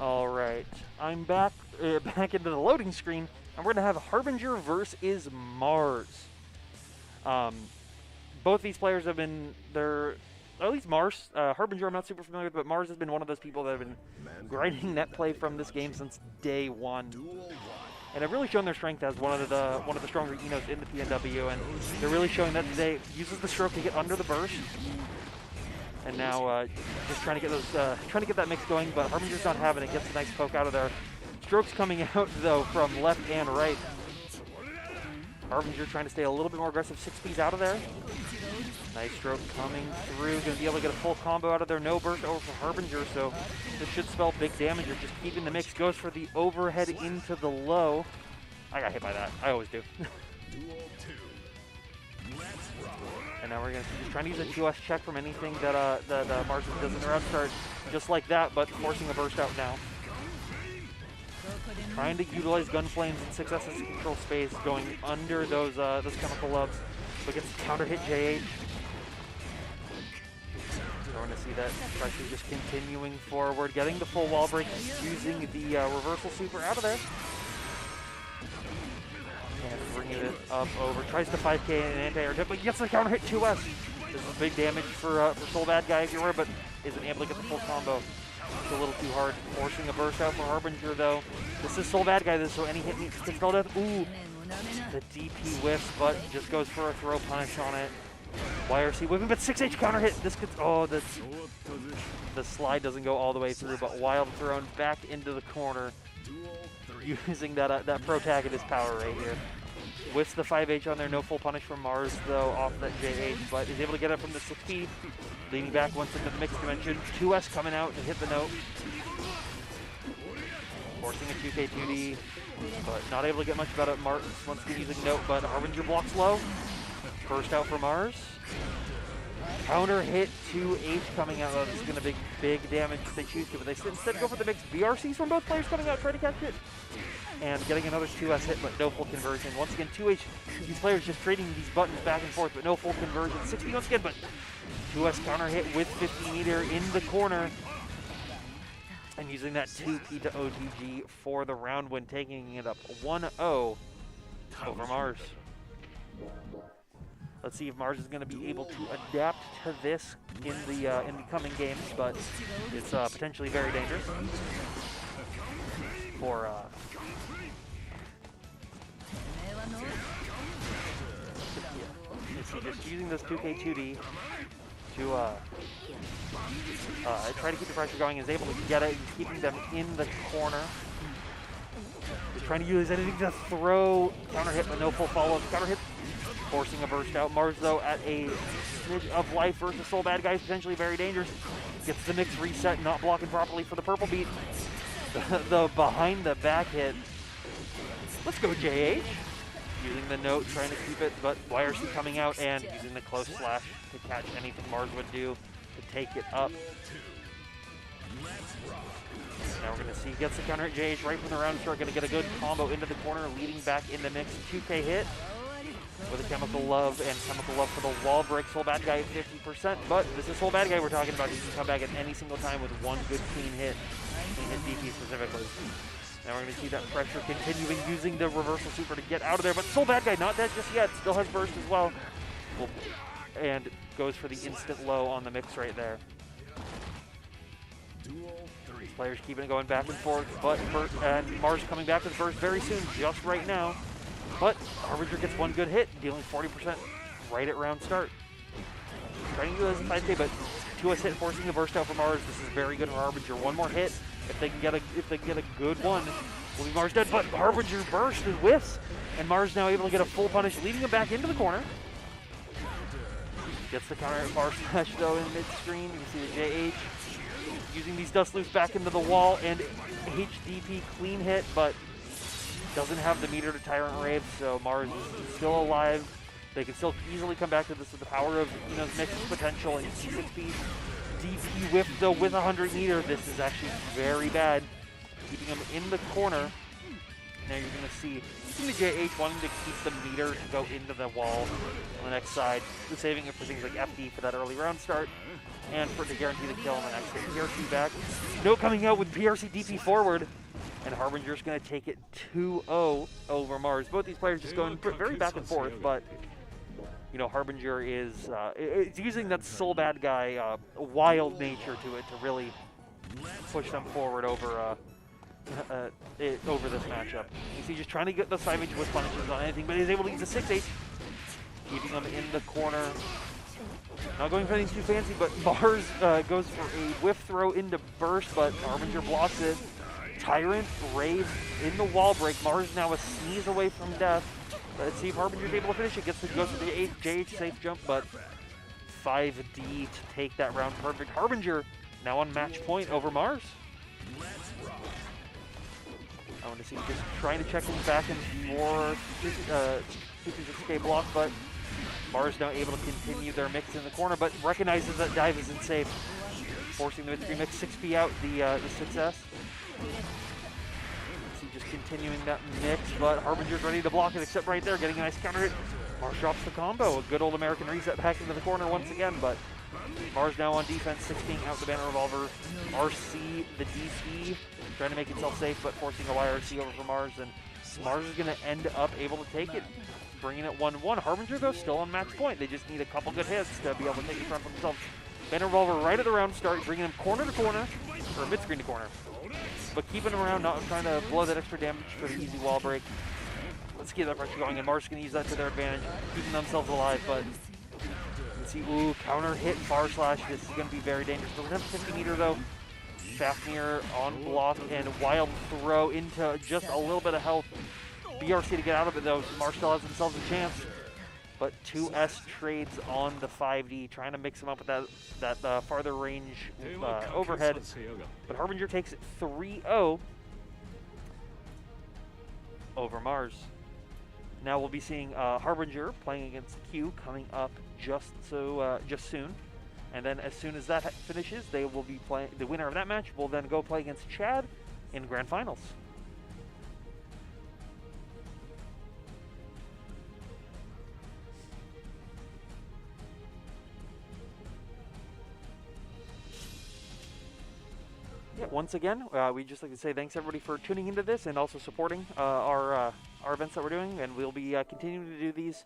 All right, I'm back back into the loading screen, and we're gonna have Harbinger versus Mars. Both these players have been at least Mars. Harbinger I'm not super familiar with, but Mars has been one of those people that have been grinding net play from this game since day one, and have really shown their strength as one of the stronger Enos in the PNW, and they're really showing that today. Uses the stroke to get under the burst. And now just trying to get that mix going, but Harbinger's not having it. Gets a nice poke out of there. Strokes coming out though from left and right. Harbinger trying to stay a little bit more aggressive. 6B's out of there. Nice stroke coming through. Gonna be able to get a full combo out of there. No burst over for Harbinger, so this should spell big damage or just keeping the mix. Goes for the overhead into the low. I got hit by that. I always do. And now we're going to see just trying to use a 2S check from anything that Mars does in the round start, just like that, but forcing a burst out now. Trying to utilize gun flames and 6S as control space, going under those chemical loves, but gets counter hit JH. So we're going to see that pressure just continuing forward, getting the full wall break, using the reversal super out of there. And bringing it up over. Tries to 5K and anti-air tip, but gets the counter hit 2S. This is big damage for Soul Bad Guy everywhere, but isn't able to get the full combo. It's a little too hard. Forcing a burst out for Harbinger, though. This is Soul Bad Guy, so any hit needs to spell death. Ooh! The DP whiffs, but just goes for a throw punish on it. YRC whipping, but 6H counter hit. This could. Oh, the slide doesn't go all the way through, but wild thrown back into the corner. Using that protagonist power right here. Whiffs the 5H on there, no full punish from Mars though off that JH, but is able to get it from the 6P. Leaning back once into the mixed dimension. 2S coming out to hit the note. Forcing a 2K 2D, but not able to get much about it. Mars once again using note, but Harbinger blocks low. First out for Mars. Counter hit 2H coming out. Oh, this is going to be big damage if they choose to, but they instead go for the mixed BRCs from both players coming out, trying to catch it. And getting another 2S hit, but no full conversion. Once again, 2H, these players just trading these buttons back and forth, but no full conversion. 6B once again, but 2S counter hit with 50 meter in the corner. And using that 2P to OTG for the round win, taking it up 1-0 over Mars. Let's see if Mars is going to be able to adapt to this in the coming games, but it's potentially very dangerous for just using this 2K 2D to try to keep the pressure going. Is able to get it and keeping them in the corner. Just trying to use anything to throw counter hit, but no full follow. Counter hit. Forcing a burst out. Mars, though, at a smidge of life versus Soul Bad Guy, potentially very dangerous. Gets the mix reset, not blocking properly for the purple beat. The behind the back hit. Let's go, JH. Using the note, trying to keep it, but YRC coming out and using the close slash to catch anything Mars would do to take it up. Now we're going to see, gets the counter at JH right from the round start. Going to get a good combo into the corner, leading back in the mix. 2K hit. With a Chemical Love and Chemical Love for the wall break. Soul Bad Guy at 50%, but this is Soul Bad Guy we're talking about. He can come back at any single time with one good clean hit DP specifically. Now we're going to see that pressure continuing, using the reversal super to get out of there, but Soul Bad Guy not dead just yet, still has burst as well. And goes for the instant low on the mix right there. These players keeping it going back and forth, but and Mars coming back with burst very soon, just right now. But Harbinger gets one good hit, dealing 40% right at round start. Trying to utilize the 5K, but 2S hit, forcing the burst out for Mars. This is very good for Harbinger. One more hit, if they can get a good one, will be Mars dead. But Harbinger burst and whiffs, and Mars now able to get a full punish, leading him back into the corner. Gets the counter at bar slash though in mid-screen. You can see the JH using these dust loops back into the wall, and HDP clean hit, but doesn't have the meter to Tyrant Rave, so Mars is still alive. They can still easily come back to this with the power of, you know, mixed potential and C6P. DP whiff though with 100 meter. This is actually very bad, keeping him in the corner. Now you're going to see the JH wanting to keep the meter to go into the wall on the next side, saving it for things like FD for that early round start. and for to guarantee the kill on the next hit. PRC back. No coming out with PRC DP forward. And Harbinger's going to take it 2-0 over Mars. Both these players just going very back and forth, but you know, Harbinger is it's using that soul bad guy wild nature to it to really push them forward over over this matchup. You see, just trying to get the 5H with punishes on anything, but he's able to use a 6H, keeping them in the corner. Not going for anything too fancy, but Mars goes for a whiff throw into burst, but Harbinger blocks it. Tyrant, Rave in the wall break. Mars now a sneeze away from death. Let's see if Harbinger's able to finish it. Goes for the JH safe jump, but 5D to take that round perfect. Harbinger now on match point over Mars. I want to see just trying to check him back in for Suzu's escape block, but Mars now able to continue their mix in the corner, but recognizes that dive isn't safe, forcing the mid-screen mix 6P out the success. See, just continuing that mix, but Harbinger's ready to block it, except right there, getting a nice counter hit. Mars drops the combo. A good old American reset back into the corner once again, but Mars now on defense, 16 out the banner revolver. RC, the DP, trying to make itself safe, but forcing a YRC over for Mars, and Mars is going to end up able to take it, bringing it 1-1. Harbinger, though, still on match point. They just need a couple good hits to be able to take it from themselves. Banner revolver right at the round start, bringing him corner to corner, or mid-screen to corner. But keeping him around, not trying to blow that extra damage for the easy wall break. Let's get that pressure going, and Mars is going to use that to their advantage, keeping themselves alive, but let's see, ooh, counter hit, far slash. This is going to be very dangerous. We're going to have 50 meter, though. Fafnir on block, and wild throw into just a little bit of health. BRC to get out of it, though. Mars still has themselves a chance. But 2S trades on the 5D, trying to mix him up with that farther range overhead. But Harbinger takes it 3-0 over Mars. Now we'll be seeing Harbinger playing against Q coming up just soon. And then as soon as that finishes, they will be playing. The winner of that match will then go play against Chad in Grand Finals. Yeah, once again, we'd just like to say thanks everybody for tuning into this and also supporting our events that we're doing, and we'll be continuing to do these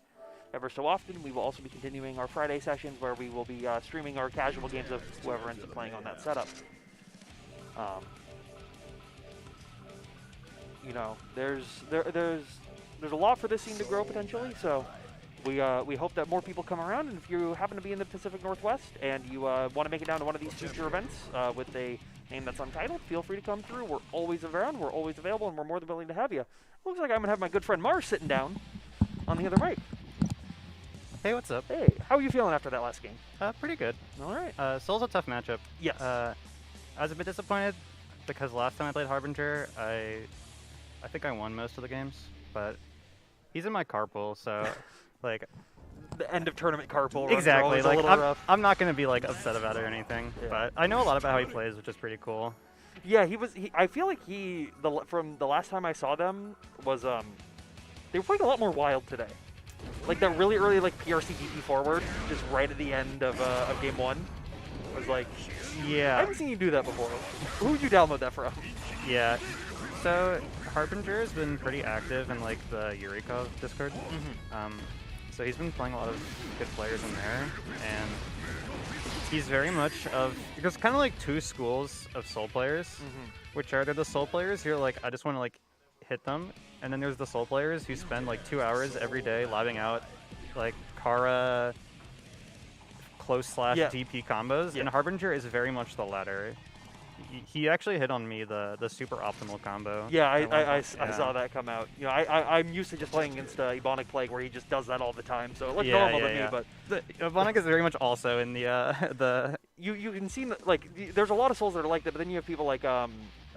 ever so often. We will also be continuing our Friday sessions where we will be streaming our casual games of whoever ends up playing on that setup. You know, there's a lot for this scene to grow potentially, so we hope that more people come around. And if you happen to be in the Pacific Northwest and you want to make it down to one of these future events with a name that's untitled, feel free to come through. We're always around, we're always available, and we're more than willing to have you. Looks like I'm gonna have my good friend Mars sitting down on the other mic. Hey, what's up? Hey, how are you feeling after that last game? Pretty good. All right. Soul's a tough matchup. Yes. I was a bit disappointed because last time I played Harbinger, I think I won most of the games, but he's in my carpool, so like the end of tournament carpool. Exactly. Like I'm not gonna be like upset about it or anything, but I know a lot about how he plays, which is pretty cool. Yeah, I feel like from the last time I saw them was they were playing a lot more wild today. Like that really early like PRC DP forward, just right at the end of game one. I was like, yeah. I haven't seen you do that before. Who would you download that from? Yeah. So Harbinger has been pretty active in like the Eureka Discord. So he's been playing a lot of good players in there, and he's very much there's kind of like two schools of Soul players, which are the Soul players who are like, I just want to like hit them, and then there's the Soul players who spend like 2 hours every day lobbing out like Kara close slash DP combos, and Harbinger is very much the latter. He actually hit on me the super optimal combo. Yeah, I saw that come out. You know, I'm used to just playing against Ebonic Plague where he just does that all the time, so it looks normal to me. But Ebonic is very much also in the you can see like there's a lot of souls that are like that, but then you have people like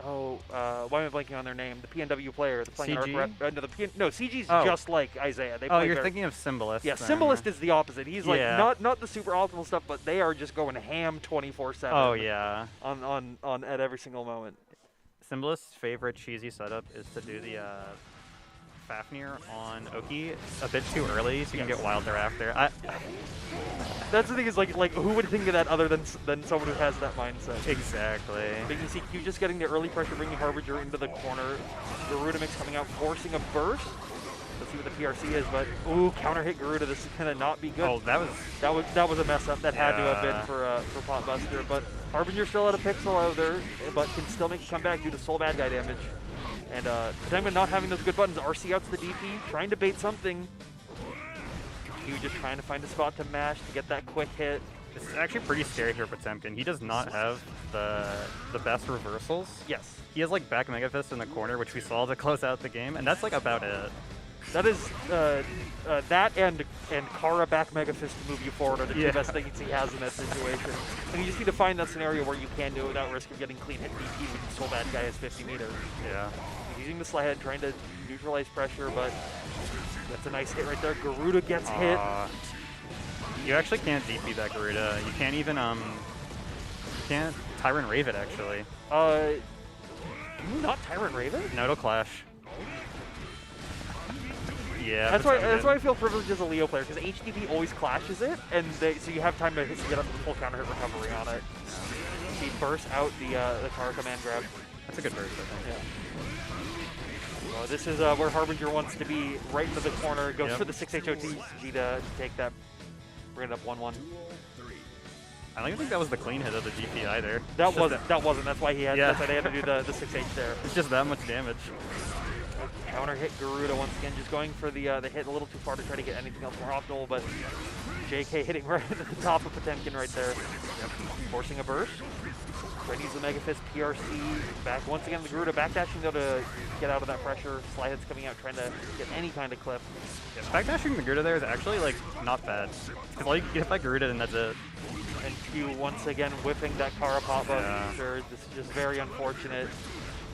why am I blanking on their name? The PNW player that's playing CG? No, CG's just like Isaiah. You're thinking of Symbolist. Yeah, Symbolist is the opposite. He's like not the super optimal stuff, but they are just going ham 24/7. Oh yeah. On at every single moment. Symbolist's favorite cheesy setup is to do the Fafnir on Oki a bit too early so you can get wild thereafter. That's the thing is like who would think of that other than someone who has that mindset? Exactly. But you can see Q just getting the early pressure, bringing Harbinger into the corner. Garuda mix coming out, forcing a burst. Let's see what the PRC is, but ooh, counter hit Garuda. This is gonna not be good. Oh, that was a mess up. That had to have been for Potbuster. But Harbinger still at a pixel out there, but can still make a comeback due to soul bad guy damage. And Potemkin not having those good buttons. RC out to the DP, trying to bait something. Q just trying to find a spot to mash to get that quick hit. This is actually pretty scary for Potemkin. He does not have the best reversals. Yes. He has like back Mega Fist in the corner, which we saw to close out the game, and that's like about it. That is that and Kara back Mega Fist to move you forward are the two best things he has in that situation. And you just need to find that scenario where you can do it without risk of getting clean hit DP when the soul bad guy is 50 meters. Yeah. He's using the slide head, trying to neutralize pressure, but that's a nice hit right there. Garuda gets hit. You actually can't DP that Garuda. You can't even you can't Tyrant Rave it actually. Can you not Tyrant Rave it? No, it'll clash. Yeah, that's why I feel privileged as a Leo player, because HDP always clashes it, and so you have time to get up to the full counter hit recovery on it. He bursts out the Kara command grab. That's a good burst, I think. Yeah. So this is where Harbinger wants to be, right into the corner. Goes for the 6HOTG to take that, bring it up 1-1. I don't even think that was the clean hit of the DP either. That wasn't. That's why he had. That's why they had to do the 6H there. It's just that much damage. Counter hit Garuda once again, just going for the hit a little too far to try to get anything else more optimal, but JK hitting right at the top of Potemkin right there. Forcing a burst. Trying to use the Mega Fist PRC back. Once again, the Garuda backdashing though to get out of that pressure. Slide hits coming out, trying to get any kind of clip. Yeah, backdashing the Garuda there is actually like not bad. Because all you get by Garuda and that's it. And Q once again whipping that Kara pop up. Sure, this is just very unfortunate.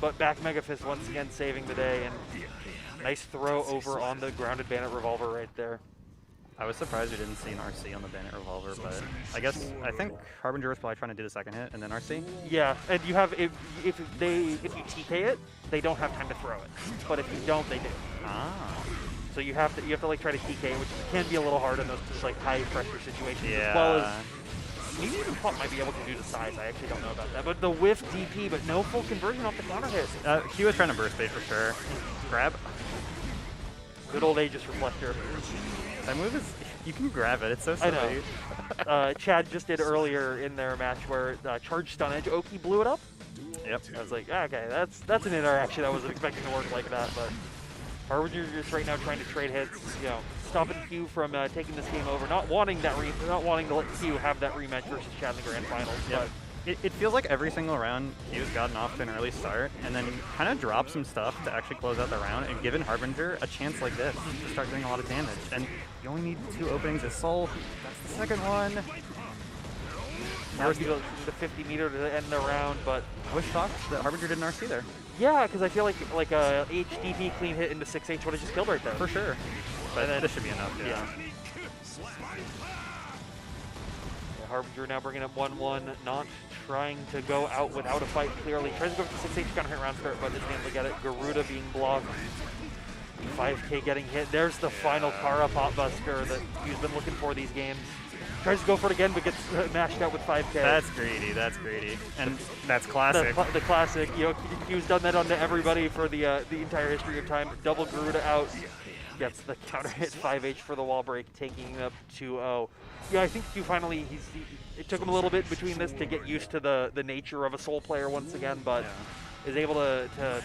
But back Mega Fist once again saving the day, and nice throw over on the grounded Bandit Revolver right there. I was surprised we didn't see an RC on the Bandit Revolver, but I think Harbinger was probably trying to do the second hit and then RC. Yeah, and you have if you TK it, they don't have time to throw it. But if you don't, they do. So you have to like try to TK, which can be a little hard in those just like high pressure situations, as well as maybe even Pop might be able to do the size. I actually don't know about that. But the whiff DP, but no full conversion off the counter hit. Q was trying to burst bait for sure. Grab. Good old Aegis Reflector. That move is, you can grab it. It's so silly. I know. Chad just did earlier in their match where charge stun edge Oki blew it up. Yep. I was like, okay, that's an interaction I wasn't expecting to work like that. But Harbinger just right now trying to trade hits, stopping Q from taking this game over, not wanting to let Q have that rematch versus Chad in the grand finals. Yep. But it feels like every single round Q's gotten off to an early start and then kind of dropped some stuff to actually close out the round and given Harbinger a chance like this to start doing a lot of damage. And you only need 2 openings of Soul. That's the second one. Now the 50 meter to end the round, but I was shocked that Harbinger didn't RC there. Yeah, because I feel like a HDP clean hit into 6H would have just killed right there. For sure. But then, this should be enough, yeah. Harbinger now bringing up 1-1, not trying to go out without a fight clearly. Tries to go for the 6H counter hit round start, but isn't able to get it. Garuda being blocked. 5K getting hit. There's the final Kara pop buster that he's been looking for these games. Tries to go for it again, but gets mashed out with 5K. That's greedy, that's greedy. And that's classic. The classic. Q's done that onto everybody for the entire history of time. Double Garuda out. Gets the counter hit 5H for the wall break, taking him up 2-0. Yeah, I think Q finally, it took him a little bit between this to get used to the nature of a Soul player once again, but is able to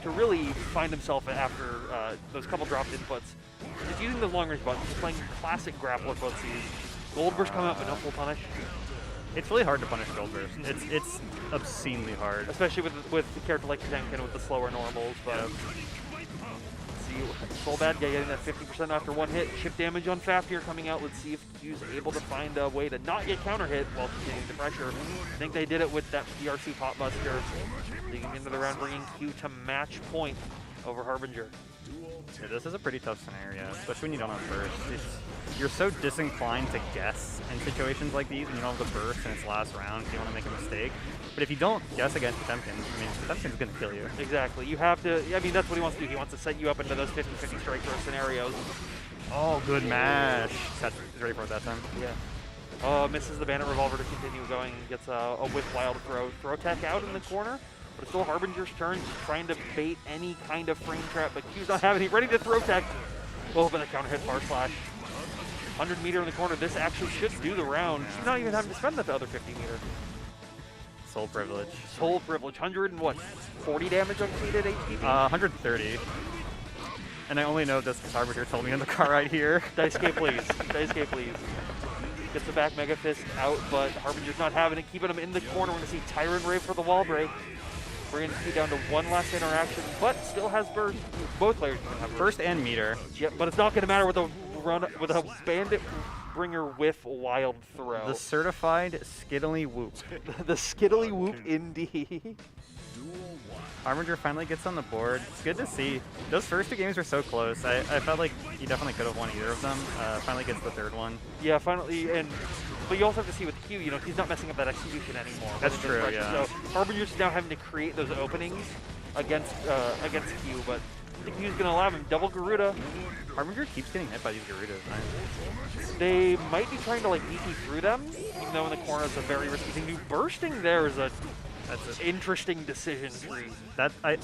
really find himself after those couple dropped inputs. Just using those long range buttons, just playing classic grappler footsies. Gold Burst come out, but no full punish. It's really hard to punish Gold Burst. It's obscenely hard. Especially with a character like Potemkin with the slower normals, but... Soul Bad Guy getting that 50% after one hit. Chip damage on Fafnir coming out. Let's see if Q's able to find a way to not get counter hit while continuing the pressure. I think they did it with that PRC Pop Buster. Digging into the round, bringing Q to match point over Harbinger. Yeah, this is a pretty tough scenario, especially when you don't have burst. You're so disinclined to guess in situations like these, and you don't have the burst in its last round if you want to make a mistake. But if you don't guess against Potemkin, I mean, Potemkin's going to kill you. Exactly. You have to, I mean, that's what he wants to do. He wants to set you up into those 50-50 strike throw scenarios. Oh, good mash. That's ready for it that time. Yeah. Misses the Bandit Revolver to continue going and gets a whip wild throw. Throw tech out in the corner, but it's still Harbinger's turn. He's trying to bait any kind of frame trap, but Q's not having it. Ready to throw tech. Oh, but the counter hit far slash. 100 meter in the corner. This actually should do the round. He's not even having to spend the other 50 meter. Soul privilege. Soul privilege. 100 and what? 40 damage on completed HPP? 130. And I only know this because Harbinger told me in the car right here. Dice K, please. Dice K, please. Gets the back Mega Fist out, but Harbinger's not having it, keeping him in the corner. We're going to see Tyrant Rave for the wall break. Bringing Q down to one last interaction, but still has burst. Both players can have burst and meter. Yep, but it's not going to matter with a Bandit Bringer whiff wild throw. The certified Skiddly Whoop. The Skiddly Whoop indeed. Harbinger finally gets on the board. It's good to see. Those first two games were so close. I felt like he definitely could have won either of them. Finally gets the third one. Yeah, finally. But you also have to see with Q, you know, he's not messing up that execution anymore. That's true, yeah. So Harbinger's now having to create those openings against Q, but I think Q's going to allow him. Double Garuda. Harbinger keeps getting hit by these Garudas, right? They might be trying to like DP through them, even though in the corner it's a very risky thing. Bursting there is that's an interesting decision tree. That I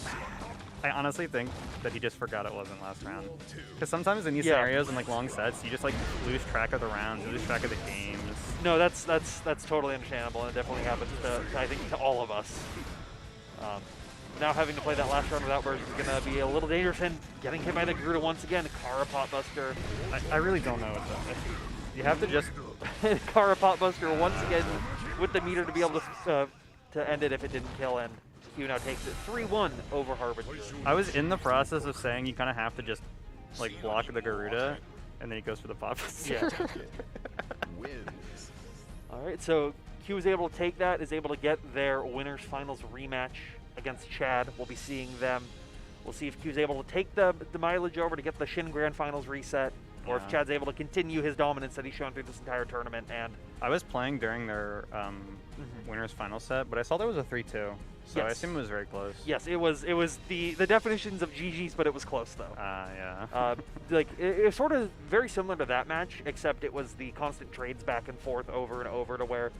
honestly think that he just forgot it wasn't last round. Because sometimes in these scenarios and like long sets, you just like lose track of the rounds, you lose track of the games. No, that's totally understandable, and it definitely happens to I think to all of us. Now having to play that last round without burst is going to be a little dangerous, and getting hit by the Garuda once again, Kara Pot Buster. I really don't know what that is. You have to just Kara Pot Buster once again with the meter to be able to end it if it didn't kill, and Q now takes it 3-1 over Harbinger. I was in the process of saying you kind of have to just like block the Garuda, and then he goes for the Pot Buster. Yeah. All right, so Q is able to take that, is able to get their winners finals rematch against Chad. We'll be seeing them. We'll see if Q's able to take the mileage over to get the Shin Grand Finals reset, or if Chad's able to continue his dominance that he's shown through this entire tournament. And I was playing during their winners final set, but I saw there was a 3-2, so I assume it was very close. Yes, it was the definitions of GG's, but it was close though. Yeah. Like it was sort of very similar to that match, except it was the constant trades back and forth over and over to where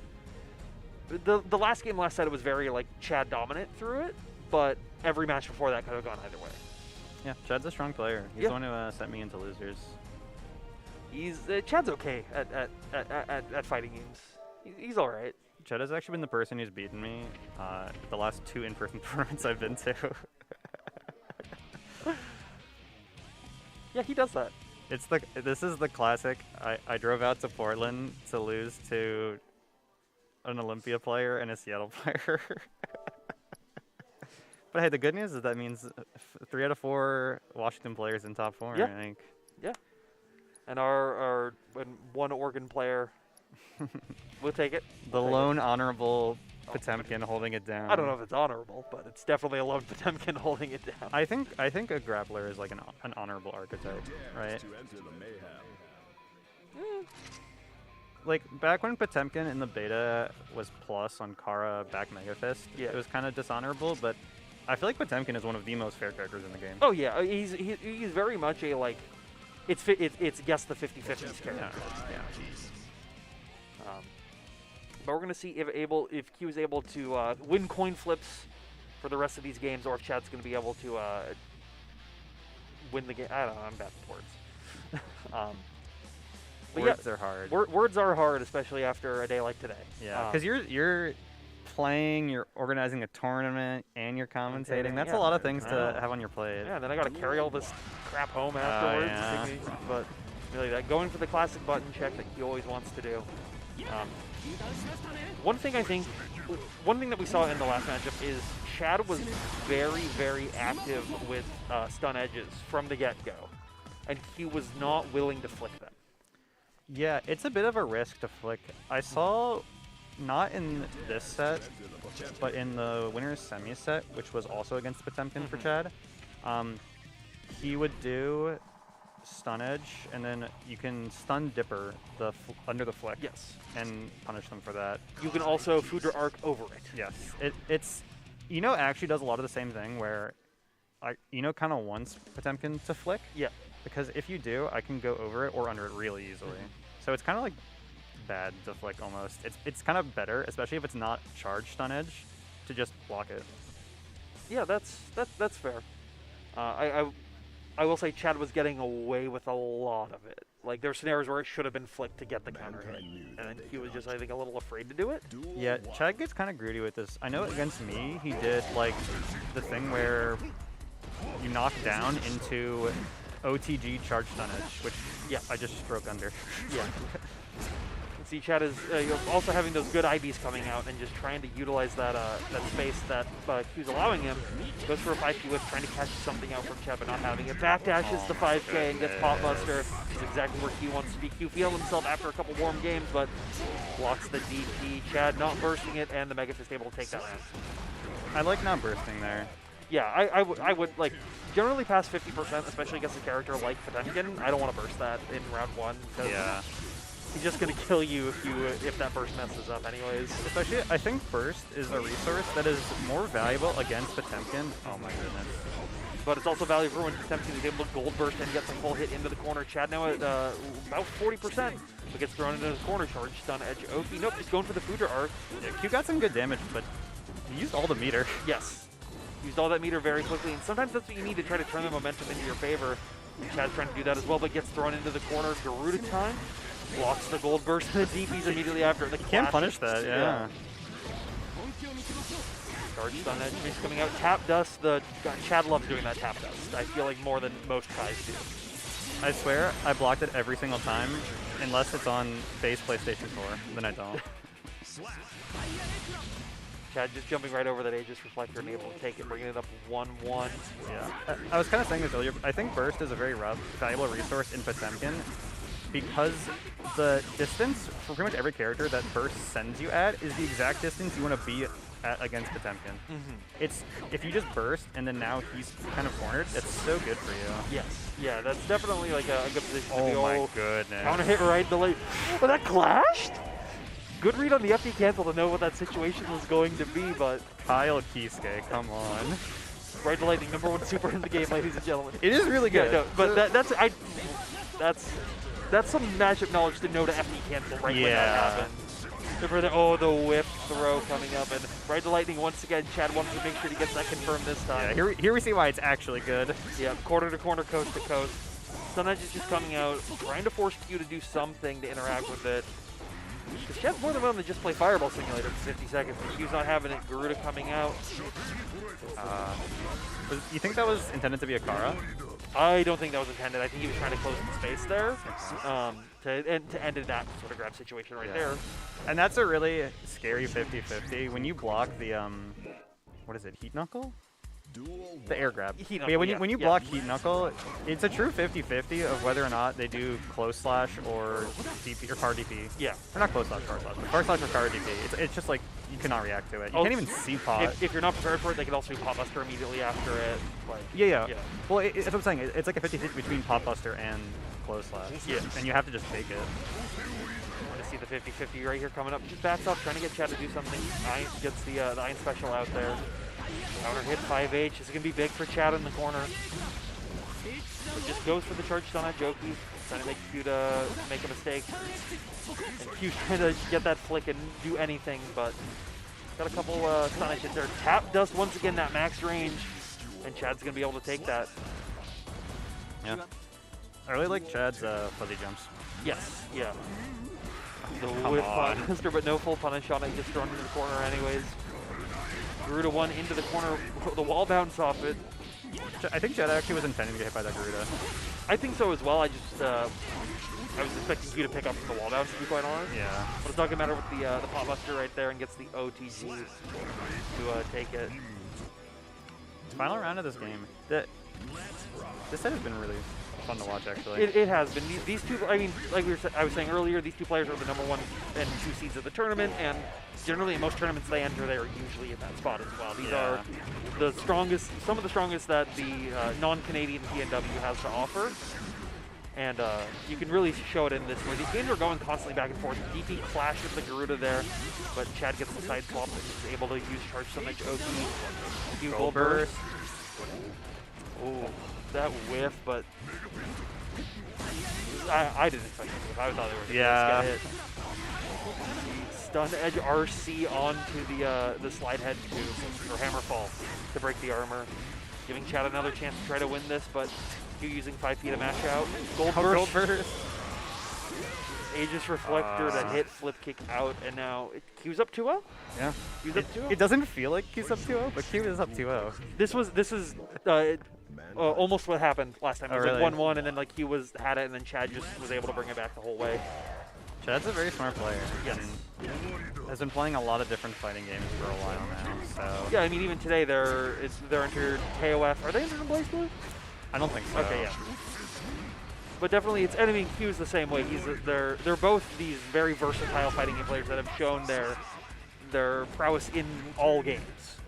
the last game last set it was very like Chad dominant through it, but every match before that could have gone either way. Yeah, Chad's a strong player. He's the one who sent me into losers. Chad's okay at fighting games. He's all right. Chad has actually been the person who's beaten me the last 2 in-person tournaments I've been to. Yeah, he does that. This is the classic. I drove out to Portland to lose to an Olympia player and a Seattle player. But hey, the good news is that means 3 out of 4 Washington players in top 4. Yeah. I think. Yeah. And our one Oregon player, we'll take it. The lone honorable Potemkin holding it down. I don't know if it's honorable, but it's definitely a lone Potemkin holding it down. I think a grappler is like an honorable archetype, right? Like back when Potemkin in the beta was plus on Kara back Mega Fist, it was kind of dishonorable, but I feel like Potemkin is one of the most fair characters in the game. Oh yeah, he's very much a like, it's guess the 50-50s character. Yeah. But we're gonna see if Q is able to win coin flips for the rest of these games, or if Chad's gonna be able to win the game. I don't know. I'm bad with words. Words are hard. Words are hard, especially after a day like today. Yeah, because you're playing, you're organizing a tournament, and you're commentating. That's a lot of things to have on your plate. Yeah, and then I got to carry all this crap home afterwards. But really, that going for the classic button check that he always wants to do. One thing that we saw in the last matchup is Chad was very, very active with stun edges from the get-go, and he was not willing to flick them. Yeah, it's a bit of a risk to flick. I saw, not in this set, but in the winner's semi set, which was also against Potemkin for Chad, he would do stun edge, and then you can stun Dipper under the flick. Yes. And punish them for that. You can also Foudre Arc over it. Yes. It's actually does a lot of the same thing where, kind of wants Potemkin to flick. Yeah. because if you do, I can go over it or under it really easily. So it's kind of like bad to flick almost. It's kind of better, especially if it's not charged on edge, to just block it. Yeah, that's fair. I will say Chad was getting away with a lot of it. Like, there were scenarios where it should have been flicked to get the counter hit, and then he was just, I think, a little afraid to do it. Yeah, Chad gets kind of greedy with this. I know against me, he did, like, the thing where you knock down into OTG charged on edge, which, yeah, I just stroke under. Yeah. See, Chad is also having those good IBs coming out and just trying to utilize that that space that Q's allowing him. Goes for a 5Q whip, trying to catch something out from Chad, but not having it. Backdashes the 5K and gets Pop Buster. Is exactly where Q wants to be. Q feels himself after a couple warm games, but blocks the DP. Chad not bursting it, and the Mega Fist able to take that round. I like not bursting there. Yeah, I would like generally past 50%, especially against a character like Potemkin. I don't want to burst that in round 1 because he's just gonna kill you if that burst messes up anyways. Especially, I think burst is a resource that is more valuable against Potemkin. Oh my goodness. But it's also valuable when Potemkin is able to gold burst and get the full hit into the corner. Chad now at about 40%, but gets thrown into the corner charge. Stun edge. Oki, nope, he's going for the Future Arc. Yeah, Q got some good damage, but he used all the meter. Yes. Used all that meter very quickly, and sometimes that's what you need to try to turn the momentum into your favor. And Chad's trying to do that as well, but gets thrown into the corner. Garuda time. Blocks the gold burst and the DPs immediately after. The can't punish that, yeah. Charge stun edge is coming out. Tap dust. Chad loves doing that tap dust. I feel like more than most tries do. I swear I blocked it every single time, unless it's on base PlayStation 4. Then I don't. Chad just jumping right over that Aegis Reflector and able to take it, bringing it up 1-1. Yeah. I was kind of saying this earlier, but I think burst is a very valuable resource in Potemkin, because the distance for pretty much every character that burst sends you at is the exact distance you want to be at against Potemkin. It's if you just burst and then now he's kind of cornered, it's so good for you. Yes. Yeah, that's definitely like a good position to be. Oh my goodness. Counter hit right delayed. Oh, that clashed? Good read on the FD cancel to know what that situation was going to be, but Kyle Kisuke, come on. Right to lightning, #1 super in the game, ladies and gentlemen. It is really good. Yeah, no, but that's some matchup knowledge to know to FD cancel right when that happened. The whiff throw coming up, and right to lightning once again. Chad wants to make sure he gets that confirmed this time. Yeah, here we see why it's actually good. Yeah, corner to corner, coast to coast. Sunedge is just coming out, trying to force Q to do something to interact with it. Because Chad's more than willing to just play Fireball Simulator for 50 seconds, but Q's not having it. Garuda coming out. You think that was intended to be a Kara? I don't think that was intended. I think he was trying to close the space there to end in that sort of grab situation right there. And that's a really scary 50-50. When you block the, what is it, Heat Knuckle? The air grab. Heat Knuckle, yeah, when you block Heat Knuckle, it's a true 50-50 of whether or not they do close slash or DP or car DP. Yeah. Or not close slash, car slash, but car slash or car DP. It's just like you cannot react to it. You can't even see pot. If you're not prepared for it, they can also do Pop Buster immediately after it. Like, yeah. Well, that's what I'm saying. It's like a 50-50 between Pop Buster and close slash. Yeah. And you have to just take it. Want to see the 50-50 right here coming up. Just backs up, trying to get Chad to do something. Iron gets the Iron Special out there. Counter hit 5H. This is going to be big for Chad in the corner. It just goes for the charge stun at Joki. Trying to make Q to make a mistake. And Q's trying to get that flick and do anything, but got a couple stun hits there. Tap dust once again, that max range. And Chad's going to be able to take that. Yeah. I really like Chad's fuzzy jumps. Yes, yeah. The whiff Buster, but no full punish on it. Just thrown into the corner anyways. Garuda 1 into the corner, the wall bounce off it. I think Chad actually was intending to get hit by that Garuda. I think so as well. I just, I was expecting you to pick up the wall bounce, to be quite honest. Yeah. But it's not gonna matter with the Pop Buster right there and gets the OTG to take it. Final round of this game. This set has been really fun to watch, actually. It has been. These two, I mean, like I was saying earlier, these two players are the #1 and 2 seeds of the tournament, and generally in most tournaments they enter, they are usually in that spot as well. These are the strongest, some of the strongest that the non-Canadian PNW has to offer. And you can really show it in this where these games are going constantly back and forth. DP clash with the Garuda there, but Chad gets the side swap and is able to use charge summon Oki. Gold burst. Oh, that whiff, but I didn't expect it. I thought they were Yeah. going to get hit. Stun edge RC onto the slide head to, or hammer fall to break the armor. Giving Chad another chance to try to win this, but Q using 5P to mash out. Gold burst. Aegis Reflector to hit, flip kick out, and now Q's up 2-0? Yeah. Q's up 2-0? It doesn't feel like Q's up 2-0, but Q is up 2-0. This is almost what happened last time. It was really? like 1-1, and then like Q had it, and then Chad just was able to bring it back the whole way. Chad's a very smart player. Yes. And has been playing a lot of different fighting games for a while now, so... Yeah, I mean, even today, they're entered KOF. Are they entered in Blaze Blue? I don't think so. Okay, yeah. But definitely, it's enemy Q's the same way. They're both these very versatile fighting game players that have shown their prowess in all games.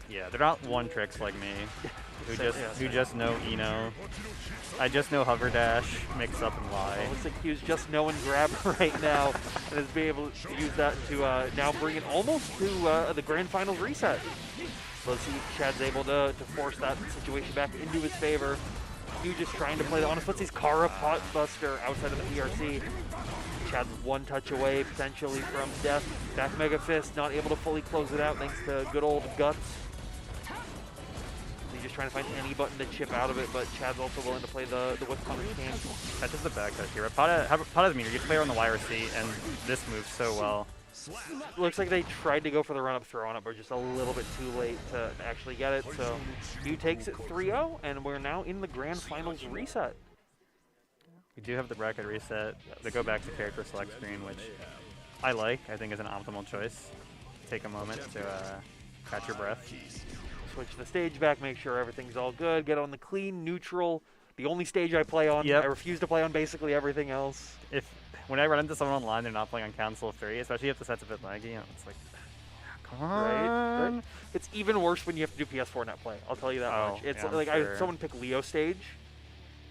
Yeah, they're not one tricks like me, who just know Eno. I just know hover dash, mix up and lie. Well, looks like Q's just know and grab right now, and is being able to use that to now bring it almost to the grand finals reset. Let's see if Chad's able to force that situation back into his favor. Q just trying to play the honest footsies. Kara pot buster outside of the PRC. Chad's one touch away potentially from death. Back Mega Fist, not able to fully close it out thanks to good old Guts. He's just trying to find any button to chip out of it, but Chad's also willing to play the whip punish game. Catches the back touch here. Pada's meter. You play her on the YRC, and this moves so well. Looks like they tried to go for the run-up throw on it, but just a little bit too late to actually get it. So Q takes it 3-0, and we're now in the grand finals reset. We do have the bracket reset. They go back to character select screen, which I like. I think is an optimal choice. Take a moment to catch your breath. Switch the stage back, make sure everything's all good. Get on the clean, neutral. The only stage I play on. Yep. I refuse to play on basically everything else. When I run into someone online, they're not playing on Council 3, especially if the set's a bit laggy, and it's like, come on. Right. It's even worse when you have to do PS4 net play. I'll tell you that much. It's yeah, like sure. I someone pick Leo stage,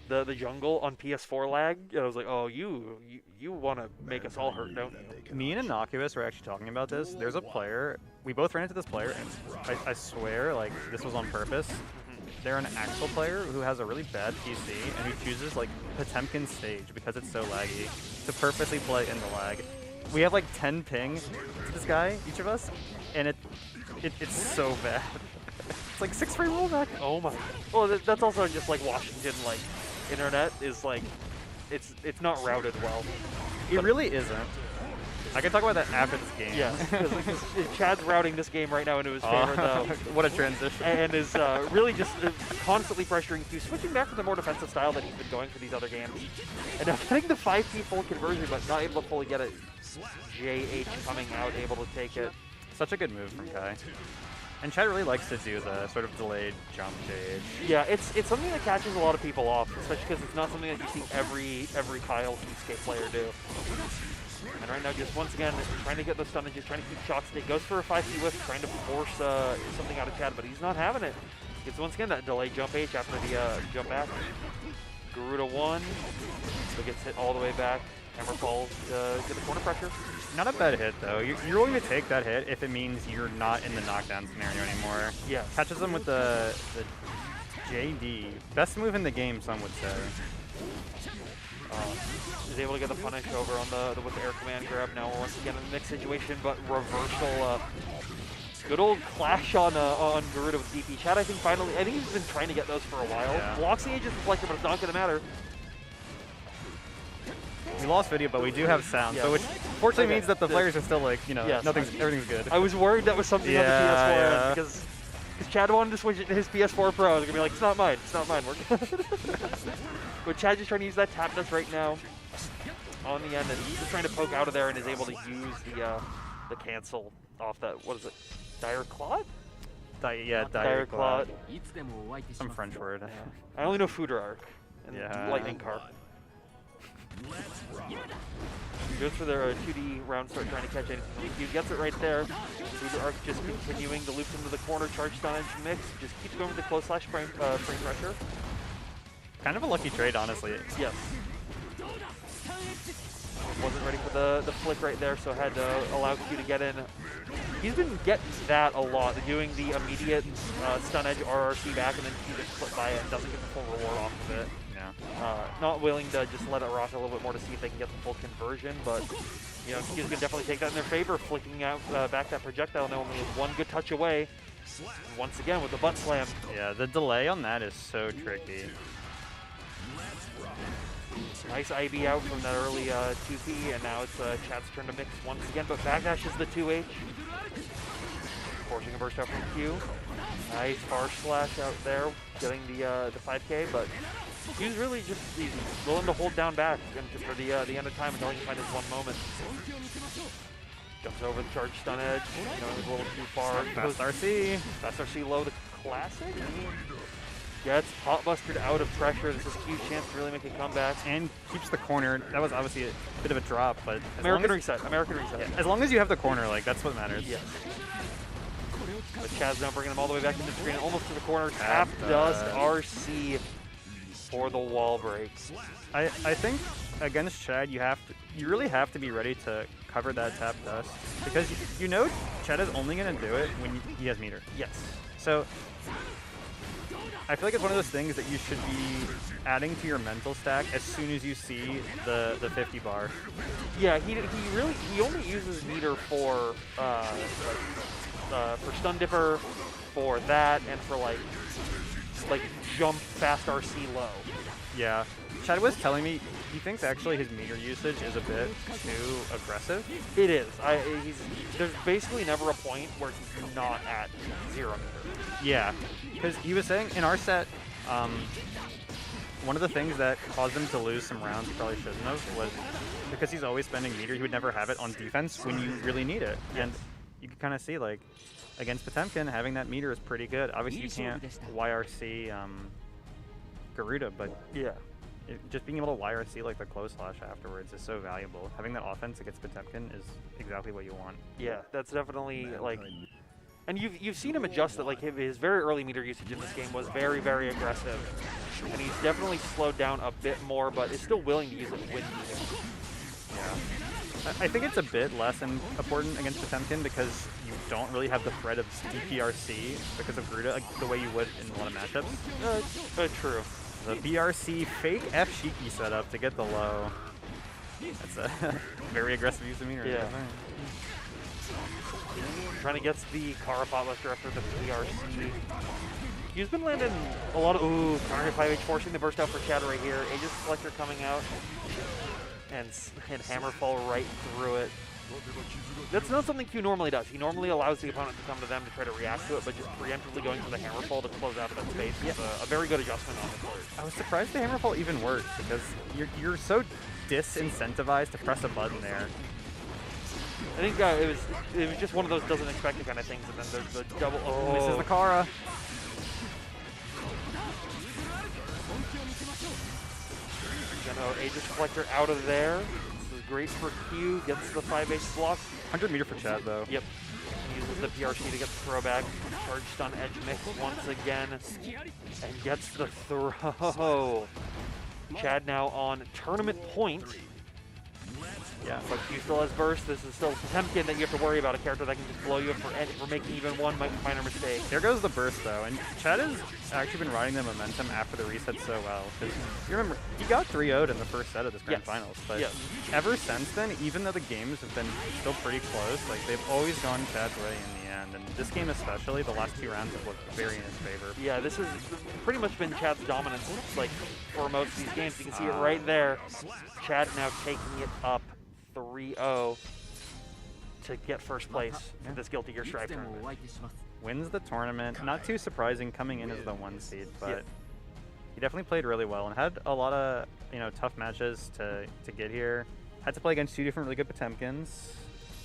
the jungle on PS4 lag, and I was like, oh, you want to make us all hurt, don't you? Me and Innocuous were actually talking about this. There's a player, we both ran into this player, and I swear, like, this was on purpose. They're an Axel player who has a really bad PC and who chooses like Potemkin stage because it's so laggy to purposely play in the lag. We have like 10 ping to this guy, each of us, and it's so bad. It's like 6 free rollback. Oh my. Well, that's also just like Washington, like internet is like it's not routed well. It really isn't. I can talk about that after this game. Yeah, because Chad's routing this game right now into his favor, though. What a transition. And is really just constantly pressuring Q, switching back to the more defensive style that he's been going for these other games. And now getting the 5P full conversion, but not able to fully get it. JH coming out, able to take it. Such a good move from Kai. And Chad really likes to do the sort of delayed jump JH. Yeah, it's something that catches a lot of people off, especially because it's not something that you see every Kyle Heatscape player do. And right now, just once again, trying to get the stun and just trying to keep shot state. Goes for a 5P whiff, trying to force something out of Chad, but he's not having it. Gets once again that delayed jump H after the jump back. Garuda 1, so gets hit all the way back. Hammer falls to get the corner pressure. Not a bad hit, though. You're willing to take that hit if it means you're not in the knockdown scenario anymore. Yeah. Catches him with the JD. Best move in the game, some would say. Is able to get the punish over on the with the air command grab. Now we're once again in the mixed situation, but reversal. Good old clash on Garuda with DP. Chad, I think he's been trying to get those for a while. Yeah. Blocks the Aegis Reflector, but it's not going to matter. We lost video, but we do have sound, Yeah. so which fortunately means that the players are still like, Yes. everything's good. I was worried that was something on the PS4 Yeah. because Chad wanted to switch it to his PS4 Pro. I was going to be like, it's not mine. We're good. But Chad just trying to use that tap dance right now on the end, and he's just trying to poke out of there and is able to use the cancel off that, what is it, Dire Claw? Dire Claw. Claw. Some French word. Yeah. I only know Foudre Arc and Yeah. Lightning Carp. Goes for their 2D round start, trying to catch anything from EQ. Gets it right there. Foudre Arc just continuing the loops into the corner. Charge stun edge mix. Just keeps going with the close slash frame pressure. Kind of a lucky trade, honestly. Yes. Wasn't ready for the flick right there, so had to allow Q to get in. He's been getting that a lot, doing the immediate stun edge RRC back, and then Q just flip by it and doesn't get the full reward off of it. Yeah. Not willing to just let it rock a little bit more to see if they can get the full conversion, but you know, Q's can definitely take that in their favor, flicking out back that projectile, and only one good touch away. Once again with the butt slam. Yeah, the delay on that is so tricky. Nice IB out from that early 2P, and now it's Chad's turn to mix once again, but backdashes the 2H. Forcing a burst out from Q. Nice far slash out there, getting the 5K, but Q's really just he's willing to hold down back for the end of time until he can find his one moment. Jumps over the charge stun edge, you know, it was a little too far. Fast RC. Fast RC low, the classic. Gets pot bustered out of pressure. This is a huge chance to really make a comeback. And keeps the corner. That was obviously a bit of a drop, but American reset. Yeah, as long as you have the corner, like that's what matters. Yes. But Chad's now bringing him all the way back into the screen, almost to the corner. Tap dust RC for the wall break. I think against Chad, you really have to be ready to cover that tap dust because you know Chad is only going to do it when he has meter. Yes. So I feel like it's one of those things that you should be adding to your mental stack as soon as you see the 50 bar. Yeah, he only uses meter for stun dipper, for that, and for like jump fast RC low. Yeah, Chad was telling me he thinks actually his meter usage is a bit too aggressive. It is. There's basically never a point where he's not at 0 meter. Yeah, because he was saying in our set, one of the things that caused him to lose some rounds he probably shouldn't have was because he's always spending meter, he would never have it on defense when you really need it. And you can kind of see, like, against Potemkin, having that meter is pretty good. Obviously, you can't YRC Garuda, but yeah, just being able to YRC like the close slash afterwards is so valuable. Having that offense against Potemkin is exactly what you want. Yeah, that's definitely like, and you've seen him adjust it. Like his very early meter usage in this game was very, very aggressive, and he's definitely slowed down a bit more, but is still willing to use it when needed. Yeah, I think it's a bit less important against Potemkin because you don't really have the threat of DPRC because of Garuda like, the way you would in a lot of matchups. True. The BRC fake F Shiki setup to get the low. That's a very aggressive use of meter. Yeah. Trying to get the Kara pot buster after the BRC. He's been landing a lot of counter 5H, forcing the burst out for Chad right here. Aegis Collector coming out and Hammerfall right through it. That's not something Q normally does. He normally allows the opponent to come to them to try to react to it, but just preemptively going for the Hammerfall to close out of that space is a very good adjustment on his part. I was surprised the Hammerfall even worked because you're so disincentivized to press a button there. I think it was just one of those doesn't expect it kind of things, and then there's the double. Oh, misses the Kara. Aegis Collector out of there. This is great for Q. Gets the 5H block. 100 meter for Chad though. Yep. Uses the PRC to get the throwback. Charge stun edge mix once again, and gets the throw. Chad now on tournament point. Yeah, but Q still has burst. This is still Potemkin that you have to worry about, a character that can just blow you up for making even one minor mistake. Here goes the burst though, and Chad has actually been riding the momentum after the reset so well. Because you remember, he got 3-0'd in the first set of this grand finals, but ever since then, even though the games have been still pretty close, like they've always gone Chad's way in the end. And this game especially, the last 2 rounds have looked very in his favor. Yeah, this has pretty much been Chad's dominance, like for most of these games. You can see it right there. Chad now taking it up 3-0 to get first place for this Guilty Gear Strive tournament. Wins the tournament. Not too surprising coming in as the 1 seed, but he definitely played really well and had a lot of tough matches to get here. Had to play against 2 different really good Potemkins.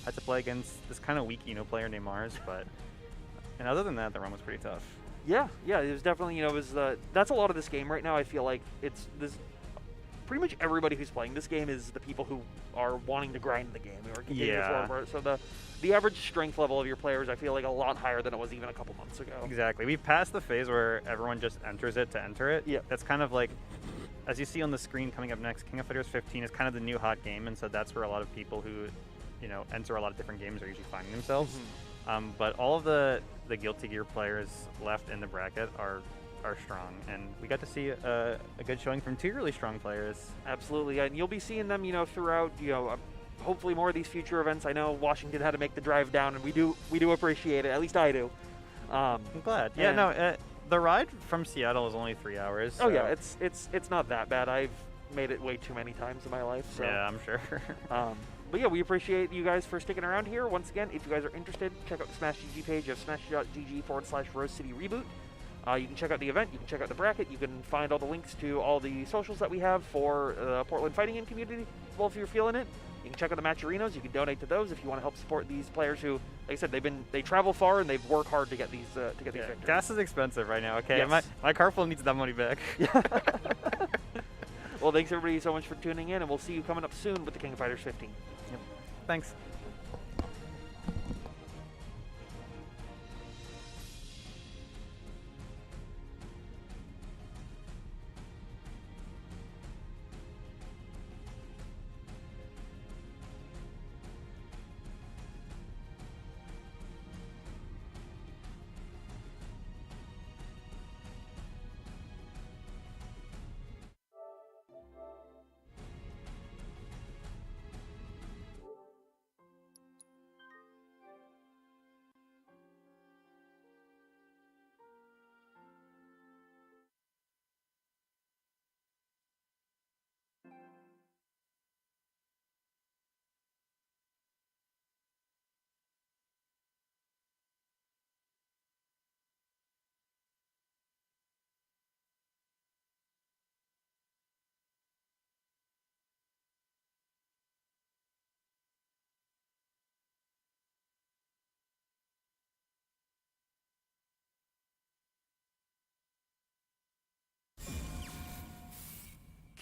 Had to play against this kind of weak player named Mars, and other than that, the run was pretty tough. Yeah, it was definitely that's a lot of this game right now. I feel like it's pretty much everybody who's playing this game is the people who are wanting to grind the game or continue forward. So the average strength level of your players, I feel like, a lot higher than it was even a couple months ago. Exactly. We've passed the phase where everyone just enters it to enter it. Yeah. That's kind of like, as you see on the screen coming up next, King of Fighters 15 is kind of the new hot game, and so that's where a lot of people who, enter a lot of different games are usually finding themselves. But all of the Guilty Gear players left in the bracket are are strong, and we got to see a good showing from two really strong players. Absolutely, and you'll be seeing them, throughout, hopefully more of these future events. I know Washington had to make the drive down, and we do appreciate it. At least I do. I'm glad. Yeah, no, the ride from Seattle is only 3 hours. Oh so. yeah, it's not that bad. I've made it way too many times in my life. So. Yeah, I'm sure. But yeah, we appreciate you guys for sticking around here. Once again, if you guys are interested, check out the Smash GG page of smash.gg/Rose City Reboot. You can check out the event, you can check out the bracket, you can find all the links to all the socials that we have for the Portland Fighting Game community. Well, if you're feeling it, you can check out the match arenas. You can donate to those if you want to help support these players who, like I said, they travel far and they've worked hard to get these victories. Gas is expensive right now. Okay, yes. my car full needs that money back. Well, thanks everybody so much for tuning in, and we'll see you coming up soon with the King of Fighters 15. Yep. Thanks.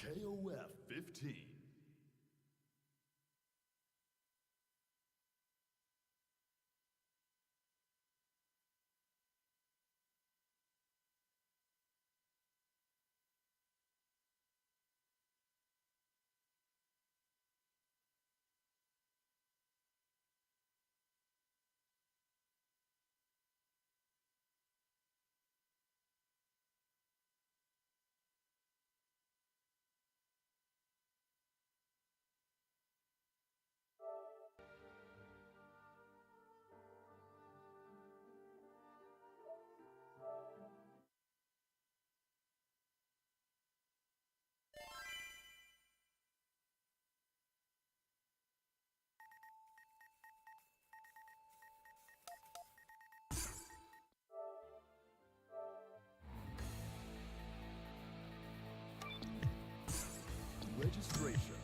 KOF 15. Registration.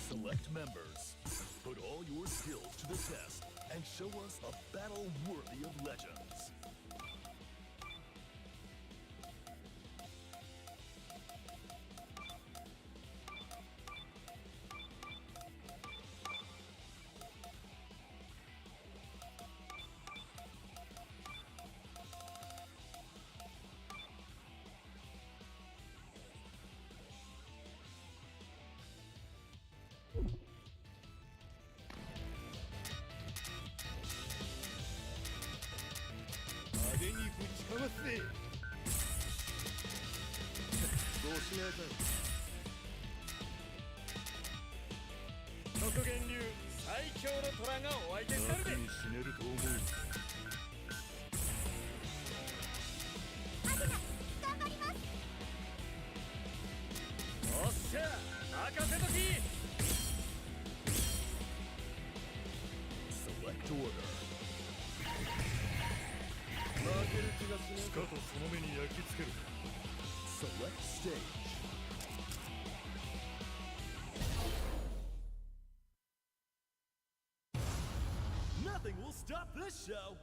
Select members. Put all your skills to the test and show us a battle worthy of legends. Select order. Select stage. Nothing will stop this show.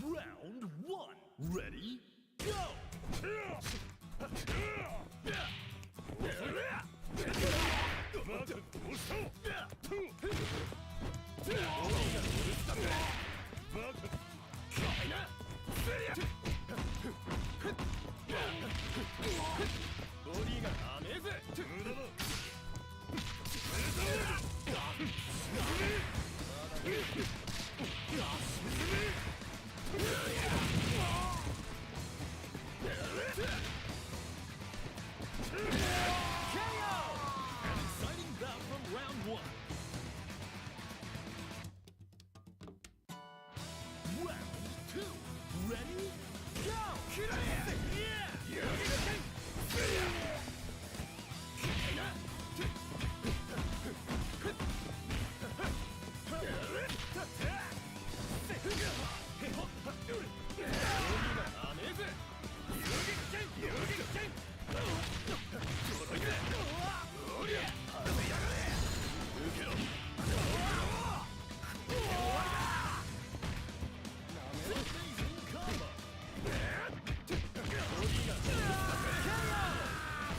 Round one. Ready? Go! Exciting bout from round 1. Round 2. Ready? Go!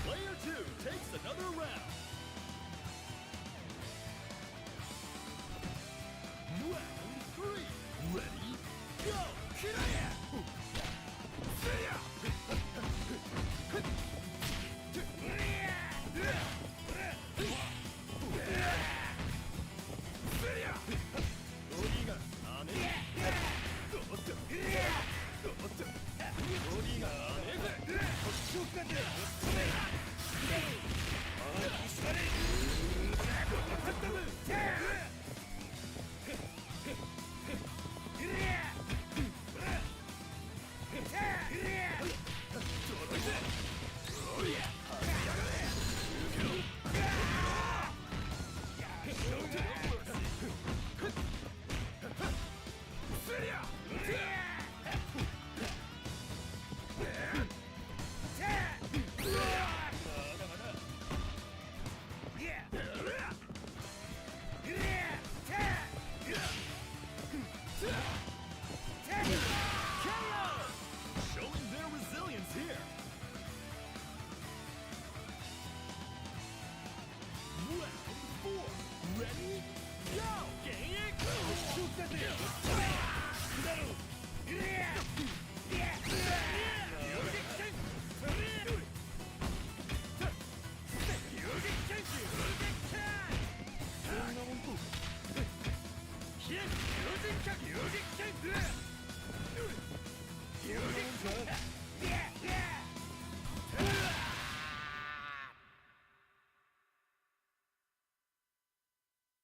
Player 2 takes another round. Round 3. Ready? Go! Showing their resilience here. Round 4. Ready? Go!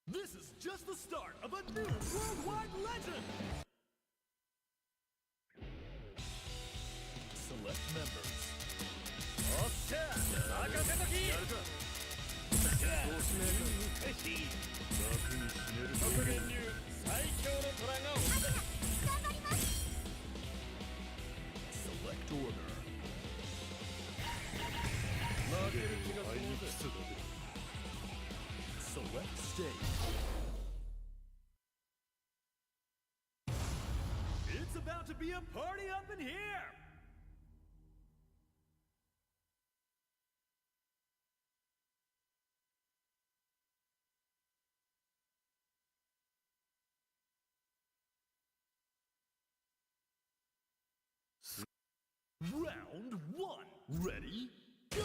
This is just the start of a new worldwide legend! Select members. Select order. Select stage. It's about to be a party up in here! Round 1. Ready? Go!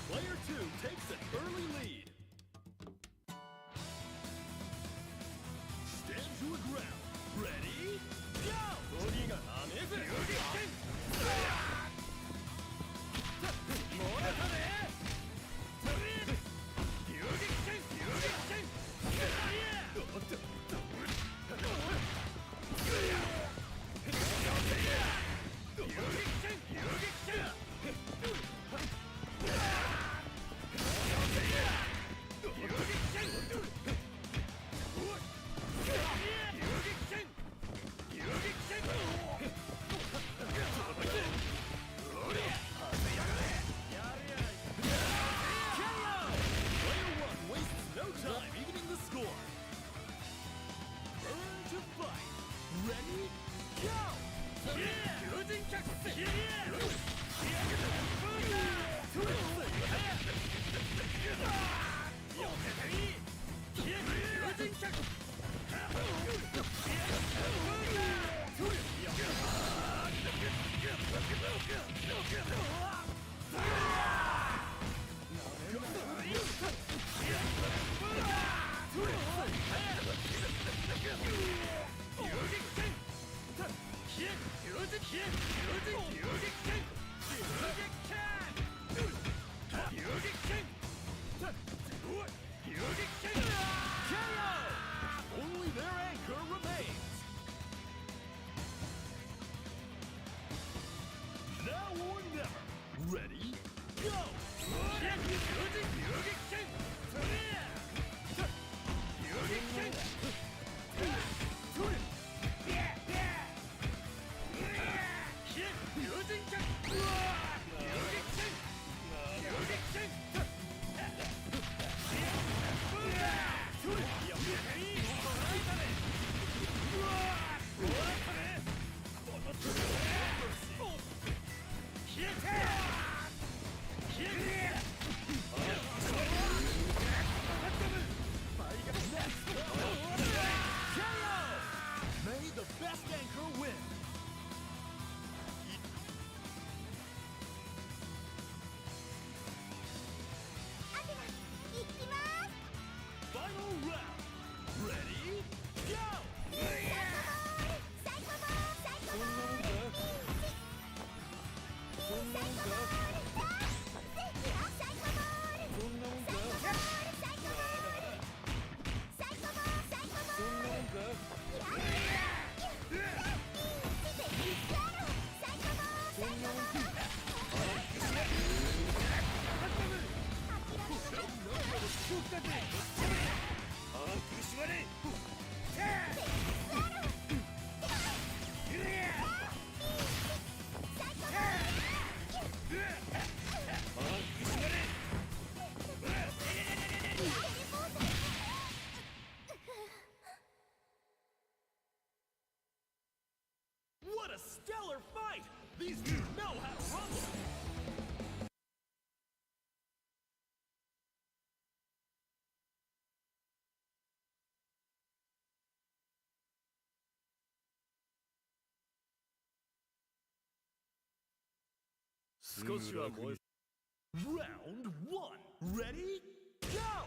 Player 2 takes an early lead. Stand your ground. Ready? Go! What a stellar fight! These two know how to rumble! Round one. Ready? Go!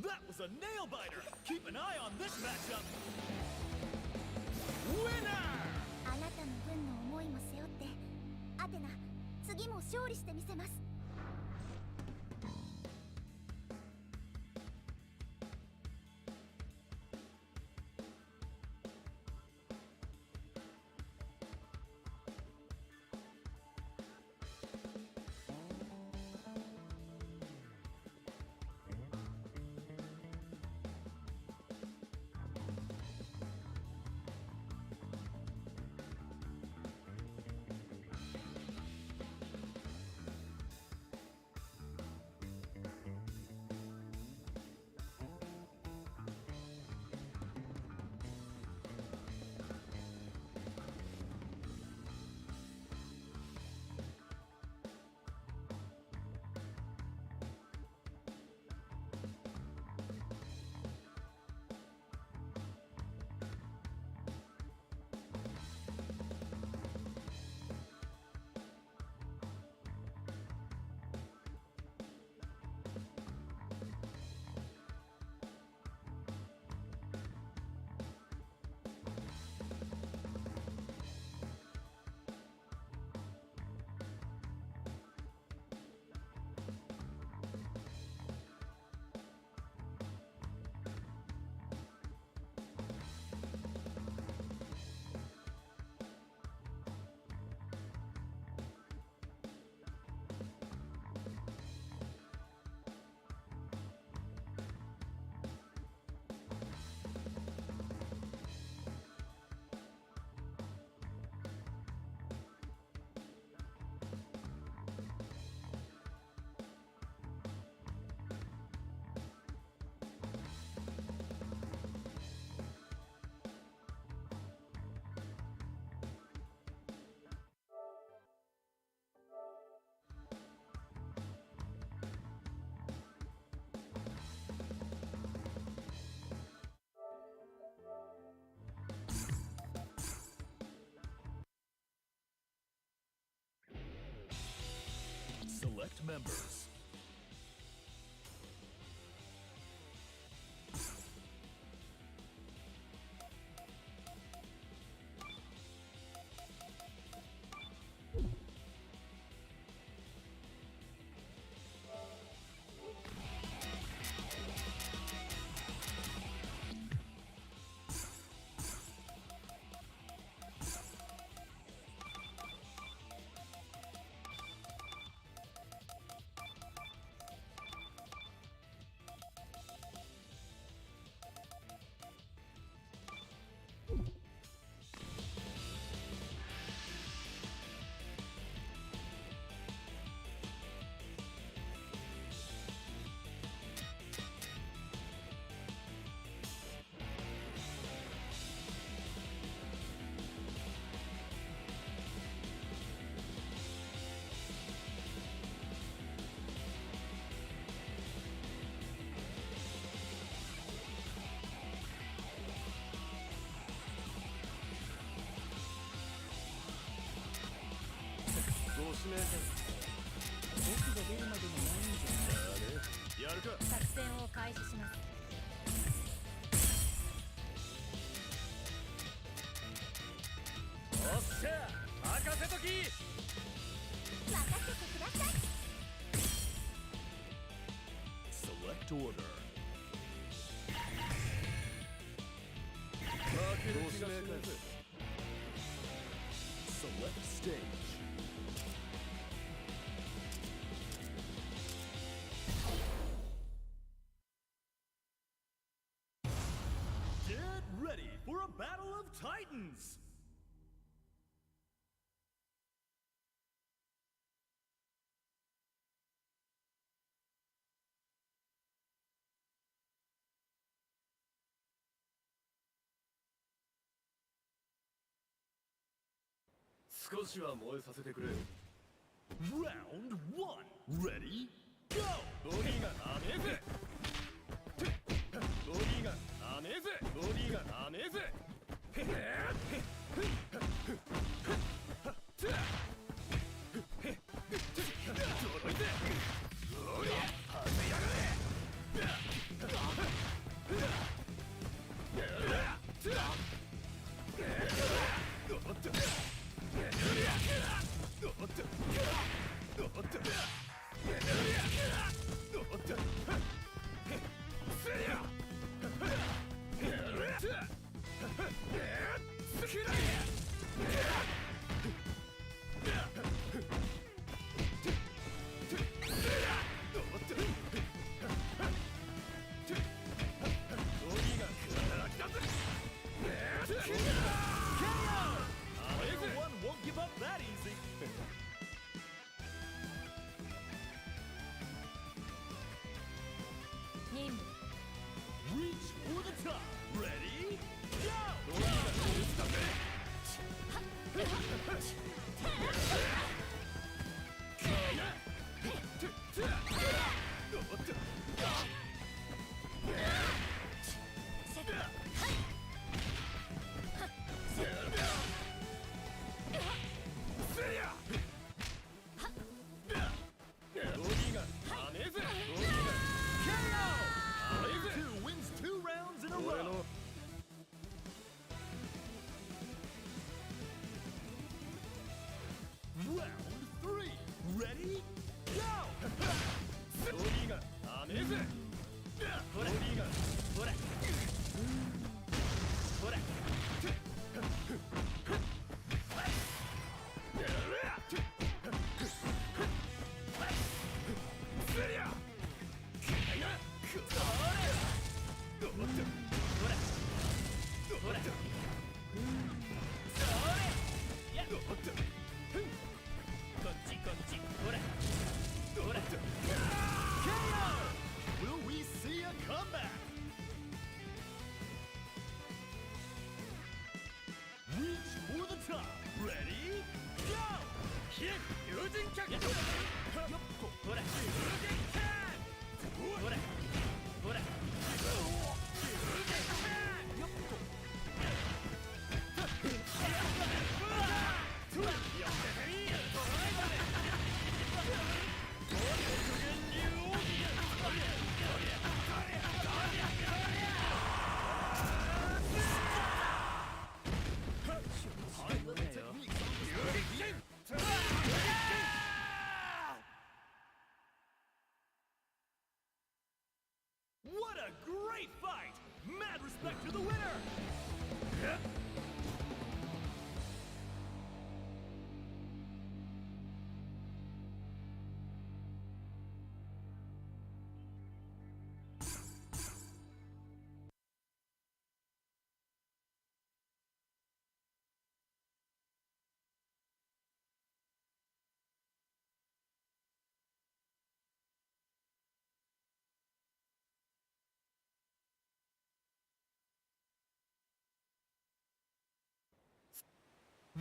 That was a nail-biter! Keep an eye on this matchup! Winner! あなたの分の思いも背負ってアテナ次も勝利してみせます。members.作戦を開始します。おっしゃ任せとき。任せてください。 Select order. 負ける気がしないぜ。 Select stage. Get ready for a battle of titans! Round 1. Ready? Go! ボディが甘えぜ。ボディが甘えぜ。ボディが甘えぜ。へへ。どいて。おりゃ。はめやがOne won't give up that easy. Reach for the top. Ready? Go! Two wins 2 rounds in a row. Round 3. Ready? Go! ボディが甘えぜ。ボディがほら。ほら。Will we see a comeback? Reach for the top. Ready? Go! 友人客。ほら。友人客。ほら。ほら。友人客。to the winner!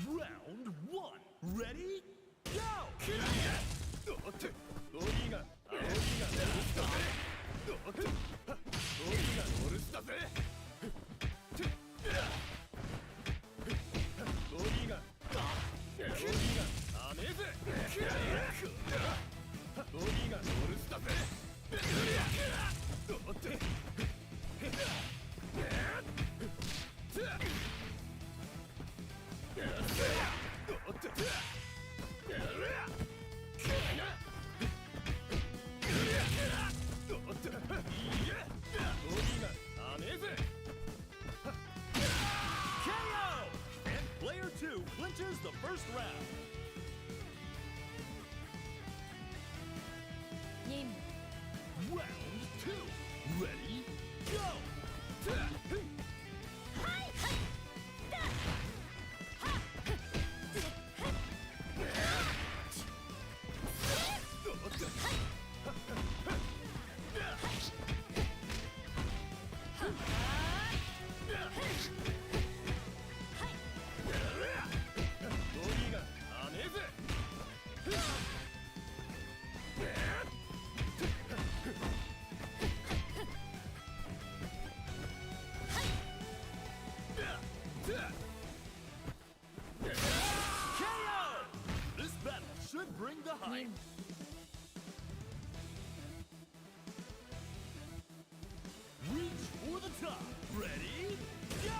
Round 1. Ready? Go! おっとオリがオリがおっとオリがオルスだぜオリが甘えぜオリがオルスだぜおっとおっとおっといやオリが甘えぜ KO! And player 2 clinches the first round. 任務 Round 2. Ready? Go! 任務 Reach for the top. Ready? Go!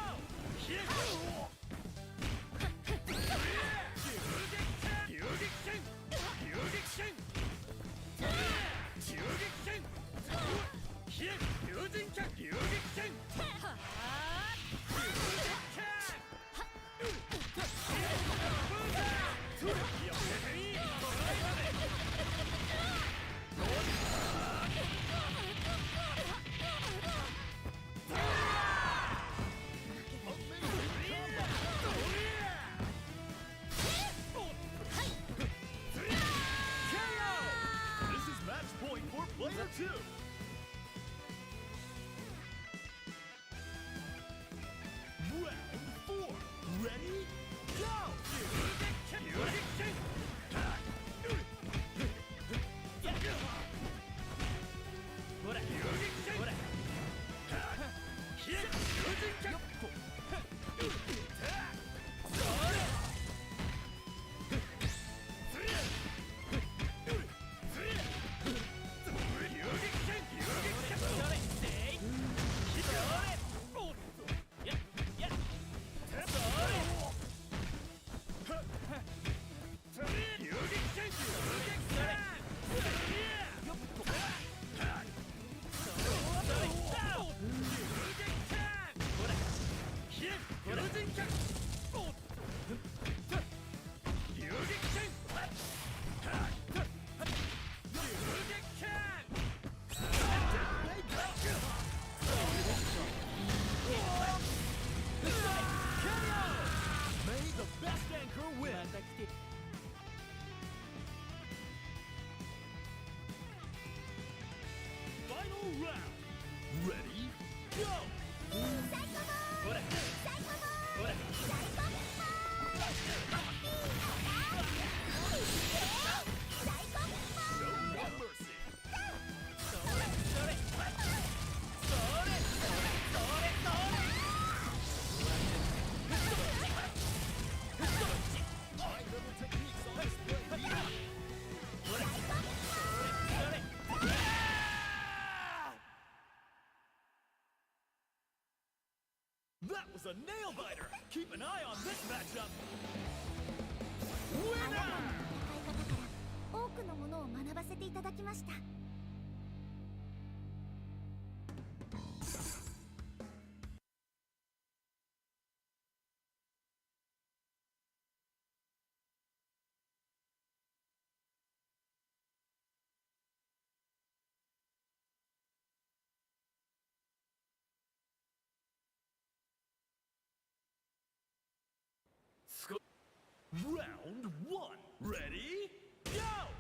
This is match point for player 2. Round 4. Ready? Go! May the best anchor win. Final round. Ready? Go! Show no mercy. High-level techniques on display here. That was a nail-biter! Keep an eye on this matchup! あなたの Winner! 戦い方から多くのものを学ばせていただきました。Round 1. Ready? Go!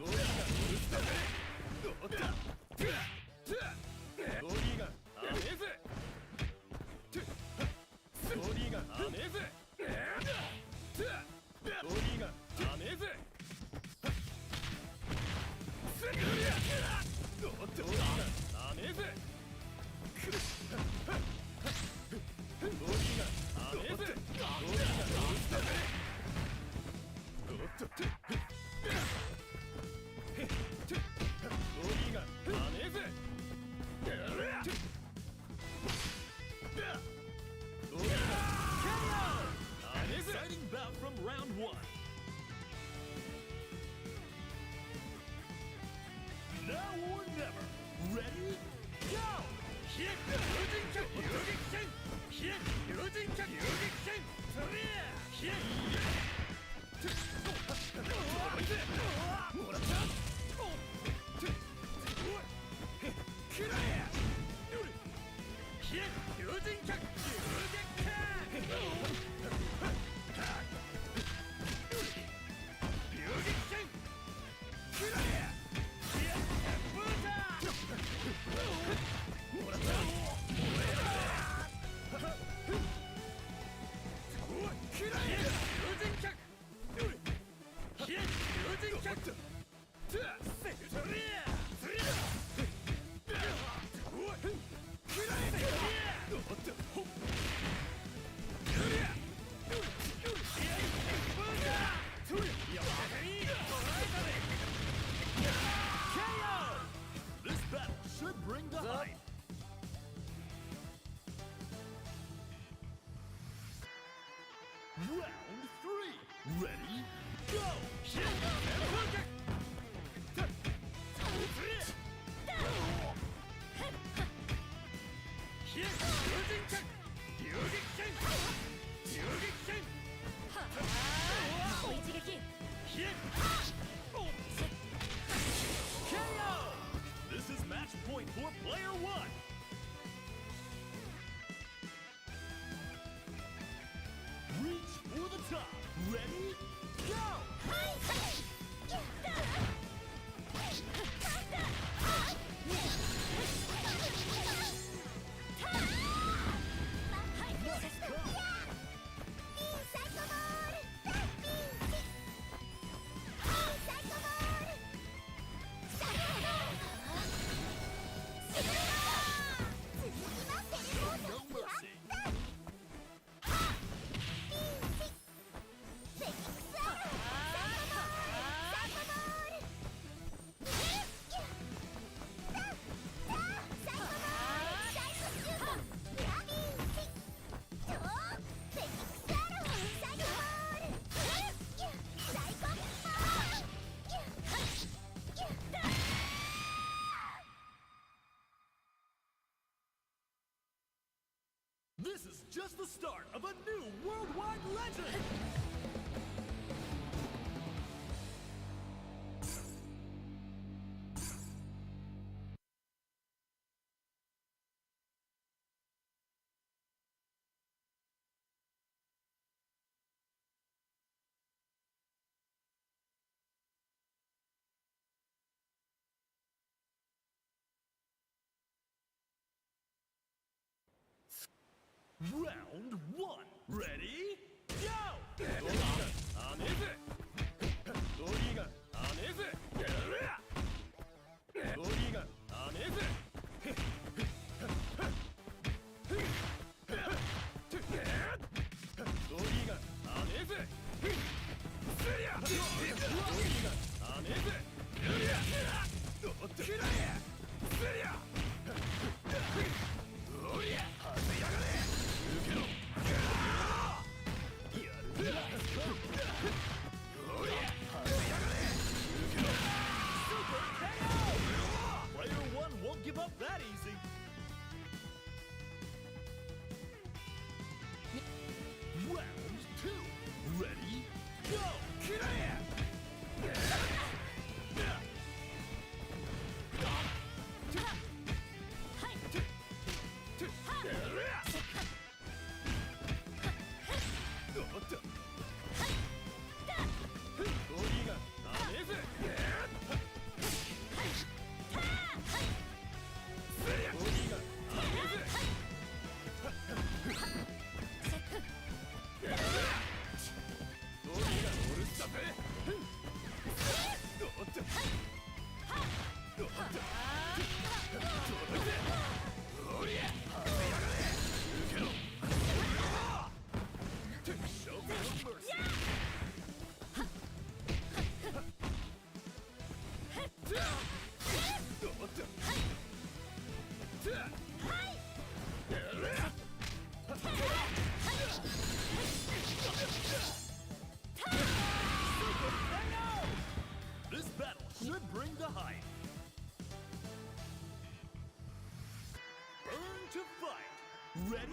'This is just the start of a new worldwide legend! Round 1. Ready? Go!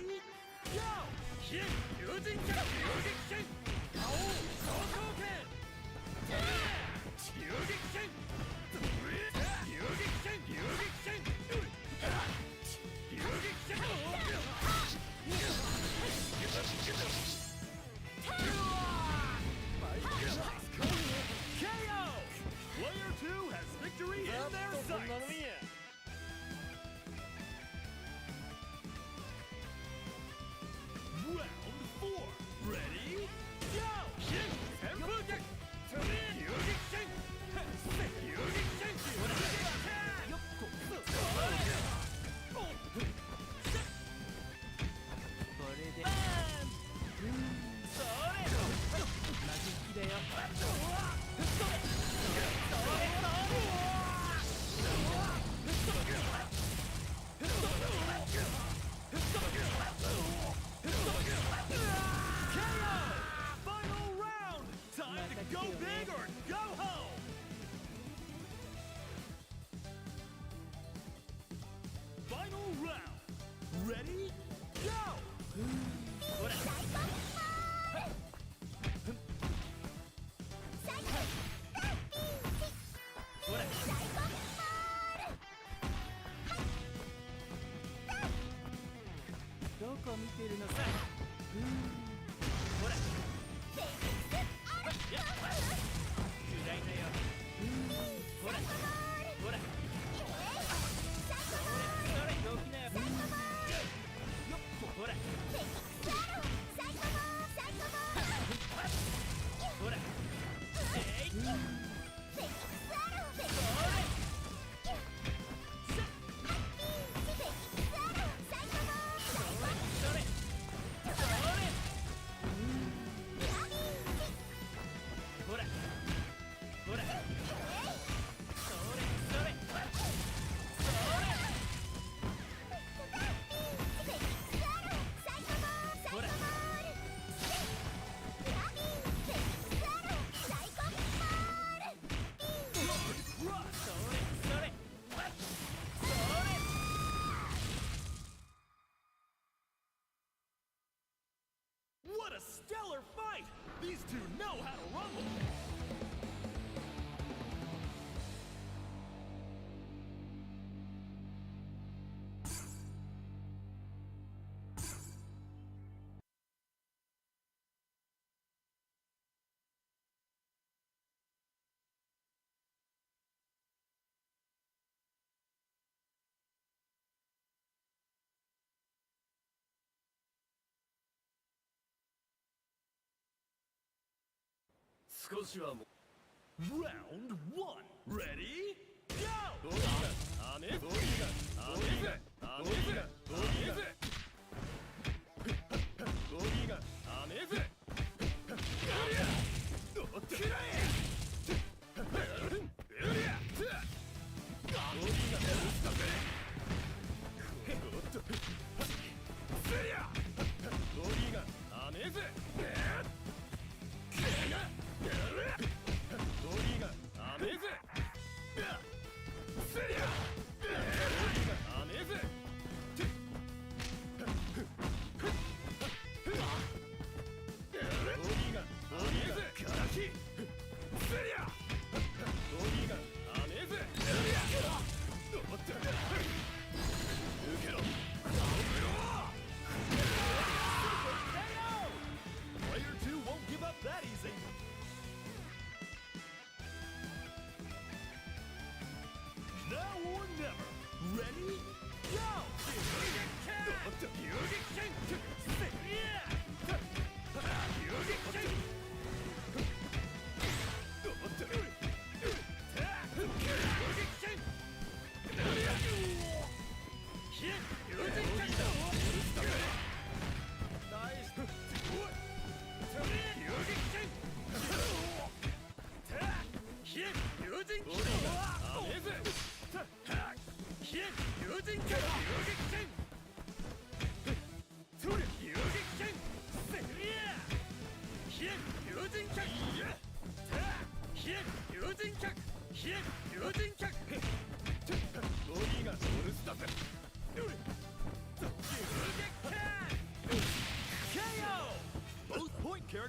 Ready? Go! Hit! Using Ken! Using Ken! Ao! Soto Ken! Using Ken! Using Ken! Using Ken! Using Ken! KO! Player 2 has victory in their sights! Round 4. Ready? Go! Shin! Tenfuken! Turn! Yugi Shin! Yugi Shin! Final round! Time to go big or go home! Final round! Ready? Go! What a stellar fight! These two know how to rumble! Round 1. Ready? Go! Player 2 won't give up that easy. Now or never. Ready? Go! Body가 오르스다.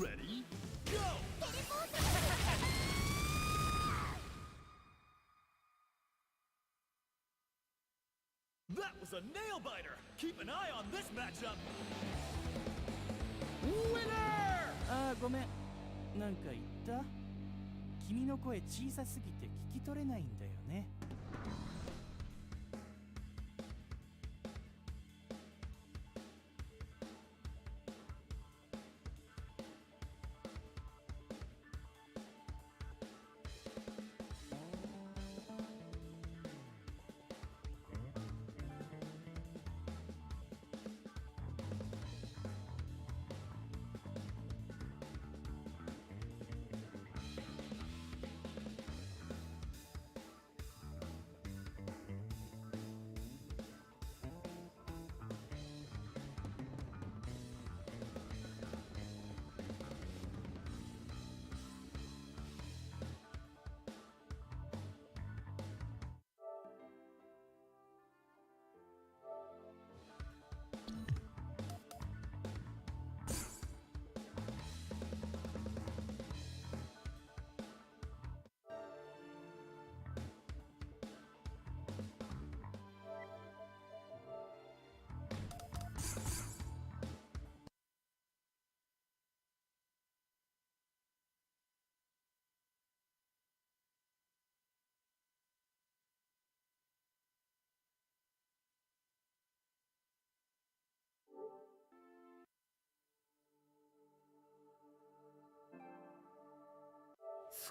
Ready, go! That was a nail biter! Keep an eye on this matchup! Winner! あーごめんなんか言った？君の声小さすぎて聞き取れないんだよね。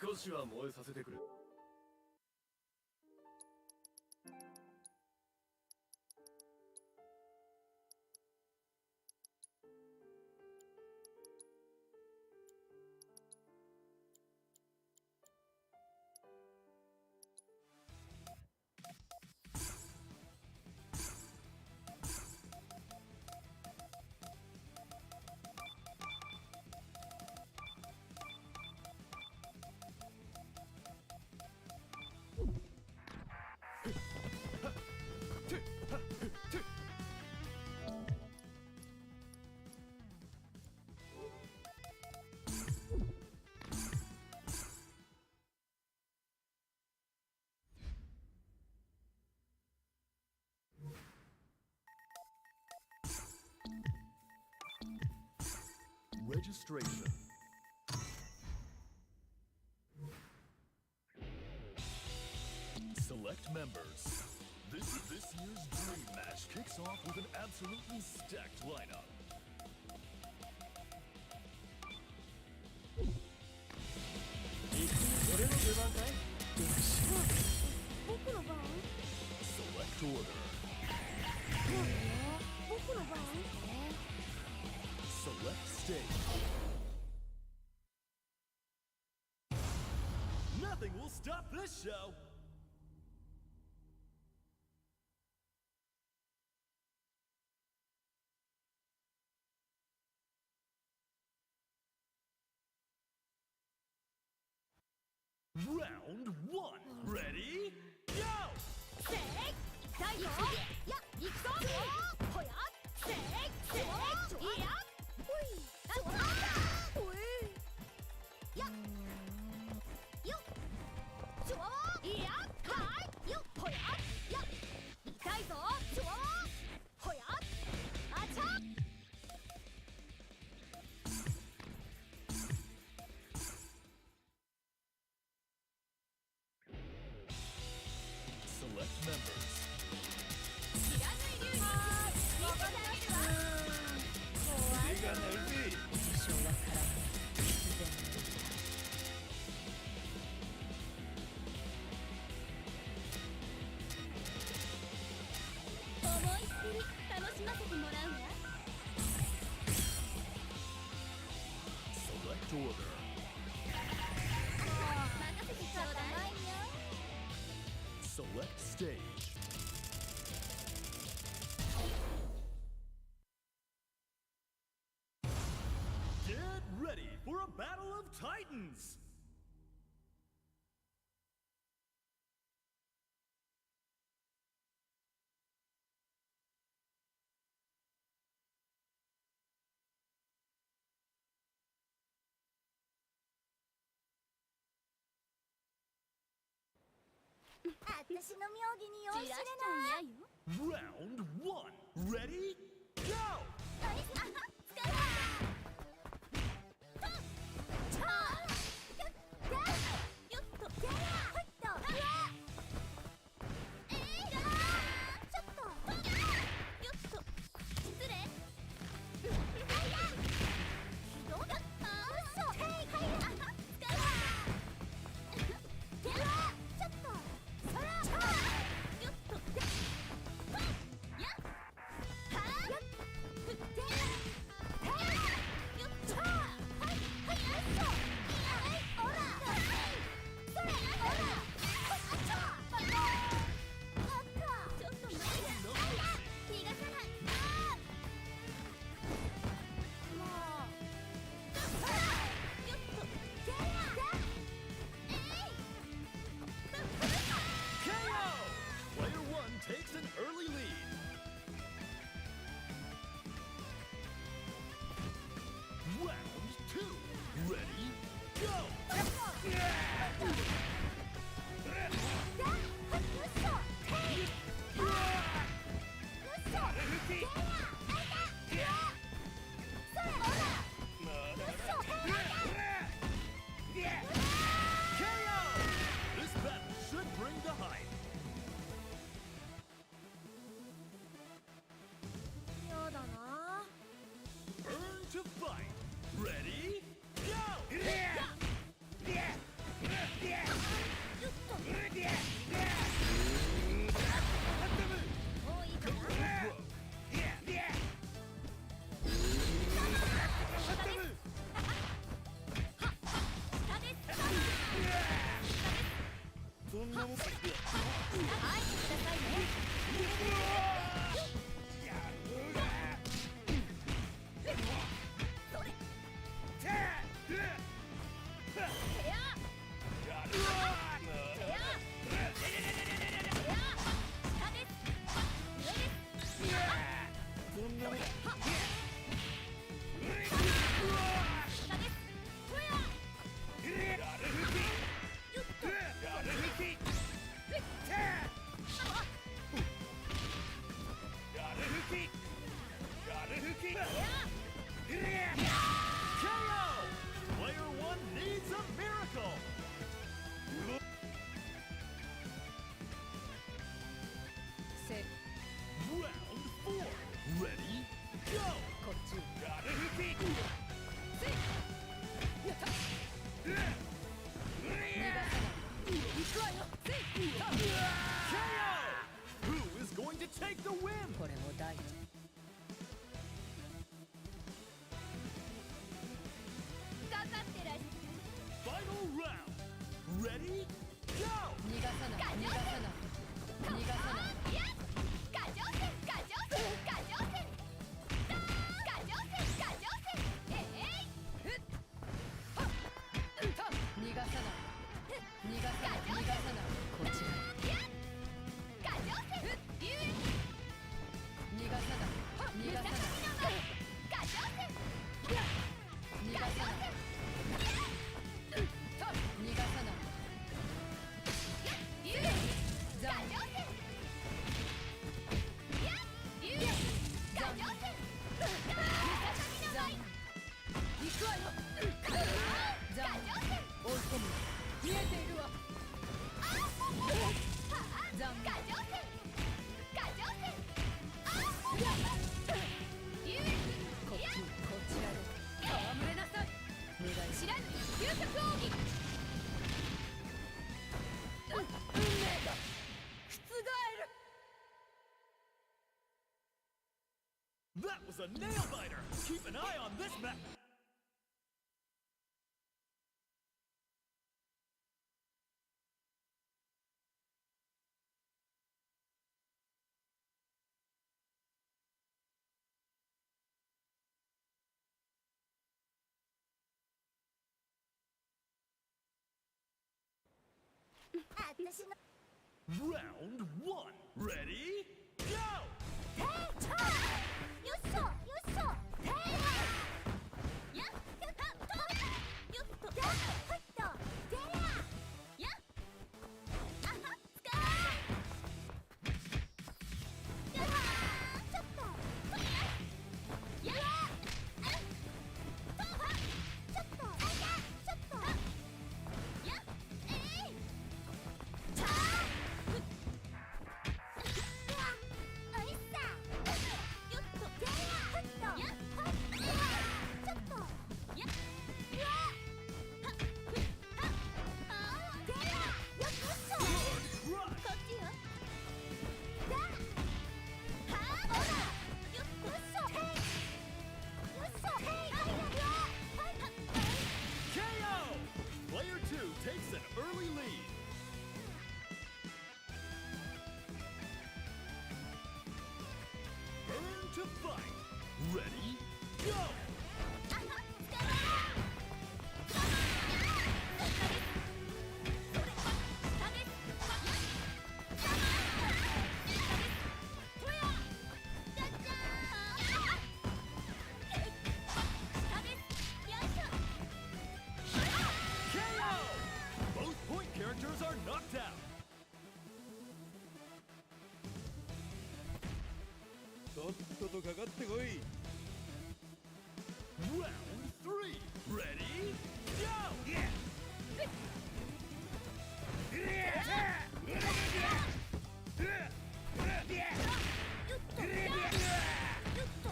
少しは燃えさせてくれ。registration. Select members. This year's Dream Match kicks off with an absolutely stacked lineup. Select order. Select stage. Nothing will stop this show. Round 1. Ready? Go! Select members. Select order. Select stage. Get ready for a battle of titans! Round 1. Ready? Go! Takes an early lead. Round 2. Ready? Go! KO! This battle should bring the hype. Burn to fight. Ready? Go! take the win. これも大事。かかってらっし Final round. Ready? Go. 逃がさない逃がさない逃がさない。ゃいや過剰戦過剰戦過剰戦過剰戦過剰戦えい逃がさない逃がさない逃がさない。こちらいや過剰戦流炎逃がさない逃がさない過剰戦逃がさない逃がさない。流炎過剰戦いや流炎過剰戦ムササビの舞行くわよ。過剰戦追い込む。見えているわ。過剰戦過剰戦流炎こっちこちらで戯れなさい。願い知らぬ究極奥義運命が覆る。 That was a nail biter. Keep an eye on this map. Round one. Ready? Go. よっしょよっしょへいやっとよっとやっほっとでややあはつかやはちょっとややとはちょっとちょっとやえいちゃおいしさよっとでやほっとやほっちょっとやうわはっはっあでやよっこっそこっちよだはおらよっこっそへいよっそへいあいやうわはいはっ KO. Player 2 takes an early lead. Burn to fight. Ready? Go. あはつかまそれ下ですとやじゃじゃー下ですよいしょ KO. Both point characters are knocked out. とっととかかってこい。 Round 3. Ready? Go. よっとやよっとやよっと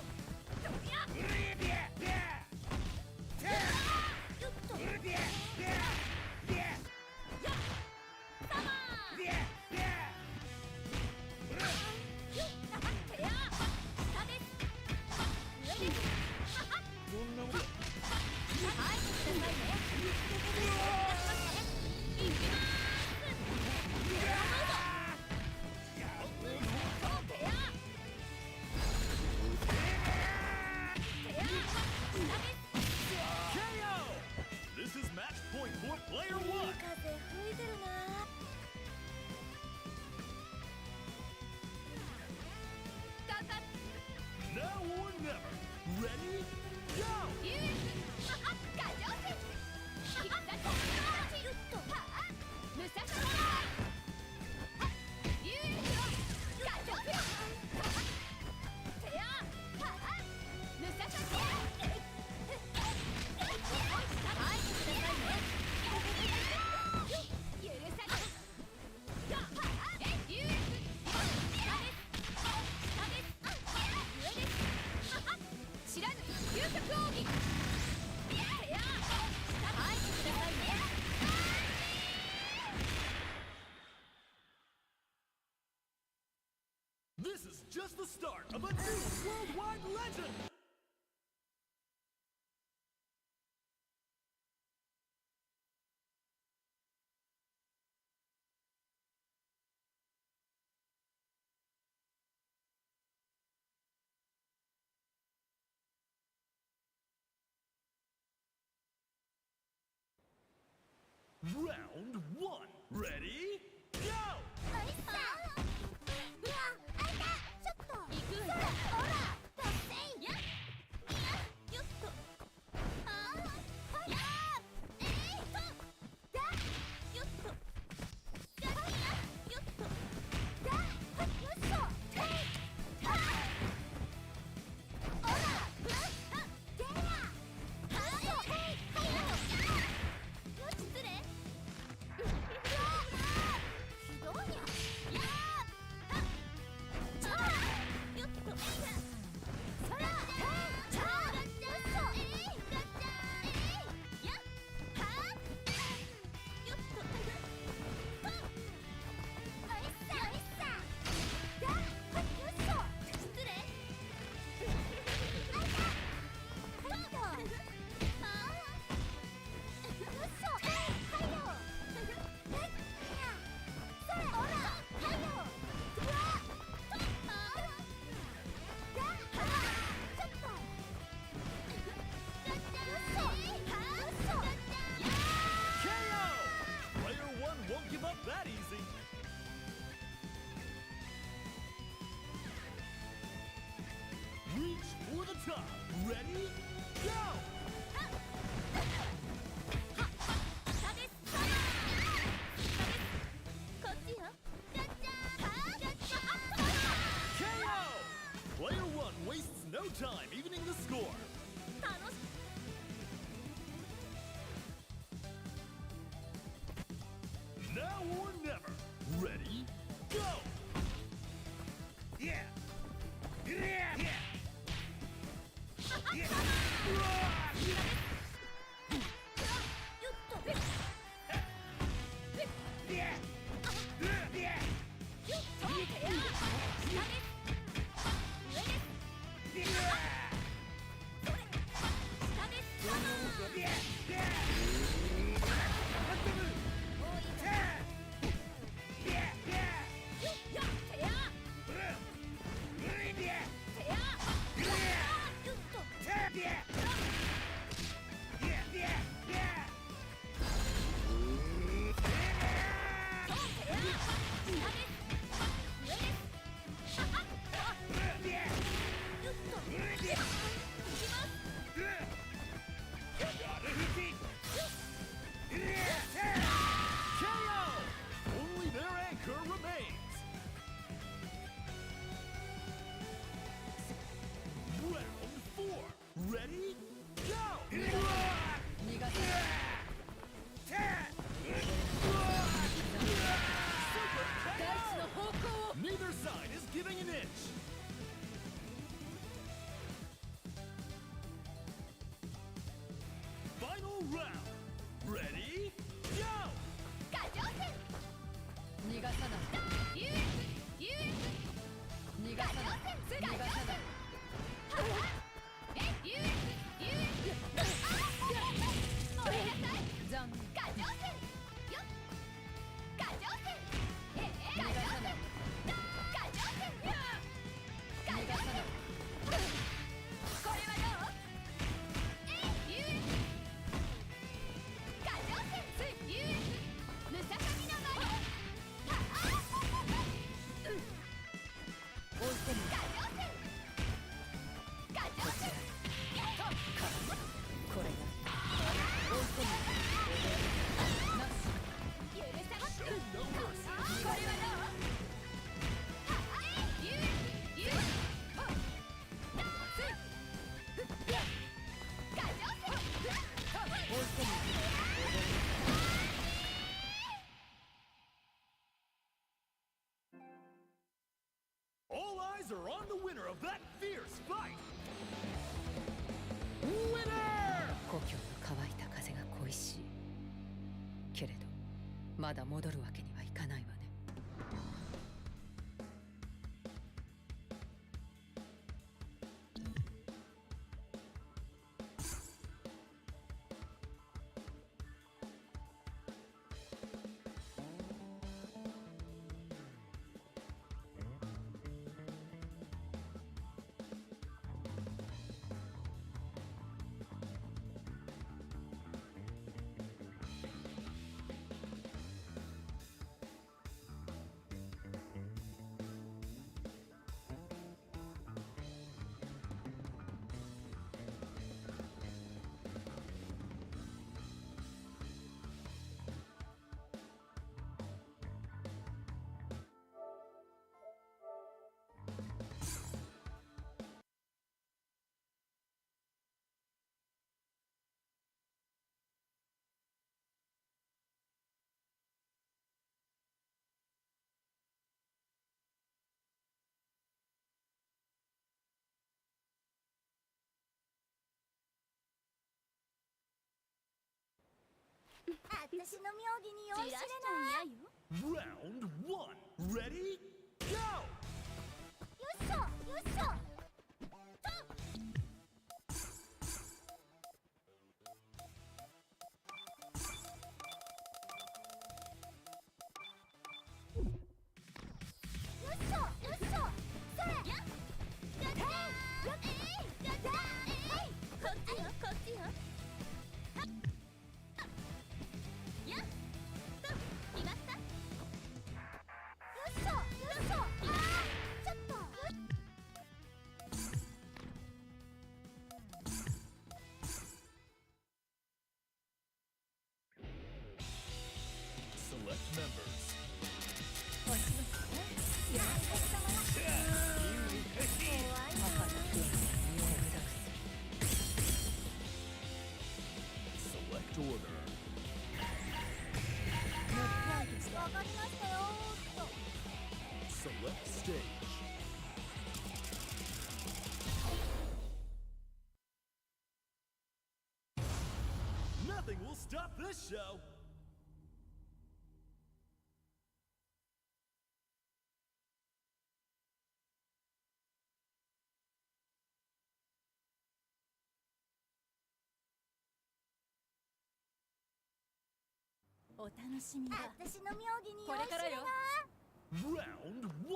サマーよっはっや下です上ですははっ just the start of a new worldwide legend! Round 1. Ready? Go! おいしさうわあいたちょっと行くそらほら達成やよっとああやえいとだよっとだよっとだよっしょていはおらふっでやはよていはよ失礼ひどいややーはっちょーよっとそらちゃーちゃーよっそガッチャーやはっよっととおいしさおいしさだよっそ失礼あいたはいとあーよっそはいよそれほらはいようわとあらだちょっとだってよっそはっそや KO! Player 1 won't give up that easy. Reach for the top. Ready? Go! 下ですこっちよガッチャーはガッチャー KO! Player 1 wastes no time evening the score. 楽し Now or never. Ready? Go! Yeah! Yeah! Yeah! Yeah! よっと Yeah! よ Yeah! っとや下です上です Yeah! それ下ですカモン Yeah! Yeah! 多い Yeah! Yeah! Yeah! よっやてや Yeah! てや Yeah! よっと Yeah! Yeah! Yeah! Yeah! Yeah! そうてや下です上ですははっ Yeah! よっといきます KO! Only their anchor remains. Round 4. Ready? Go! 逃がさない大地の方向を Neither side is giving an inch. Final round. Ready? Go! ガチョウ戦逃がさない US 逃がさない逃がさないえ US おいなさい残念ガチョウ戦よっガチョウ戦ガチョウ戦ガチョウ戦ガチョウ戦これはどうUS ガチョウ戦 US ムササビの前置いてみガチョウ戦ガチョウ戦これが置いてみなし許さん Show no mercy. これはどうUS ガチョウ戦置いてみ All eyes are on the winner of that fierce fight. Winner! 故郷の乾いた風が恋しいけれどまだ戻るわけにはいかないわね私の妙義に酔いしれない。 Round 1. Ready? Go! よっしょよっしょ。Select members. Select order. わかりましたよーっと。 Select stage. Nothing will stop this show. お楽しみだ。私の妙義に酔いこれからよ。しれない。 Round 1.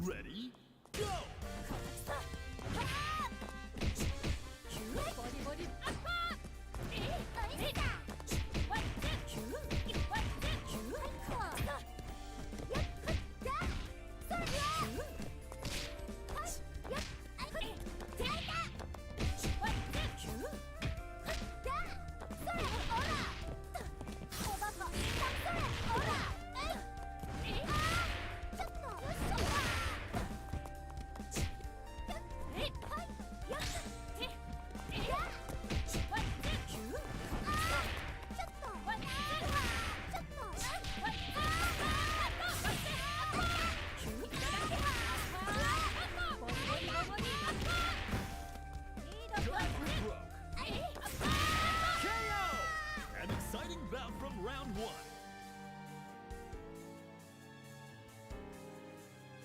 Ready? Go! ボリボリ。An exciting bout from round 1.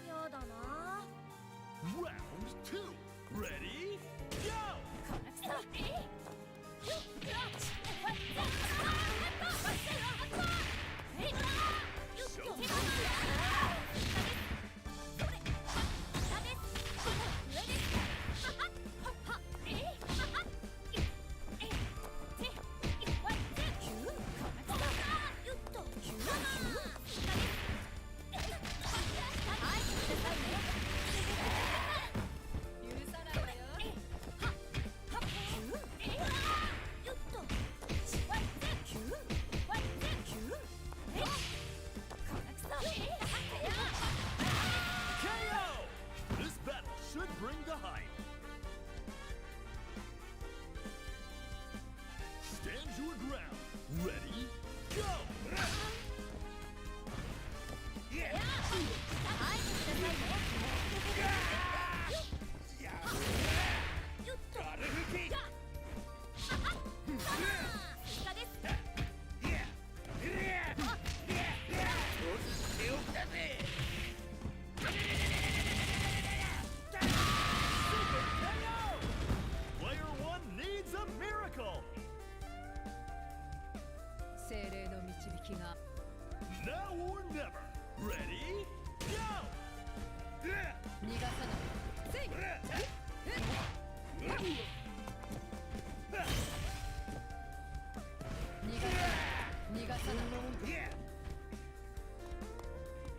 やだな。 Round 2. Ready? Go! 許さないわよ。KO! This battle should bring the hype. Stand your ground. Ready? Go! Player 1 needs a miracle. 精霊の導きが。 Now or never. Ready? Go! 逃がさない。せい。逃がさない。逃がさない。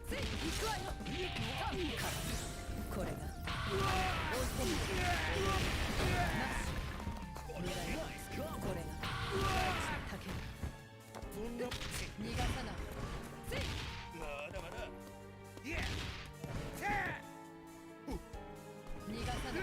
せい。行くわよ。これが。追い込む。なし。これが。これが。たける。逃がさない。せい。まだまだ。逃がさない。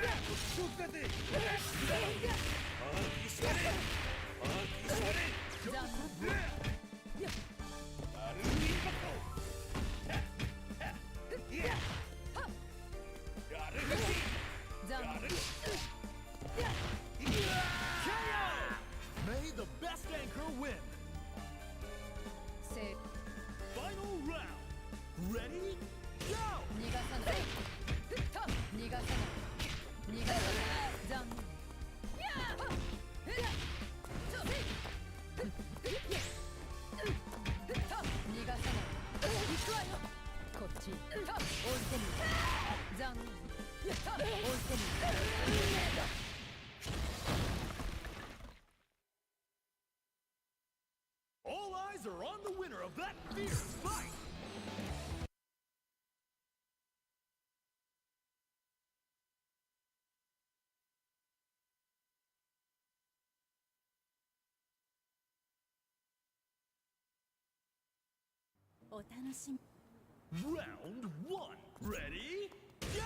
KO! ち置いてみる残念置いてみる All eyes are on the winner of that fierce fight! Round 1, ready, go!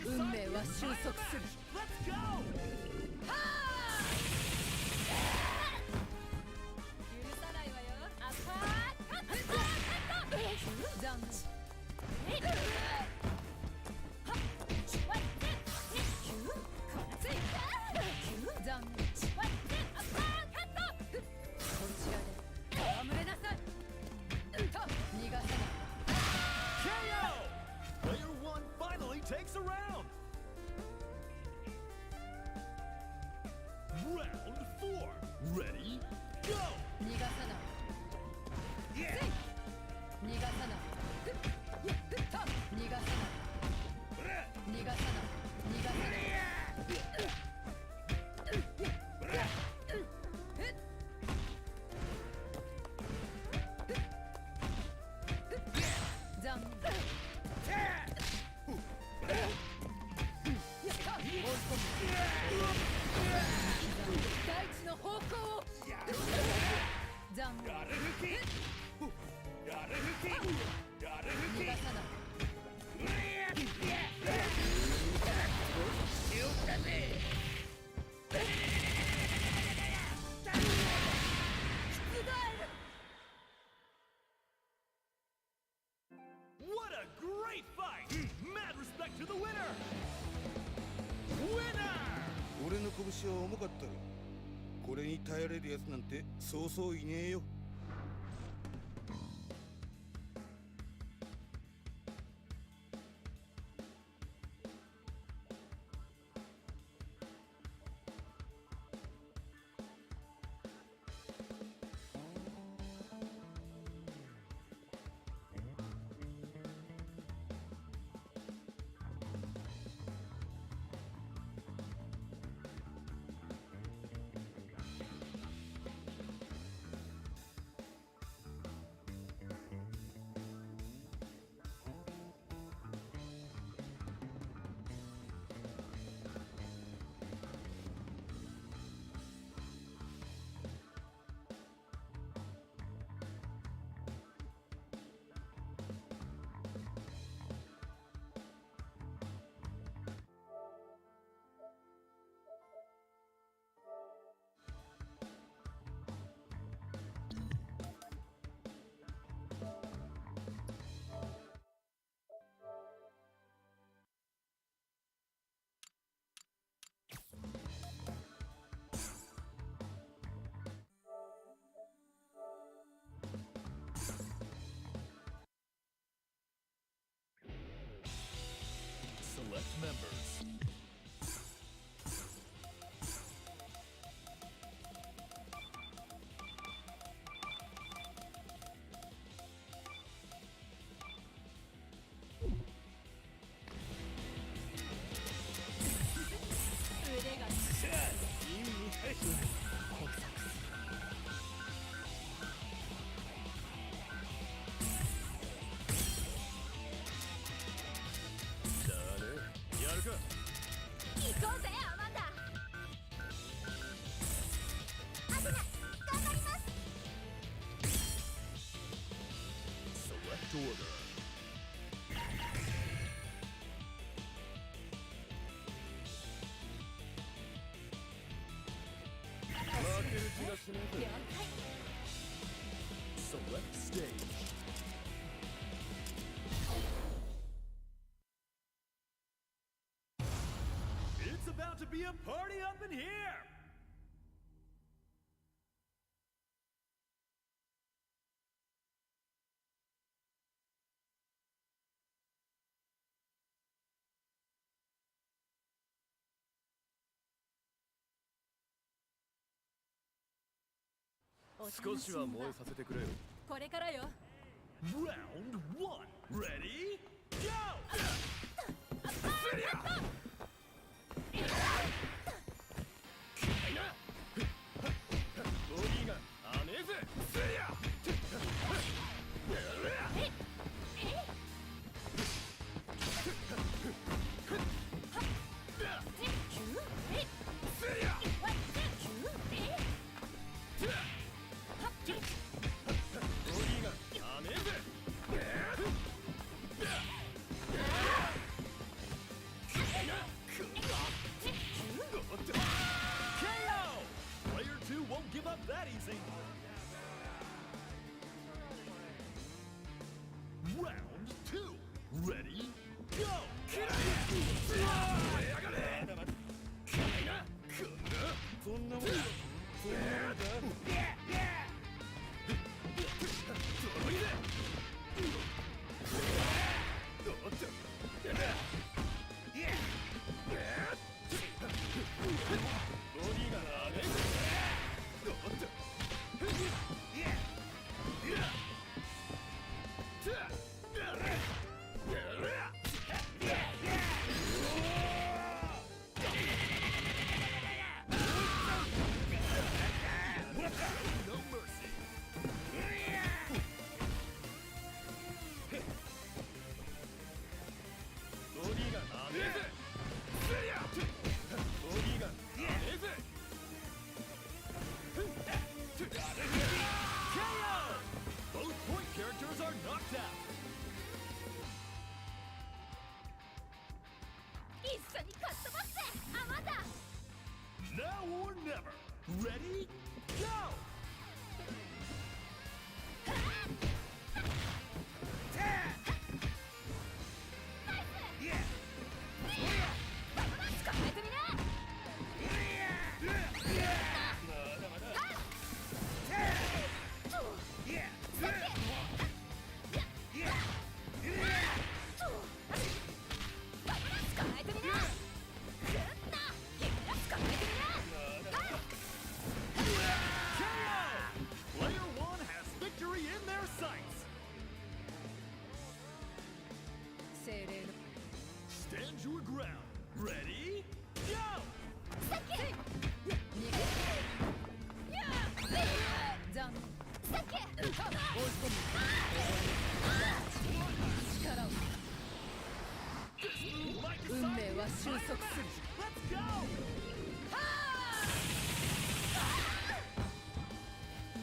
運命は収束する。許さないわよ。残念。残念。こちらで戯れなさい。逃がさない。Player 1 finally takes a round! Round 4, ready, go! 逃がさない。逃がさない。逃がさない。逃がさない。逃がさない。残念。大地の方向を残念。逃がさない。What a great fight! Mad respect to the winner! Winner! 俺の拳は重かったろ。これに耐えれるやつなんてそうそういねえよ。order. Select stage. It's about to be a party up in here!これからよ。 Round 1. Ready? Go! Player 2 won't give up that easy. Round 2. Ready? Go! No mercy. KO! Both point characters are knocked out. 一緒にかっ飛ばしてあまだ Now or never. Ready? Go! Player 1 has victory in their sights. 精霊の Stand your ground. Ready? Go! 残念。さっき追い込む。力を。 Like a 運命は side 収束する。 Let's go!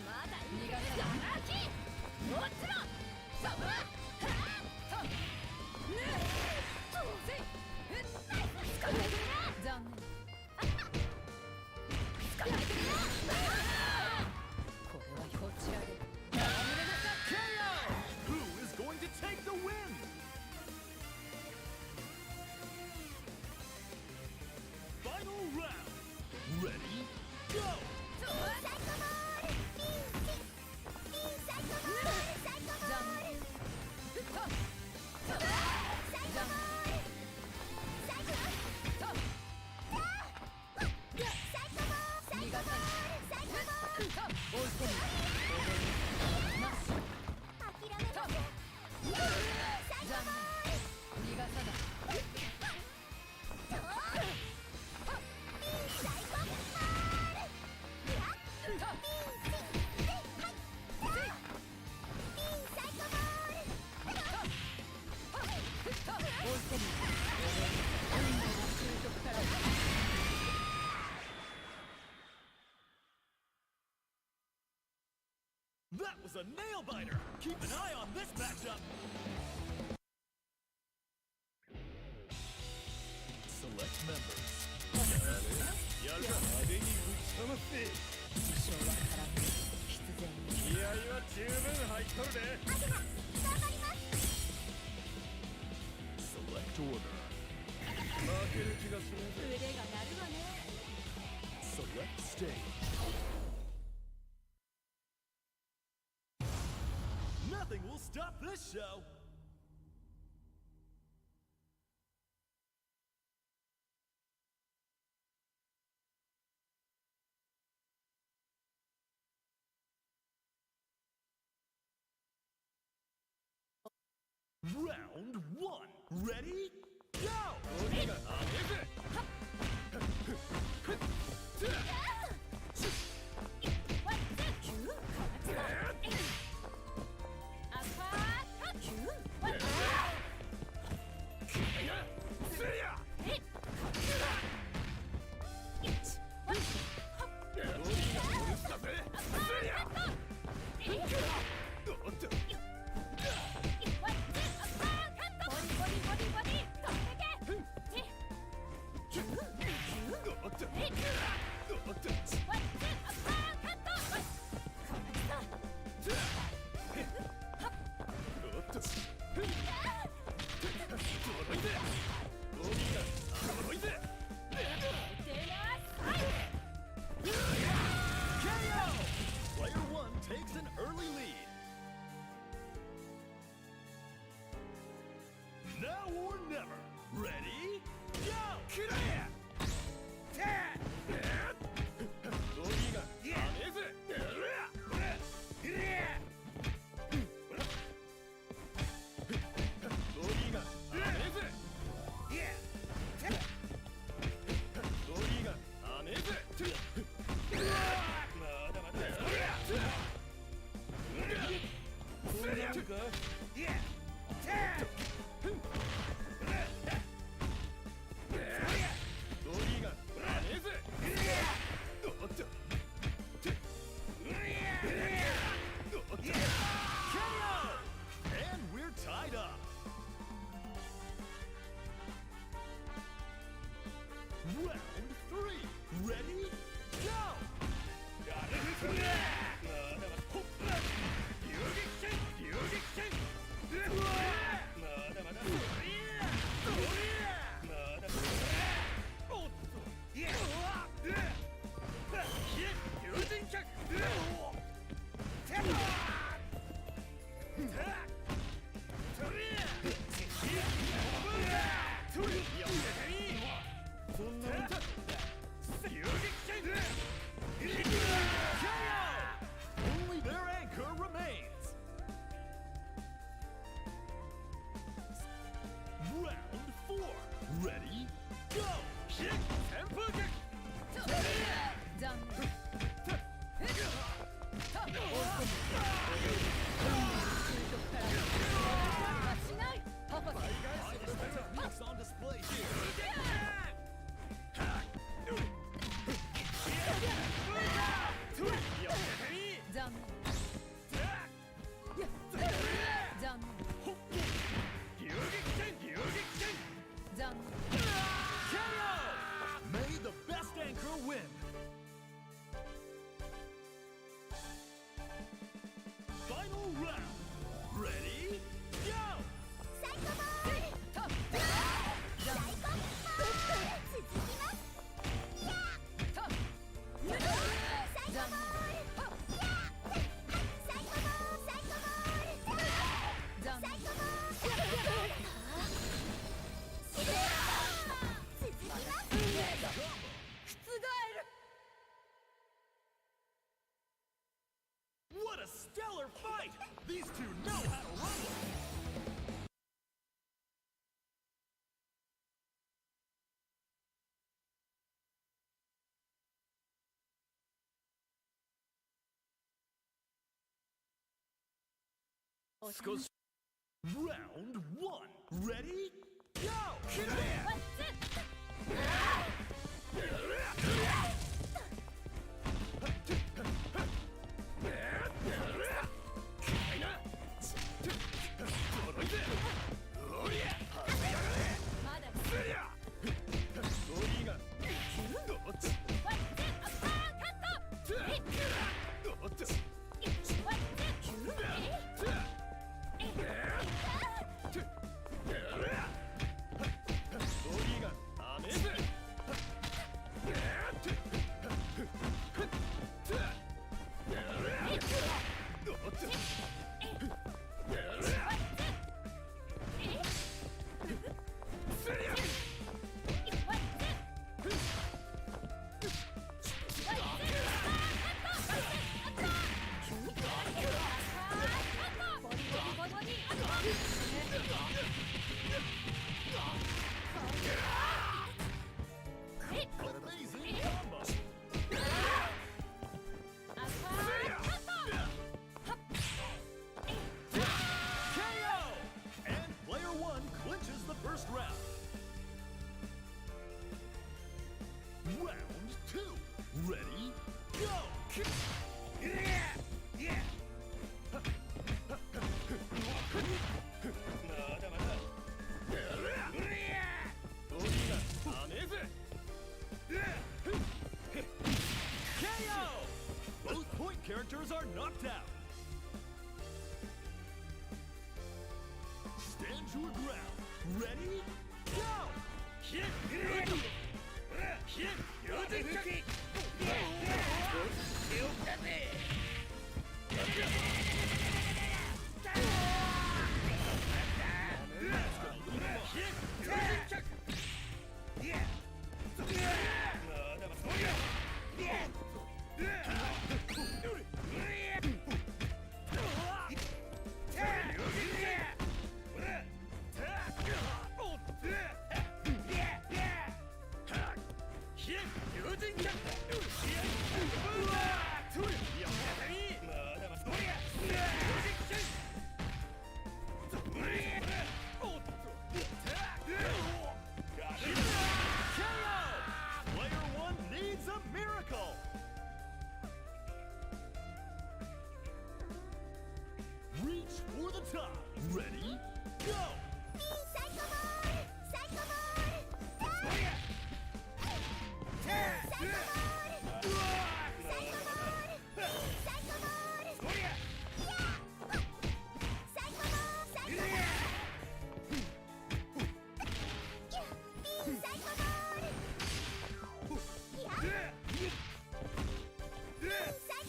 まだ逃がさない。ガラキもちろんそこは残念。これはこちらで。 KO! Who is going to take the win? That was a nail biter. Keep an eye on this matchup. Select members. やるか。派手にぶちかまって事象は絡む必然に気合は十分入っとるで。アゲハ頑張ります Select order. 負ける気がするぜ。腕が鳴るわね Select stage. Nothing will stop this show. Round 1. Ready? Go! Player 1 takes an early lead. Now or never. Ready? Go! And we're tied up. Round 3. Ready? Only their anchor remains. Round 4. Ready? Go! Tempo kick! 残念しないパパ Techniques on display here. 残念残念残念 May the best anchor win. Final round. Ready? Go! サイコボールサイコボール続きますやサイコボールやサイコボールサイコボール残念サイコボール続きますWhat a stellar fight! These two know how to rumble. Round 1. Ready? Go! your ground. Ready? Go! Hit! Player one needs a miracle! Reach for the top. Ready? Go! Psycho Mode! Psycho Mode! Psycho Mode! Psycho Mode! Psycho Mode! Psycho Mode! Psycho Mode! Psycho Mode! Psycho Mode! Psycho Mode! Psycho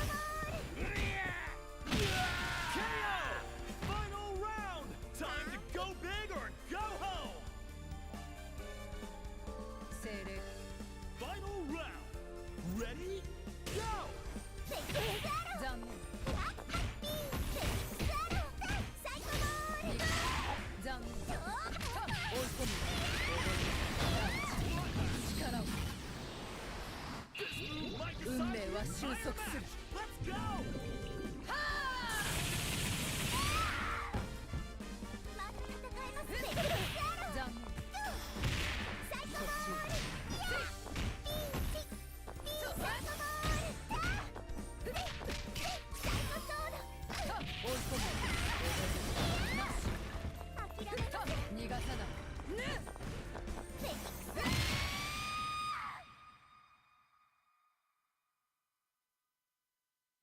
Mode! KO! Final round! Time to go big or go home! 精霊 Final round! Ready? Go! 残念残念追い込む力を This move might 運 decide 命 the は収 entire 束する match. Let's go! 残念追い込むなし逃がさない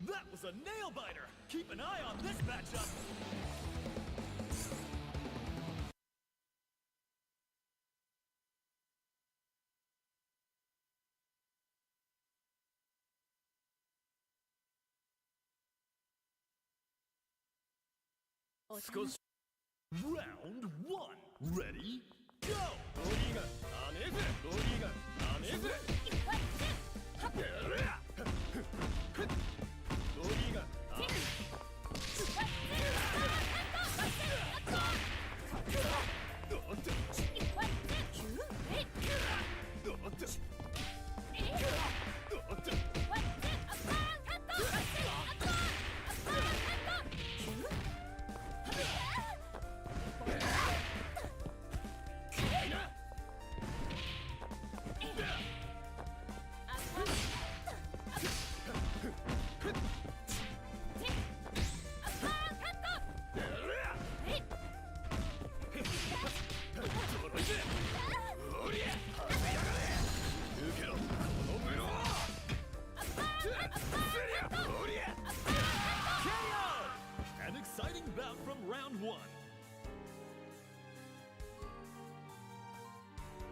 That was a nail biter! Keep an eye on this matchup! Round one. Ready? Go! An exciting bout from round one.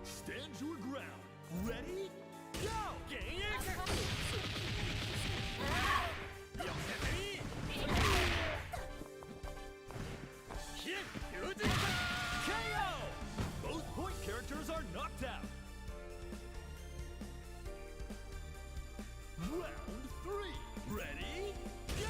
Stand your ground. Ready? Go! KO! Both point characters are knocked out. Round three. Ready? Go!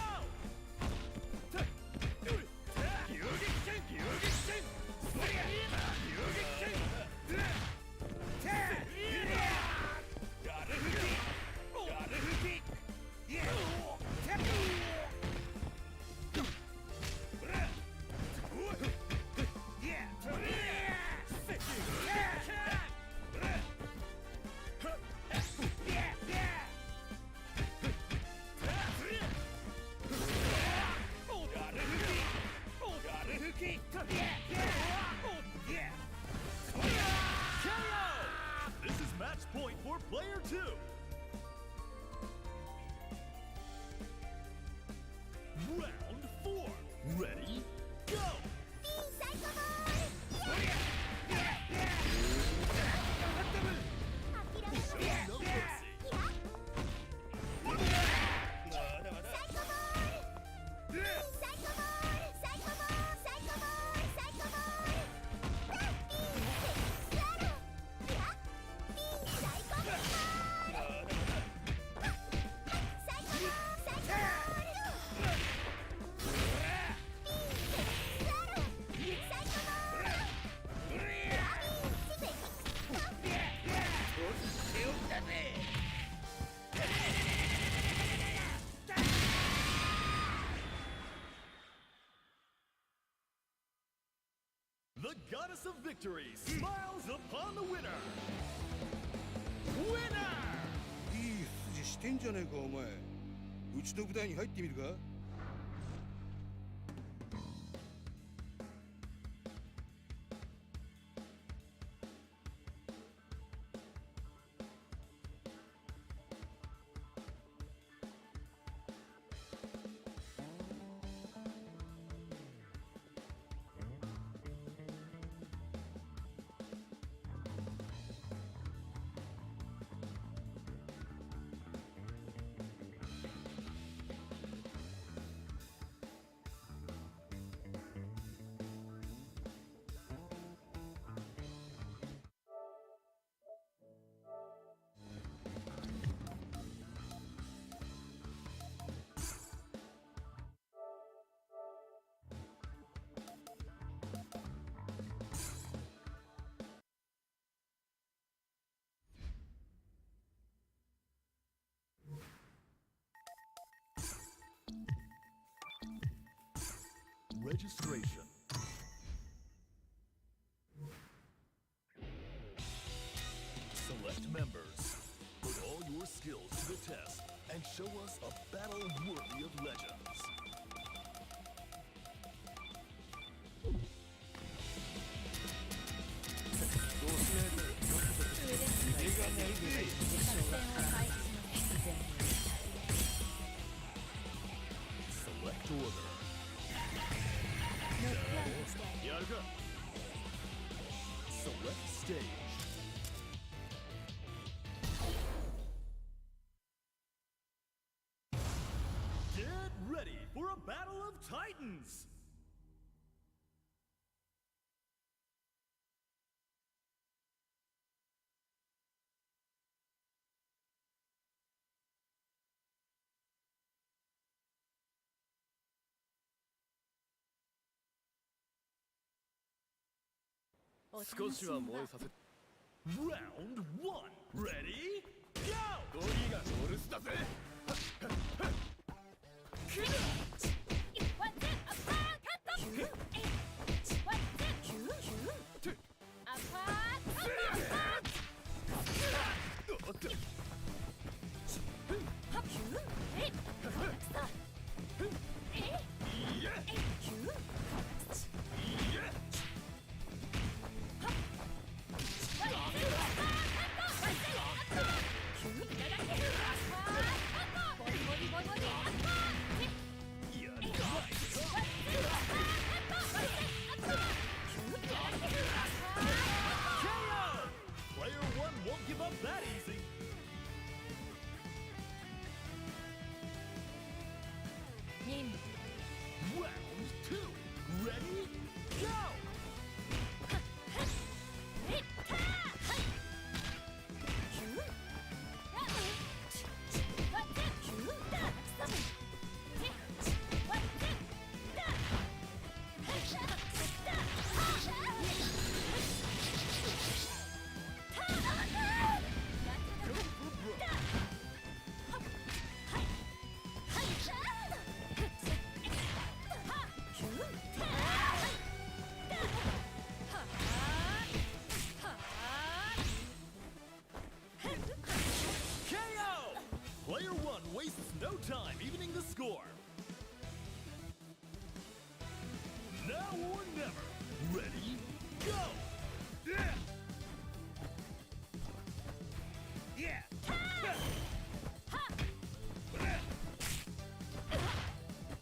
This is match point for player two. The goddess of victory smiles upon the winner! Winner! いい筋してんじゃねえかお前。うちの部隊に入ってみるか。Registration. Select members. Put all your skills to the test and show us a battle worthy of legends. Select order. Yaruka. Select stage. Get ready for a battle of titans! Round 1. Ready? Go! ゴリがお留守だぜ。That easy. Round 2. Ready? Go! Player 1 wastes no time evening the score. Now or never. Ready? Go! Yeah! Yeah!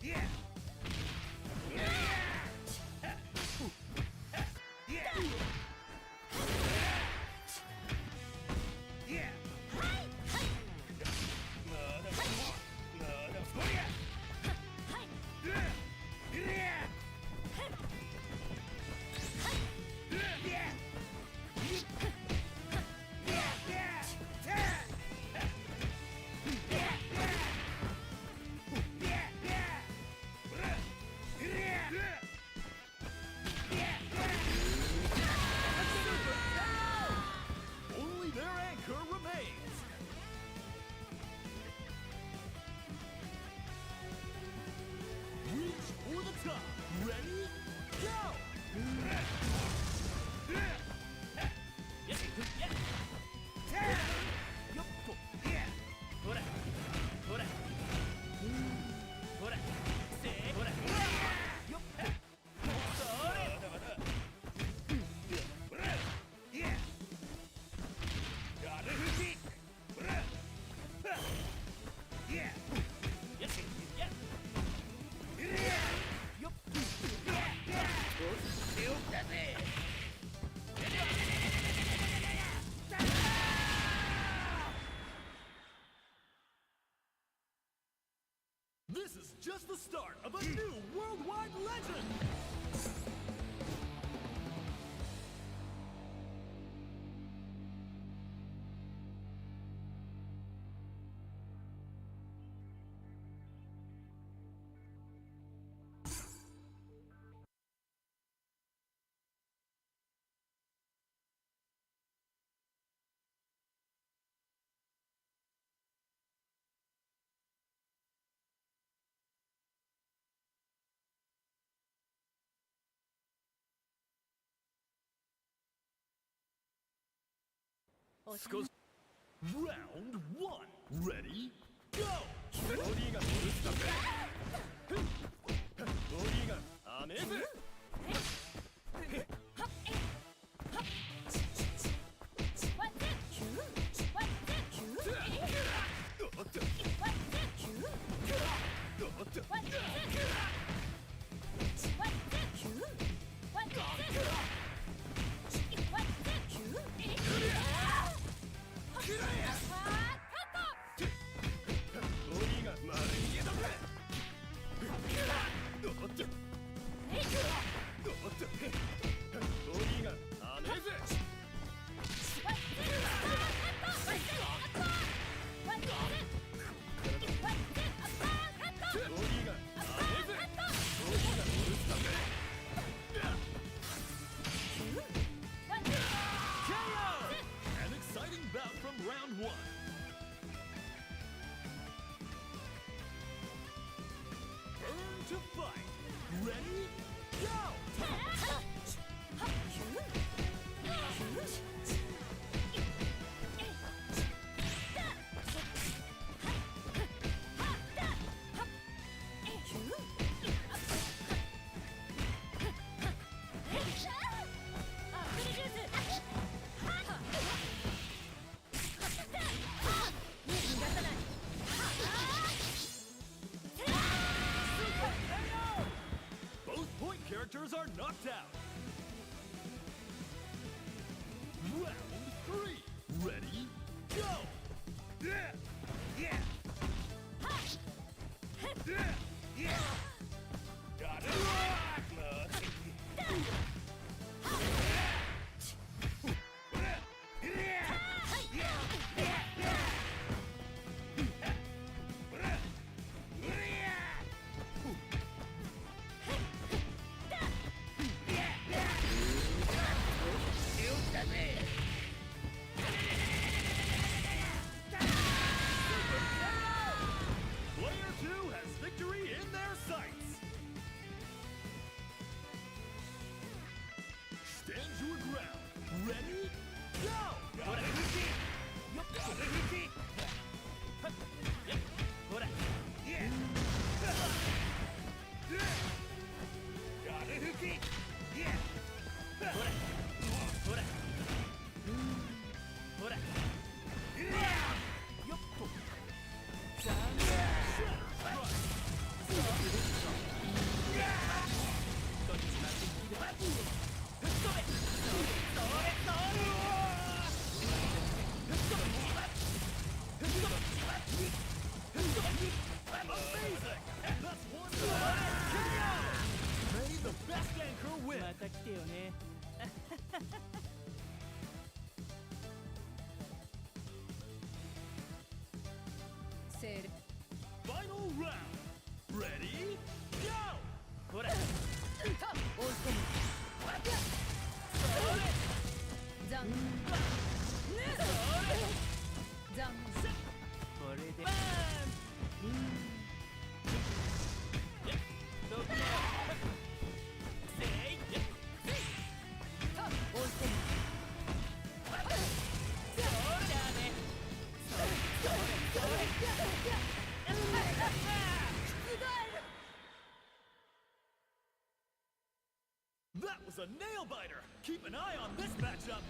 Yeah! just the start of a new worldwide legend! Round 1. Ready? Go! ボディがトルスタベボディがアメブ An exciting bout from round 1. Burn to fight. Ready? Go! Both point characters are knocked out. Round 3. Ready? Go! Yeah! Yeah! Yeah! Got it! Player 2 has victory in their sights. Stand your ground. Ready? Go! Got it! Yeah! Got it! Yeah! Amazing! That's one KO! May the best anchor win! また来てよね Final round! Ready? Go! ほら追い込む残残これで追い込む That was a nail biter! Keep an eye on this matchup!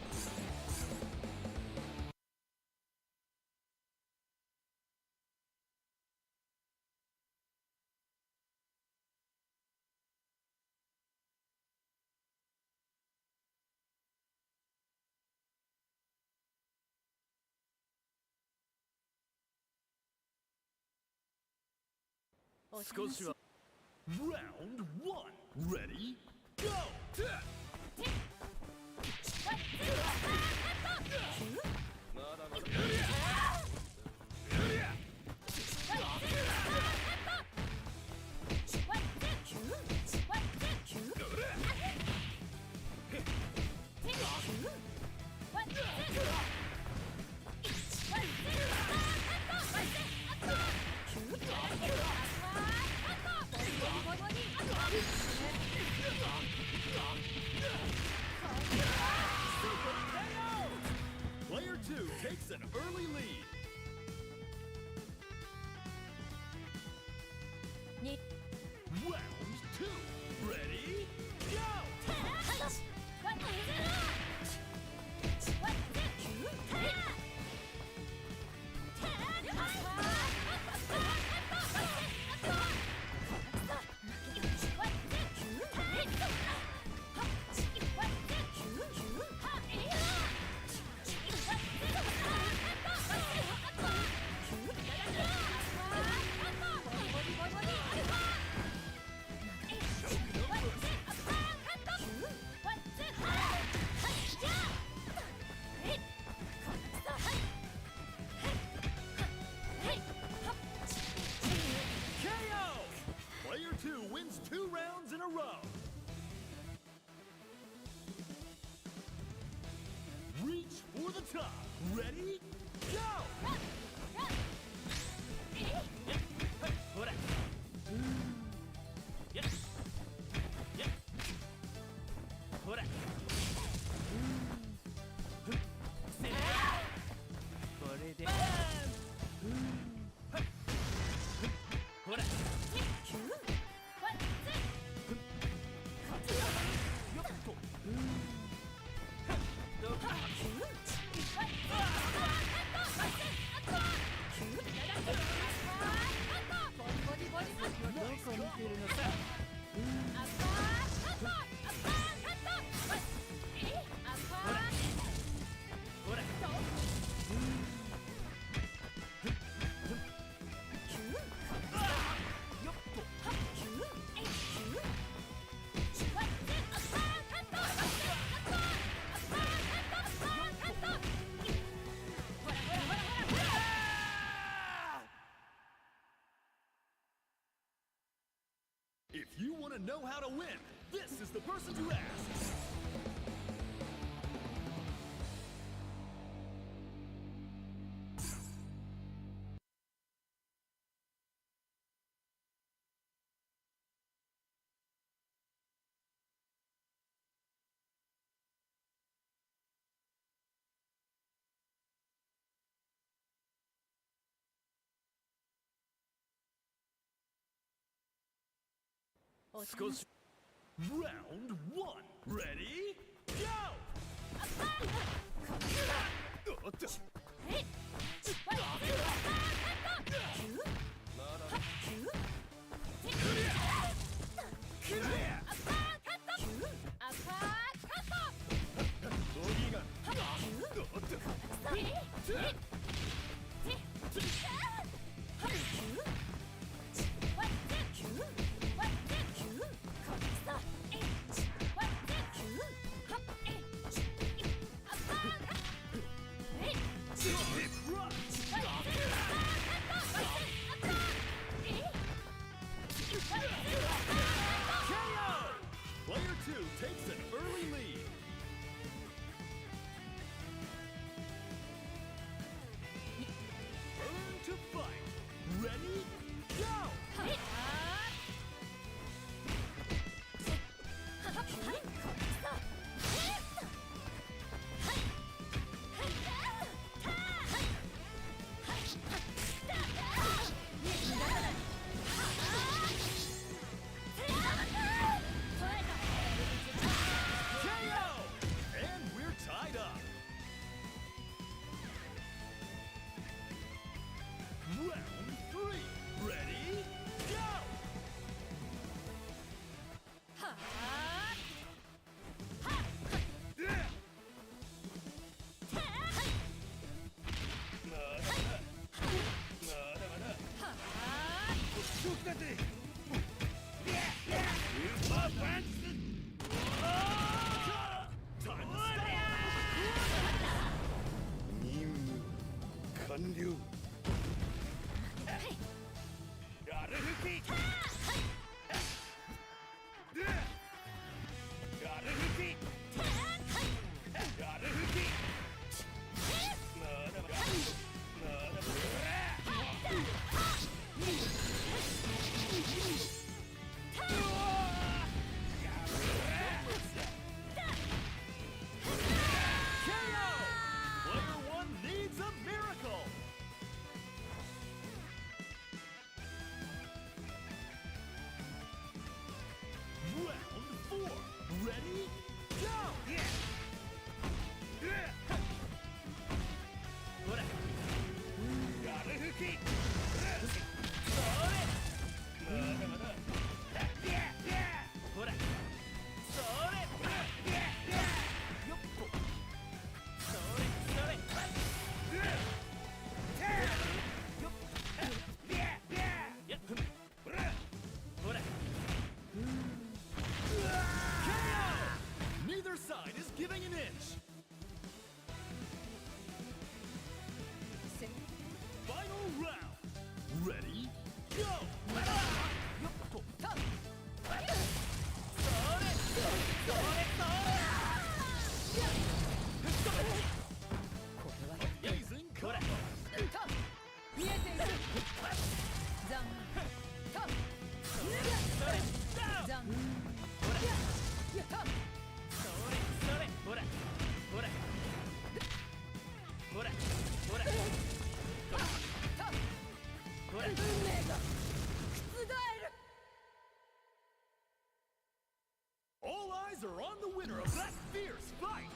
少しは Round 1 Ready Go! Player 2 takes an early lead. Round 2 Ready Go! KO! Player 2 wins 2 rounds in a row. Reach for the top. Ready? Go! If you want to know how to win, this is the person to ask. Round 1 Ready Go! KO! Player 2 takes an early lead. Turn to fight. Ready? Go! 完了やる吹きやる吹きやる吹きNeither side is giving an inch. Final round. Ready? Go! 運命が覆る All eyes are on the winner of that fierce fight!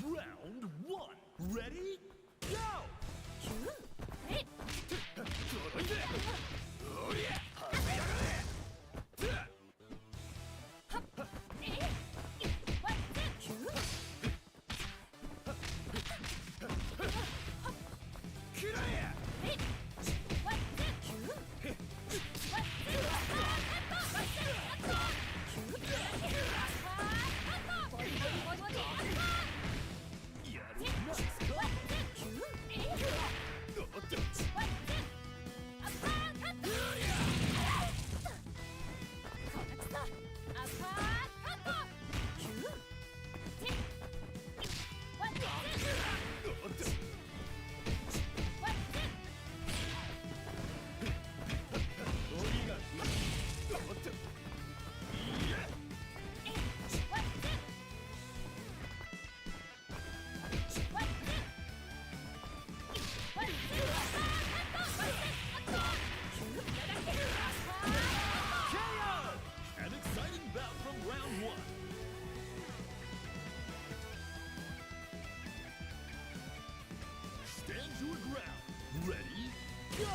Round one. Ready? Go! Stand your ground. Ready? Go!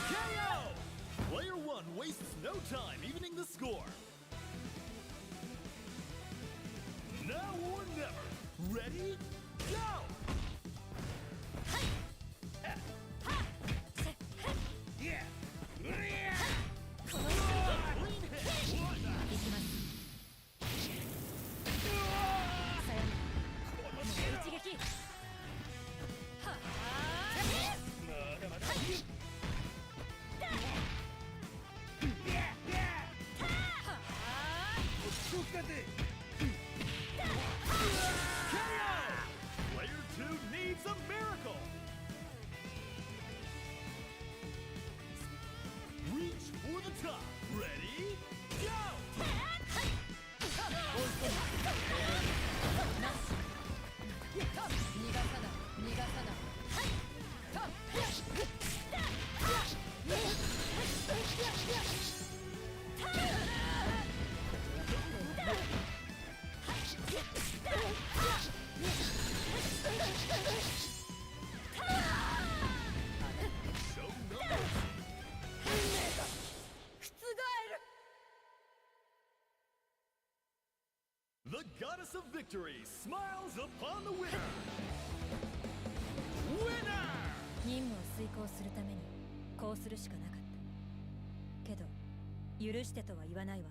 KO! Player one wastes no time evening the score. Now or never. Ready? Go! Player 2 needs a miracle! Reach for the top. Ready? Go! 逃がさない逃がさない The goddess of victory smiles upon the winner. Winner! 任務を遂行するためにこうするしかなかったけど許してとは言わないわ。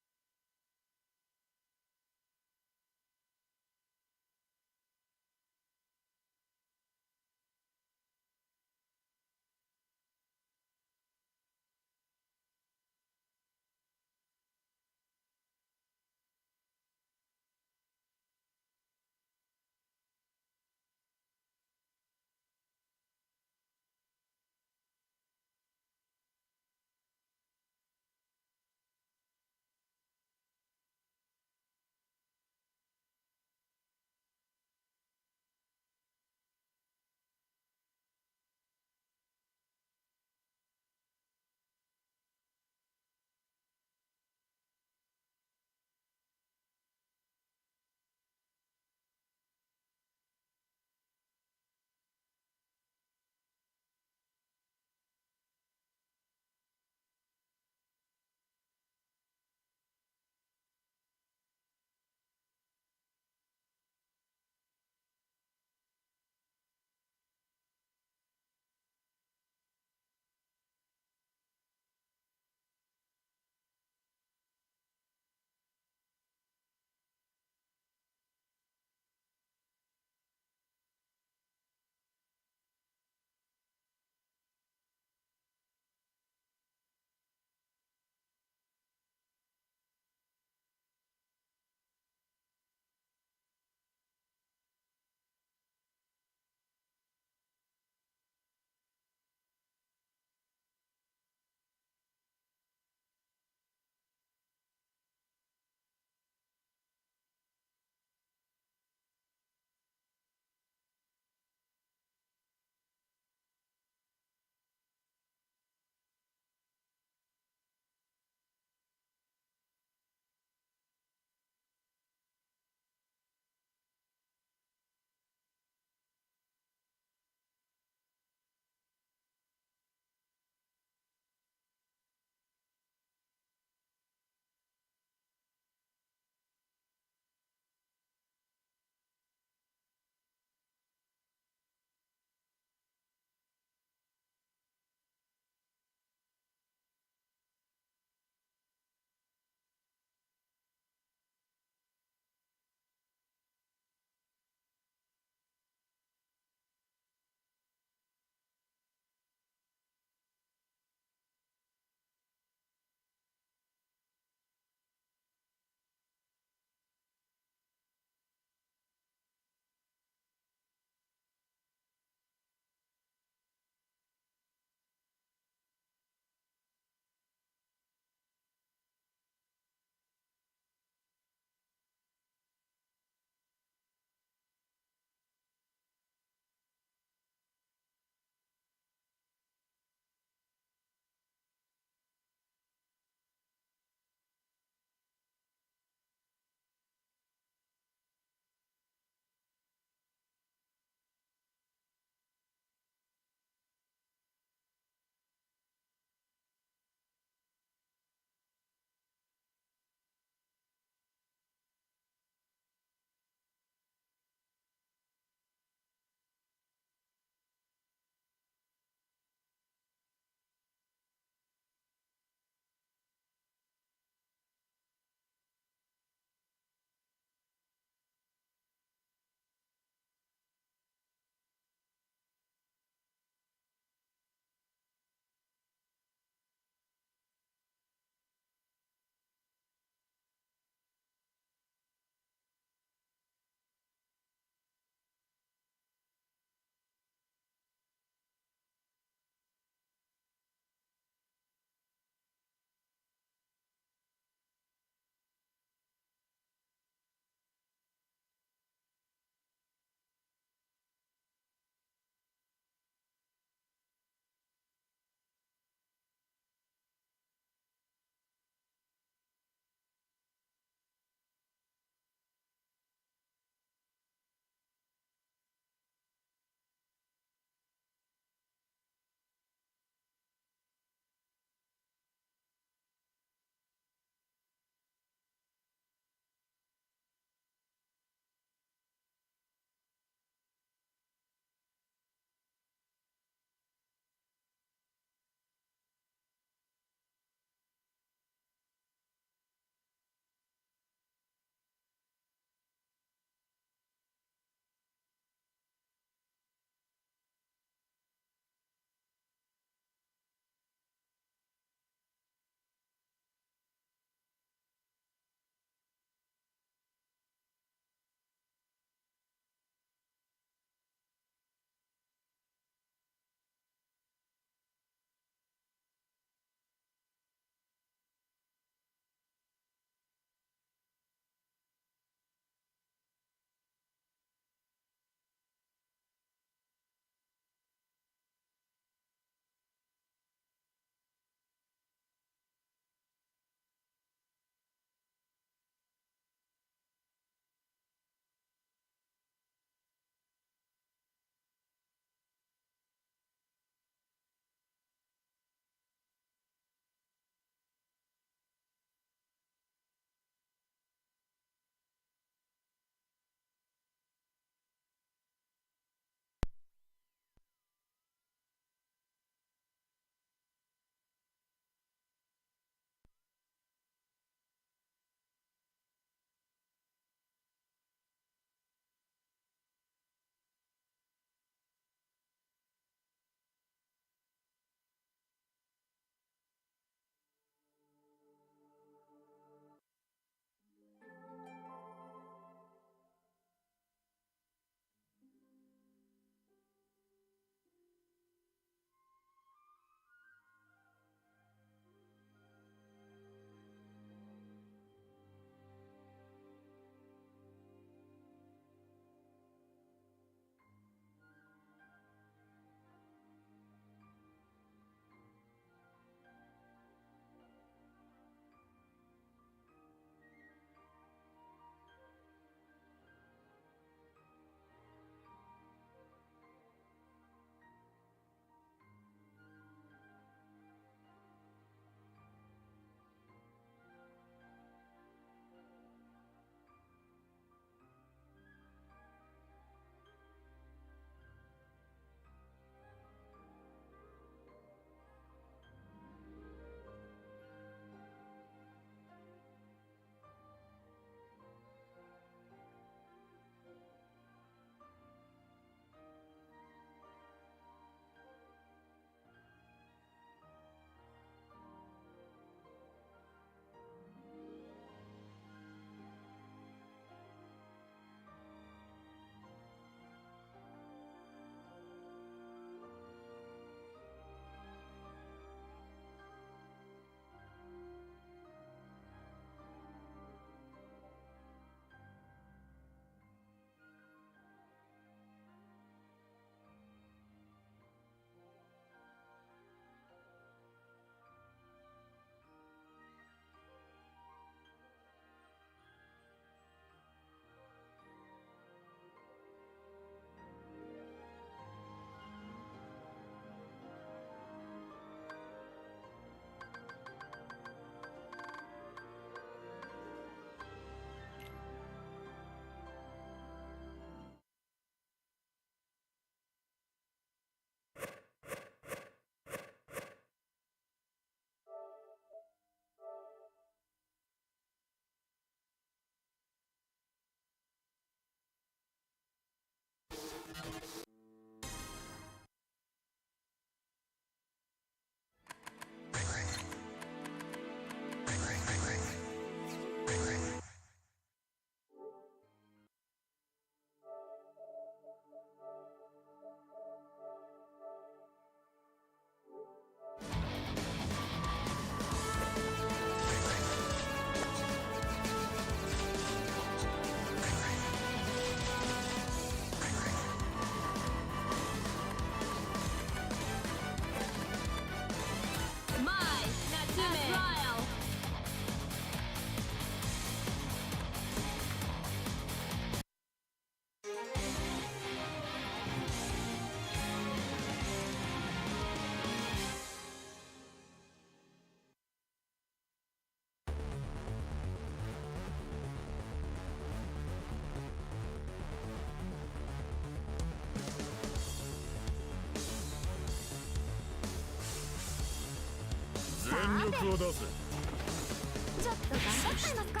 全力を出せ。ちょっと頑張っちゃいますか。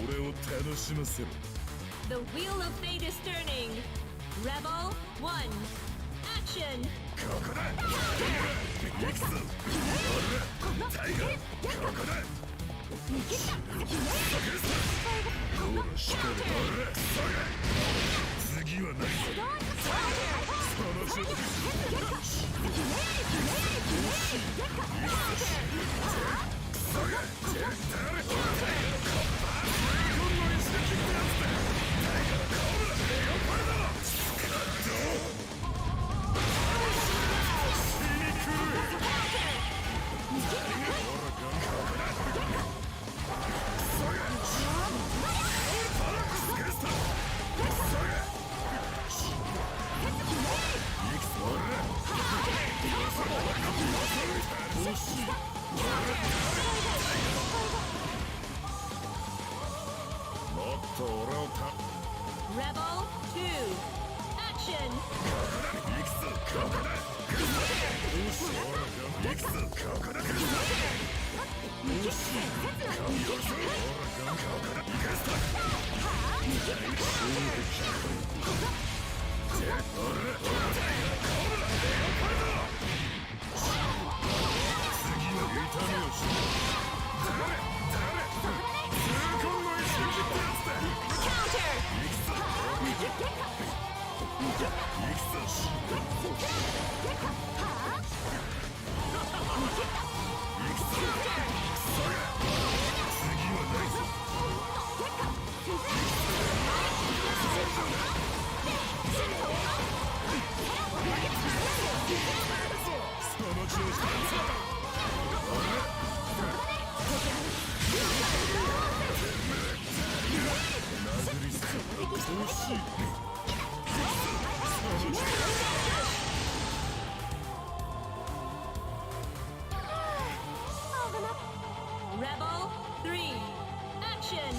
俺を楽しませろ。 The wheel of fate is turning. Rebel 1. Action. ここだ。行くぞ。タイガー。ここだ。ほらしっかり。次は何だ。その勝負。Rebel 2. Action. しい。 Rebel 3. Action.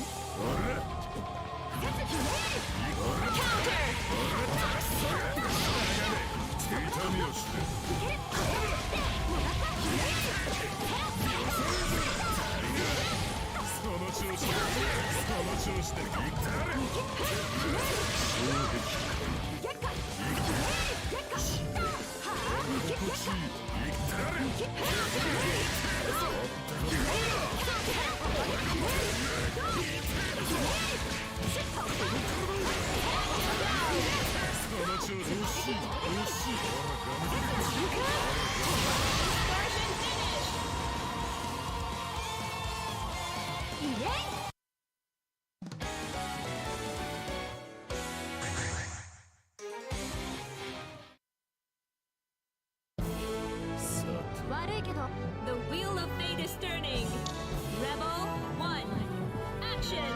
Counter. 痛みを知ってその調子でその調子でいったれ悪いけど The wheel of fate is turning. Rebel 1. Action.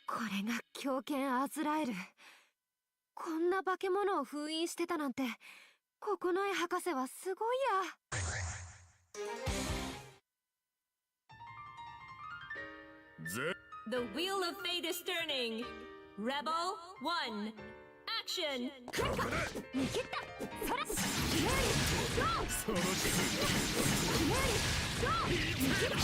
これが狂犬アズラエル。こんな化け物を封印してたなんて、九重博士はすごいや。The wheel of fate is turning. Rebel 1. Action. 見切った。そらし。ゴー。その質。ゴー。見切った。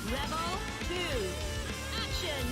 Rebel 2. Action.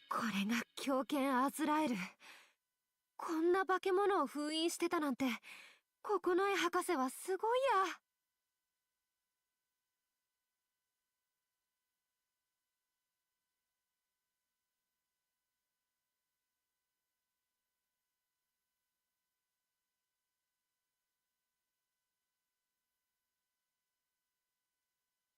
これが狂犬アズラエル。こんな化け物を封印してたなんて、九重博士はすごいや。